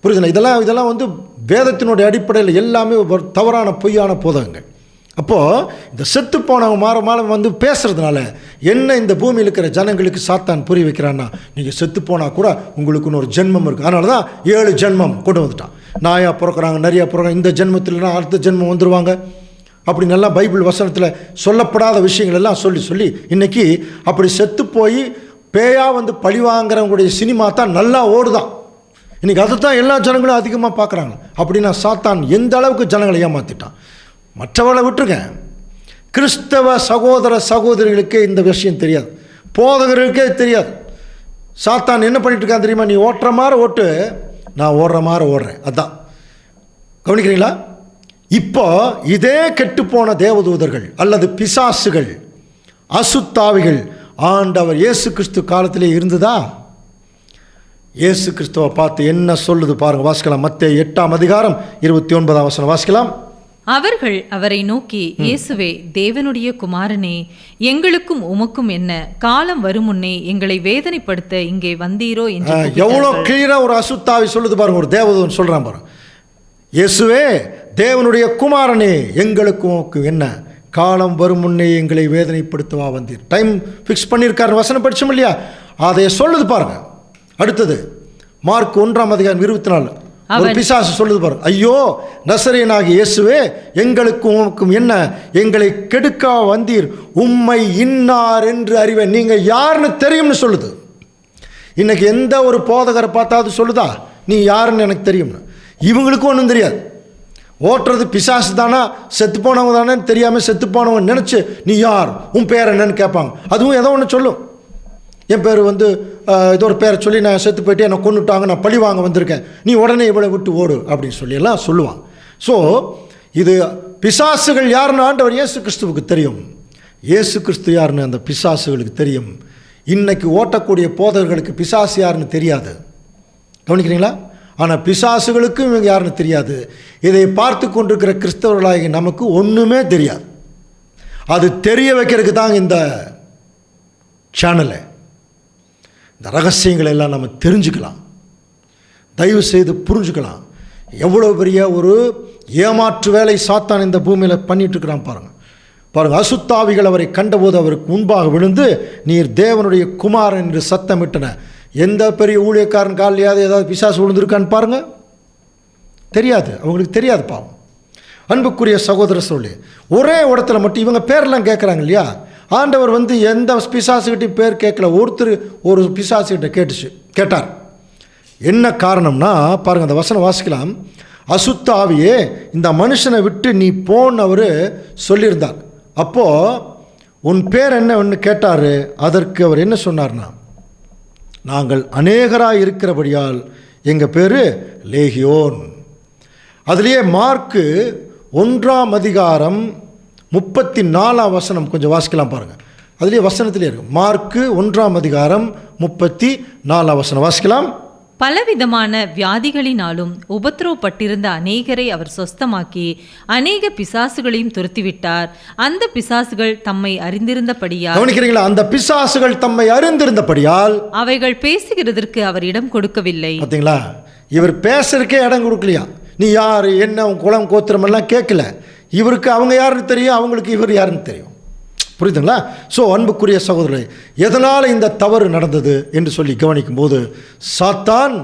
புரியுதுங்களா? இதெல்லாம் வந்து வேதத்தினுடைய அடிப்படையில் எல்லாமே ஒரு தவறான பொய்யான போதகங்கள். அப்போது இந்த செத்து போனவங்க மாற வந்து பேசுகிறதுனால என்ன இந்த பூமியில் இருக்கிற ஜனங்களுக்கு சாத்தான் புரிய வைக்கிறான்னா, நீங்கள் செத்து போனால் கூட உங்களுக்குன்னு ஒரு ஜென்மம் இருக்குது. அதனால தான் 7 ஜென்மம் கொண்டு வந்துட்டான். நாயாக பிறக்கிறாங்க, நிறையா பிறக்கிறாங்க, இந்த ஜென்மத்தில்னா அடுத்த ஜென்மம் வந்துடுவாங்க அப்படின்னு எல்லாம் பைபிள் வசனத்தில் சொல்லப்படாத விஷயங்கள் எல்லாம் சொல்லி இன்றைக்கி அப்படி செத்து போய் பேயாக வந்து பழி வாங்குறவங்களுடைய சினிமா தான் நல்லா ஓடுதான். இன்றைக்கி அதை தான் எல்லா ஜனங்களும் அதிகமாக பார்க்குறாங்க. அப்படின்னா சாத்தான் எந்த அளவுக்கு ஜனங்களை ஏமாற்றிட்டான். மற்றவர்களை விட்டுருங்க, கிறிஸ்தவ சகோதர சகோதரிகளுக்கே இந்த விஷயம் தெரியாது, போதகர்களுக்கே தெரியாது. சாத்தான் என்ன பண்ணிட்டு இருக்கான் தெரியுமா? நீ ஓட்டுற மாதிரி ஓட்டு, நான் ஓடுற மாதிரி ஓடுறேன். அதான் கவனிக்கிறீங்களா? இப்போ இதே கெட்டுப்போன தேவதூதர்கள் அல்லது பிசாசுகள், அசுத்தாவிகள் ஆண்டவர் இயேசு கிறிஸ்து காலத்திலே இருந்ததா? இயேசு கிறிஸ்துவை பார்த்து என்ன சொல்லுது பாருங்க, வாசிக்கலாம். மத்தேயு 8ஆம் அதிகாரம் 29ஆம் வசனம் வாசிக்கலாம். அவர்கள் அவரை நோக்கி, இயேசுவே, தேவனுடைய குமாரனே, எங்களுக்கும் உமக்கும் என்ன? காலம் வரும் முன்னே எங்களை வேதனைப்படுத்த இங்கே வந்தீரோ என்று. எவ்வளோ கிளியரா ஒரு அசுத்தாவி சொல்லுது பாருங்க, ஒரு தேவதூதன் சொல்றான் பாருங்க. இயேசுவே, தேவனுடைய குமாரனே, எங்களுக்கும் உமக்கும் என்ன? காலம் வரும் முன்னே எங்களை வேதனைப்படுத்தவா வந்தீர். டைம் ஃபிக்ஸ் பண்ணியிருக்காரு, வசனம் படிச்சோம் இல்லையா? அதை சொல்லுது பாருங்க. அடுத்தது மார்க் 1ஆம் அதிகாரம் 24 ஒரு பிசாசு சொல்லுது பாருங்க, ஐயோ நசரேயனாகிய இயேசுவே, எங்களுக்கும் உமக்கும் என்ன? எங்களை கெடுக்க வந்தீர், உம்மை இன்னார் என்று அறிவேன். நீங்கள் யாருன்னு தெரியும்னு சொல்லுது. இன்னைக்கு எந்த ஒரு போதகரை பார்த்தாது சொல்லுதா நீ யாருன்னு எனக்கு தெரியும்னு? இவங்களுக்கும் ஒன்றும் தெரியாது. ஓட்டுறது பிசாசு தானா, செத்து போனவங்க தானே தெரியாமல் செத்து போனவங்க நினச்சி நீ யார், உன் பேர் என்னன்னு கேட்பாங்க. அதுவும் ஏதோ ஒன்று சொல்லும். என் பேர் வந்து ஏதோ ஒரு பேரை சொல்லி நான் செத்து போயிட்டு என்னை கொண்டுட்டாங்க, நான் பழி வாங்க வந்திருக்கேன், நீ உடனே இவ்வளோ விட்டு ஓடு அப்படின்னு சொல்லி எல்லாம் சொல்லுவான். ஸோ இது பிசாசுகள் யாருன்னு ஆண்டவர் இயேசு கிறிஸ்துவுக்கு தெரியும். இயேசு கிறிஸ்து யாருன்னு அந்த பிசாசுகளுக்கு தெரியும். இன்னைக்கு ஓட்டக்கூடிய போதகர்களுக்கு பிசாசு யாருன்னு தெரியாது. கவனிக்கிறீங்களா? ஆனால் பிசாசுகளுக்கும் இவங்க யாருன்னு தெரியாது. இதை பார்த்து கொண்டிருக்கிற கிறிஸ்தவர்களாகி நமக்கு ஒன்றுமே தெரியாது. அது தெரிய வைக்கிறதுக்கு தாங்க இந்த சேனலை. இந்த ரகசியங்களை எல்லாம் நம்ம தெரிஞ்சுக்கலாம், தயவு செய்து புரிஞ்சுக்கலாம். எவ்வளோ பெரிய ஒரு ஏமாற்று வேலை சாத்தான் இந்த பூமியில் பண்ணிகிட்ருக்கிறான் பாருங்கள். அசுத்தாவிகள் அவரை கண்டபோது அவருக்கு முன்பாக விழுந்து, நீர் தேவனுடைய குமாரன் என்று சத்தமிட்டன. எந்த பெரிய ஊழியக்காரன் காலையாவது ஏதாவது பிசாசு விழுந்திருக்கான்னு பாருங்கள். தெரியாது, அவங்களுக்கு தெரியாது பாவம். அன்புக்குரிய சகோதர சொல்லி ஒரே இடத்துல மட்டும் இவங்க பேரெல்லாம் கேட்குறாங்க இல்லையா, ஆண்டவர் எந்த பிசாசுகிட்டையும் பேர் கேட்கல. ஒருத்தர் ஒரு பிசாசுகிட்ட கேட்டார். என்ன காரணம்னா பாருங்கள், அந்த வசனம் வாசிக்கலாம். அசுத்த ஆவியே இந்த மனுஷனை விட்டு நீ போன்னு அவர் சொல்லியிருந்தார். அப்போது உன் பேர் என்னன்னு கேட்டார். அதற்கு அவர் என்ன சொன்னார்னா, நாங்கள் அநேகராக இருக்கிறபடியால் எங்கள் பேர் லேகியோன். அதுலேயே மார்க்கு 1:34 கொஞ்சம் வாசிக்கலாம் பாருங்கள். அதுலேயே வசனத்திலே இருக்கு. மார்க்கு 1:34 வாசிக்கலாம். பலவிதமான வியாதிகளினாலும் உபத்திரவப்பட்டிருந்த அநேகரை அவர் சொஸ்தமாக்கி அநேக பிசாசுகளையும் துரத்திவிட்டார். அந்த பிசாசுகள் தம்மை அறிந்திருந்தபடியால், கவனிக்கிறீங்களா, அந்த பிசாசுகள் தம்மை அறிந்திருந்தபடியால் அவைகள் பேசுகிறதற்கு அவர் இடம் கொடுக்கவில்லை. பார்த்தீங்களா, இவர் பேசுறதுக்கே இடம் கொடுக்கலையா. நீ யார், என்ன உன் குலம் கோத்திரமெல்லாம் கேட்கல. இவருக்கு அவங்க யாருன்னு தெரியும், அவங்களுக்கு இவர் யாருன்னு தெரியும். புரியுதுங்களா? ஸோ அன்புக்குரிய சகோதரரை, எதனால் இந்த தவறு நடந்தது என்று சொல்லி கவனிக்கும் போது, சாத்தான்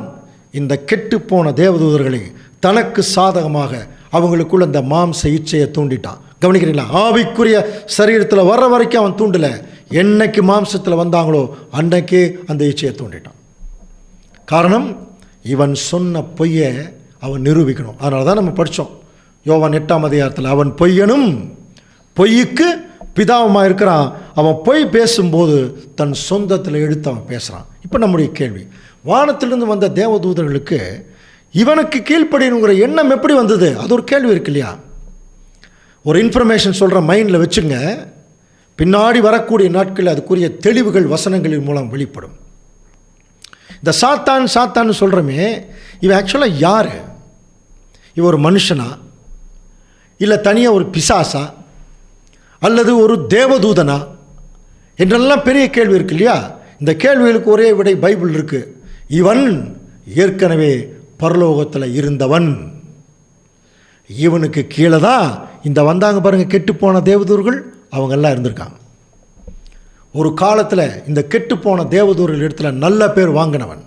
இந்த கெட்டுப்போன தேவதூதர்களை தனக்கு சாதகமாக அவங்களுக்குள்ள இந்த மாம்ச இச்சையை தூண்டிட்டான். கவனிக்கிறீங்களா? ஆவிக்குரிய சரீரத்தில் வர்ற வரைக்கும் அவன் தூண்டலை. என்னைக்கு மாம்சத்தில் வந்தாங்களோ அன்னைக்கே அந்த இச்சையை தூண்டிட்டான். காரணம், இவன் சொன்ன பொய்யை அவன் நிரூபிக்கணும். அதனால தான் நம்ம படித்தோம் யோவான் 8 அவன் பொய்யனும் பொய்யுக்கு பிதாவுமாக இருக்கிறான். அவன் பொய் பேசும்போது தன் சொந்தத்தில் எடுத்து அவன் பேசுகிறான். இப்போ நம்முடைய கேள்வி, வானத்திலிருந்து வந்த தேவதூதர்களுக்கு இவனுக்கு கீழ்ப்படியணுங்கிற எண்ணம் எப்படி வந்தது? அது ஒரு கேள்வி இருக்கு இல்லையா? ஒரு இன்ஃபர்மேஷன் சொல்கிற மைண்டில் வச்சுங்க. பின்னாடி வரக்கூடிய நாட்களில் அதுக்குரிய தெளிவுகள் வசனங்களின் மூலம் வெளிப்படும். இந்த சாத்தான்னு சொல்கிறோமே, இவன் ஆக்சுவலாக யார்? இவன் ஒரு மனுஷனா, இல்லை தனியாக ஒரு பிசாசா, அல்லது ஒரு தேவதூதனா என்றெல்லாம் பெரிய கேள்வி இருக்கு இல்லையா? இந்த கேள்விகளுக்கு ஒரே விடை பைபிள் இருக்குது. இவன் ஏற்கனவே பரலோகத்தில் இருந்தவன். இவனுக்கு கீழே தான் இந்த வந்தாங்க பாருங்கள் கெட்டுப்போன தேவதூர்கள், அவங்கெல்லாம் இருந்திருக்காங்க. ஒரு காலத்தில் இந்த கெட்டுப்போன தேவதூர்கள் இடத்துல நல்ல பேர் வாங்கினவன்.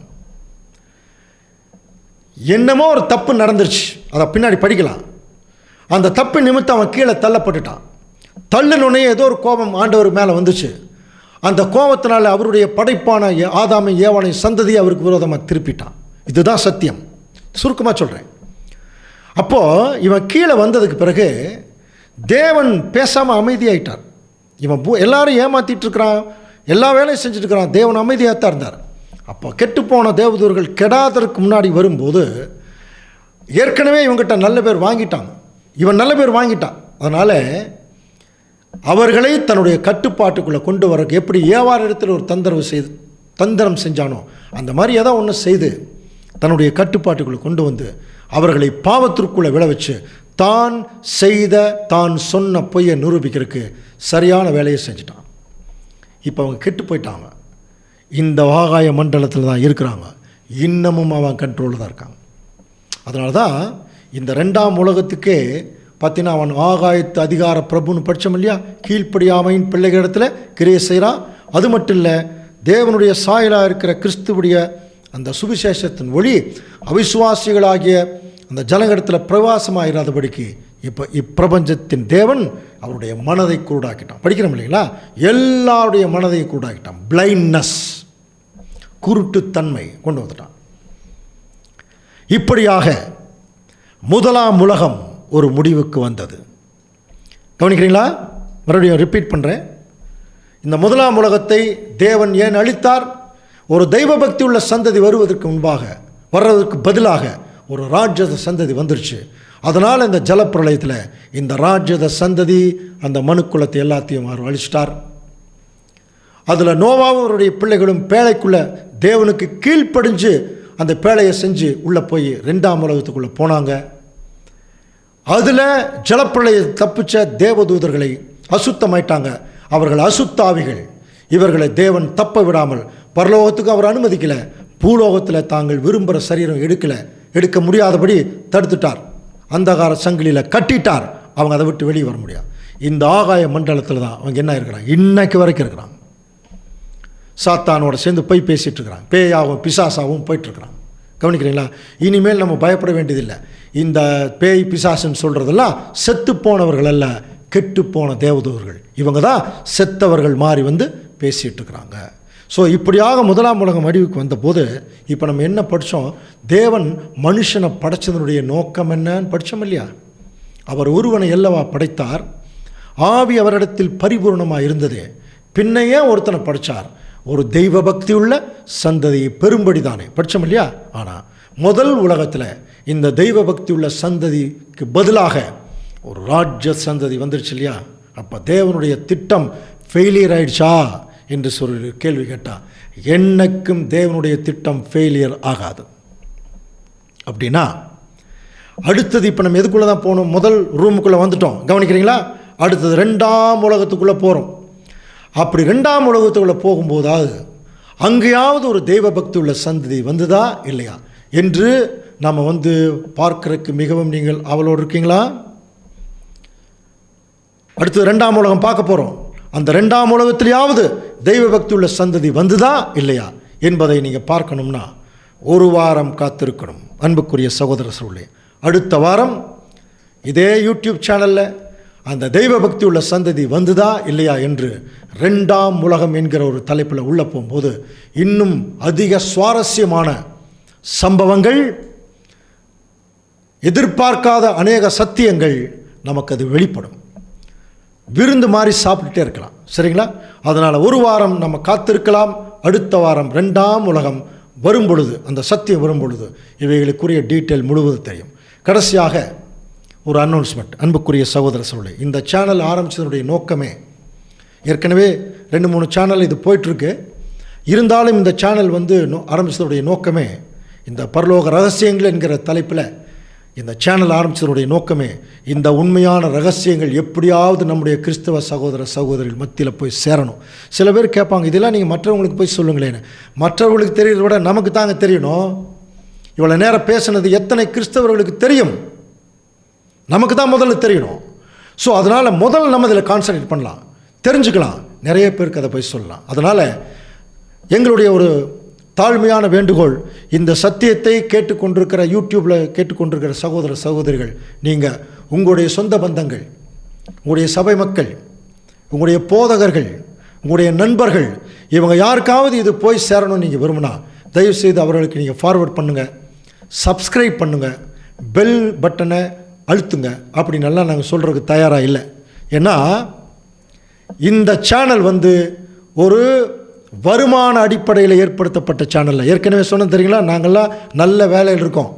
என்னமோ ஒரு தப்பு நடந்துருச்சு, அதை பின்னாடி படிக்கலாம். அந்த தப்பு நிமித்தம் அவன் கீழே தள்ளப்பட்டுட்டான். தள்ளுனோடனே ஏதோ ஒரு கோபம் ஆண்டவர் மேலே வந்துச்சு. அந்த கோபத்தினால அவருடைய படைப்பான ஆதாமை ஏவாளை சந்ததியை அவருக்கு விரோதமாக திருப்பிட்டான். இதுதான் சத்தியம், சுருக்கமாக சொல்கிறேன். அப்போது இவன் கீழே வந்ததுக்கு பிறகு தேவன் பேசாமல் அமைதியாயிட்டார். இவன் எல்லாரும் ஏமாற்றிட்டு இருக்கிறான், எல்லா வேலையும் செஞ்சுட்டு இருக்கிறான். தேவன் அமைதியாக தான் இருந்தார். அப்போ கெட்டுப்போன தேவதூர்கள் கெடாதற்கு முன்னாடி வரும்போது ஏற்கனவே இவங்கிட்ட நல்ல பேர் வாங்கிட்டாங்க. இவன் நல்ல பேர் வாங்கிட்டான். அதனால் அவர்களை தன்னுடைய கட்டுப்பாட்டுக்குள்ளே கொண்டு வர எப்படி ஏவார் இடத்துல ஒரு தந்திரம் செஞ்சானோ அந்த மாதிரி ஏதாவது ஒன்று செய்து தன்னுடைய கட்டுப்பாட்டுக்குள்ளே கொண்டு வந்து அவர்களை பாவத்திற்குள்ளே விழ வச்சு தான் சொன்ன பொய்யை நிரூபிக்கிறதுக்கு சரியான வேலையை செஞ்சிட்டான். இப்போ அவங்க கெட்டு போயிட்டாங்க. இந்த ஆகாய மண்டலத்தில் தான் இருக்கிறாங்க. இன்னமும் அவன் கண்ட்ரோலில் தான் இருக்காங்க. அதனால தான் இந்த 2ஆம் உலகத்துக்கே பார்த்தீங்கன்னா அவன் ஆகாயத்து அதிகார பிரபுன்னு படித்தோம் இல்லையா? கீழ்ப்படியாமையின் பிள்ளைகளிடத்தில் கிரியை செய்கிறான். அது மட்டும் இல்லை, தேவனுடைய சாயலாக இருக்கிற கிறிஸ்துவுடைய அந்த சுவிசேஷத்தின் ஒளி அவிசுவாசிகளாகிய அந்த ஜனங்களிடத்தில் பிரவாசமாயிராதபடிக்கு இப்போ இப்பிரபஞ்சத்தின் தேவன் அவருடைய மனதை குருடாக்கிட்டான். படிக்கிறோம் இல்லைங்களா? எல்லாருடைய மனதையும் குருடாக்கிட்டான். பிளைண்ட்னஸ், குருட்டுத்தன்மை கொண்டு வந்துட்டான். இப்படியாக 1ஆம் உலகம் ஒரு முடிவுக்கு வந்தது. கவனிக்கிறீங்களா? மறுபடியும் ரிப்பீட் பண்ணுறேன். இந்த 1ஆம் உலகத்தை தேவன் ஏன் அழித்தார்? ஒரு தெய்வ பக்தி உள்ள சந்ததி வர்றதுக்கு பதிலாக ஒரு ராட்சத சந்ததி வந்துருச்சு. அதனால் இந்த ஜலப்பிரளயத்தில் இந்த ராட்சத சந்ததி அந்த மனுக்குலத்தை எல்லாத்தையும் அவர் அழிச்சிட்டார். அதில் நோவாவும் அவருடைய பிள்ளைகளும் பேழைக்குள்ளே தேவனுக்கு கீழ்ப்படிஞ்சு அந்த பேழையை செஞ்சு உள்ளே போய் 2ஆம் உலகத்துக்குள்ளே போனாங்க. அதில் ஜலப்பிரளய தப்பிச்ச தேவதூதர்களை அசுத்தமாயிட்டாங்க. அவர்கள் அசுத்தாவிகள். இவர்களை தேவன் தப்ப விடாமல் பரலோகத்துக்கு அவர் அனுமதிக்கலை. பூலோகத்தில் தாங்கள் விரும்புகிற சரீரம் எடுக்க முடியாதபடி தடுத்துட்டார். அந்தகார சங்கிலியில் கட்டிட்டார். அவங்க அதை விட்டு வெளியே வர முடியாது. இந்த ஆகாய மண்டலத்தில் தான் அவங்க என்ன இருக்கிறாங்க, இன்னைக்கு வரைக்கும் இருக்கிறாங்க. சாத்தானோட சேர்ந்து போய் பேசிகிட்டு இருக்கிறாங்க. பேயாகவும் பிசாசாகவும் போயிட்டுருக்குறாங்க. கவனிக்கிறீங்களா? இனிமேல் நம்ம பயப்பட வேண்டியதில்லை. இந்த பேய் பிசாசுன்னு சொல்கிறதெல்லாம் செத்து போனவர்கள் அல்ல, கெட்டு போன தேவதூதர்கள். இவங்க தான் செத்தவர்கள் மாறி வந்து பேசிகிட்டு இருக்கிறாங்க. ஸோ இப்படியாக முதலாம் உலகம் அழிவுக்கு வந்தபோது இப்போ நம்ம என்ன படித்தோம்? தேவன் மனுஷனை படைச்சதனுடைய நோக்கம் என்னன்னு படித்தோம் இல்லையா? அவர் ஒருவனை அல்லவா படைத்தார், ஆவி அவரிடத்தில் பரிபூர்ணமாக இருந்தது. பின்னையே ஒருத்தனை படைத்தார், ஒரு தெய்வ பக்தி உள்ள சந்ததியை பெரும்படி தானே படித்தோம் இல்லையா? ஆனால் முதல் உலகத்தில் இந்த தெய்வ பக்தி உள்ள சந்ததிக்கு பதிலாக ஒரு ராஜ்ய சந்ததி வந்துருச்சு இல்லையா? அப்போ தேவனுடைய திட்டம் ஃபெயிலியர் ஆயிடுச்சா என்று சொல்லி கேள்வி கேட்டால், என்னைக்கும் தேவனுடைய திட்டம் ஃபெயிலியர் ஆகாது. அப்படின்னா அடுத்தது இப்போ நம்ம எதுக்குள்ளே தான் போகணும்? முதல் ரூமுக்குள்ளே வந்துட்டோம், கவனிக்கிறீங்களா? அடுத்தது 2ஆம் உலகத்துக்குள்ளே போகிறோம். அப்படி 2ஆம் உலகத்துக்குள்ளே போகும்போதாவது அங்கேயாவது ஒரு தெய்வ பக்தி உள்ள சந்ததி வந்துதா இல்லையா என்று நம்ம வந்து பார்க்கறதுக்கு மிகவும் நீங்கள் அவளோடு இருக்கீங்களா? அடுத்தது 2ஆம் உலகம் பார்க்க போகிறோம். அந்த 2ஆம் உலகத்திலேயாவது தெய்வ பக்தி உள்ள சந்ததி வந்துதா இல்லையா என்பதை நீங்கள் பார்க்கணும்னா ஒரு வாரம் காத்திருக்கணும். அன்புக்குரிய சகோதர சகோதரிகளே, அடுத்த வாரம் இதே யூடியூப் சேனலில் அந்த தெய்வ பக்தி உள்ள சந்ததி வந்துதா இல்லையா என்று 2ஆம் உலகம் என்கிற ஒரு தலைப்பில் உள்ளே போகும்போது இன்னும் அதிக சுவாரஸ்யமான சம்பவங்கள், எதிர்பார்க்காத அநேக சத்தியங்கள் நமக்கு அது வெளிப்படும். விருந்து மாதிரி சாப்பிட்டுட்டே இருக்கலாம். சரிங்களா? அதனால் ஒரு வாரம் நம்ம காத்திருக்கலாம். அடுத்த வாரம் 2ஆம் உலகம் வரும் பொழுது, அந்த சத்தியம் வரும் பொழுது இவைகளுக்குரிய டீட்டெயில் முழுவதும் தெரியும். கடைசியாக ஒரு அனௌன்ஸ்மெண்ட். அன்புக்குரிய சகோதர சகோதரி, இந்த சேனல் ஆரம்பித்ததனுடைய நோக்கமே, ஏற்கனவே 2-3 சேனல் இது போயிட்டுருக்கு. இருந்தாலும் இந்த சேனல் வந்து ஆரம்பித்ததனுடைய நோக்கமே, இந்த பரலோக ரகசியங்கள் என்கிற தலைப்பில் இந்த சேனல் ஆரம்பித்ததனுடைய நோக்கமே, இந்த உண்மையான ரகசியங்கள் எப்படியாவது நம்முடைய கிறிஸ்தவ சகோதர சகோதரிகள் மத்தியில் போய் சேரணும். சில பேர் கேட்பாங்க, இதெல்லாம் நீங்கள் மற்றவங்களுக்கு போய் சொல்லுங்களேன்னு. மற்றவர்களுக்கு தெரியறத விட நமக்கு தாங்க தெரியணும். இவ்வளோ நேரம் பேசுனது எத்தனை கிறிஸ்தவர்களுக்கு தெரியும்? நமக்கு தான் முதல்ல தெரியணும். ஸோ அதனால் முதல்ல நம்ம இதில் கான்சன்ட்ரேட் பண்ணலாம், தெரிஞ்சுக்கலாம், நிறைய பேருக்கு அதை போய் சொல்லலாம். அதனால் எங்களுடைய ஒரு தாழ்மையான வேண்டுகோள், இந்த சத்தியத்தை கேட்டுக்கொண்டிருக்கிற யூடியூப்பில் கேட்டுக்கொண்டிருக்கிற சகோதர சகோதரிகள், நீங்கள் உங்களுடைய சொந்த பந்தங்கள், உங்களுடைய சபை மக்கள், உங்களுடைய போதகர்கள், உங்களுடைய நண்பர்கள், இவங்க யாருக்காவது இது போய் சேரணும்னு நீங்கள் விரும்பினா தயவுசெய்து அவர்களுக்கு நீங்கள் ஃபார்வர்ட் பண்ணுங்கள், சப்ஸ்கிரைப் பண்ணுங்கள், பெல் பட்டனை அழுத்துங்க. அப்படி நல்லா நாங்கள் சொல்கிறதுக்கு தயாராக இல்லை. ஏன்னா இந்த சேனல் வந்து ஒரு வருமான அடிப்படையில் ஏற்படுத்தப்பட்ட சேனலில், ஏற்கனவே சொன்ன தெரியுங்களா, நாங்கள்லாம் நல்ல வேலையில் இருக்கோம்,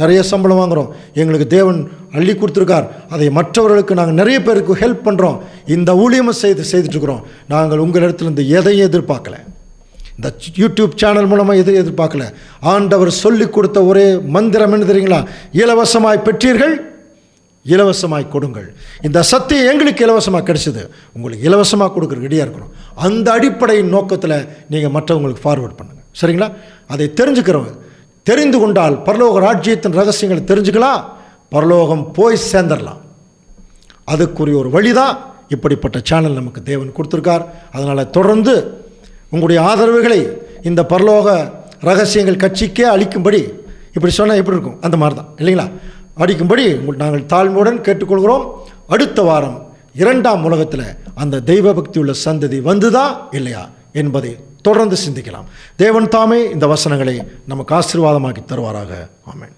நிறைய சம்பளம் வாங்குகிறோம், எங்களுக்கு தேவன் அள்ளி கொடுத்துருக்கார், அதை மற்றவர்களுக்கு நாங்கள் நிறைய பேருக்கு ஹெல்ப் பண்ணுறோம், இந்த ஊழியமும் செய்துட்ருக்குறோம். நாங்கள் உங்களிடத்துலேருந்து எதையும் எதிர்பார்க்கல, இந்த யூடியூப் சேனல் மூலமாக எதையும் எதிர்பார்க்கல. ஆண்டவர் சொல்லி கொடுத்த ஒரே மந்திரம் என்ன தெரியுங்களா? இலவசமாய் பெற்றீர்கள், இலவசமாய் கொடுங்கள். இந்த சத்தியம் எங்களுக்கு இலவசமாக கிடைச்சிது, உங்களுக்கு இலவசமாக கொடுக்குற ரெடியாக இருக்கணும். அந்த அடிப்படையின் நோக்கத்தில் நீங்கள் மற்றவங்களுக்கு ஃபார்வர்ட் பண்ணுங்கள். சரிங்களா? அதை தெரிஞ்சுக்கிறவங்க தெரிந்து கொண்டால் பரலோக ராஜ்யத்தின் ரகசியங்களை தெரிஞ்சுக்கலாம், பரலோகம் போய் சேர்ந்துடலாம். அதுக்குரிய ஒரு வழி தான் இப்படிப்பட்ட சேனல் நமக்கு தேவன் கொடுத்துருக்கார். அதனால் தொடர்ந்து உங்களுடைய ஆதரவுகளை இந்த பரலோக ரகசியங்கள் கட்சிக்கே அளிக்கும்படி, இப்படி சொன்னால் எப்படி இருக்கும் அந்த மாதிரி தான் இல்லைங்களா, அடிக்கும்படி நாங்கள் தாழ்மையுடன் கேட்டுக்கொள்கிறோம். அடுத்த வாரம் 2ஆம் உலகத்தில் அந்த தெய்வ பக்தி உள்ள சந்ததி வந்துதா இல்லையா என்பதை தொடர்ந்து சிந்திக்கலாம். தேவன் தாமே இந்த வசனங்களை நமக்கு ஆசீர்வாதமாக்கி தருவாராக. ஆமென்.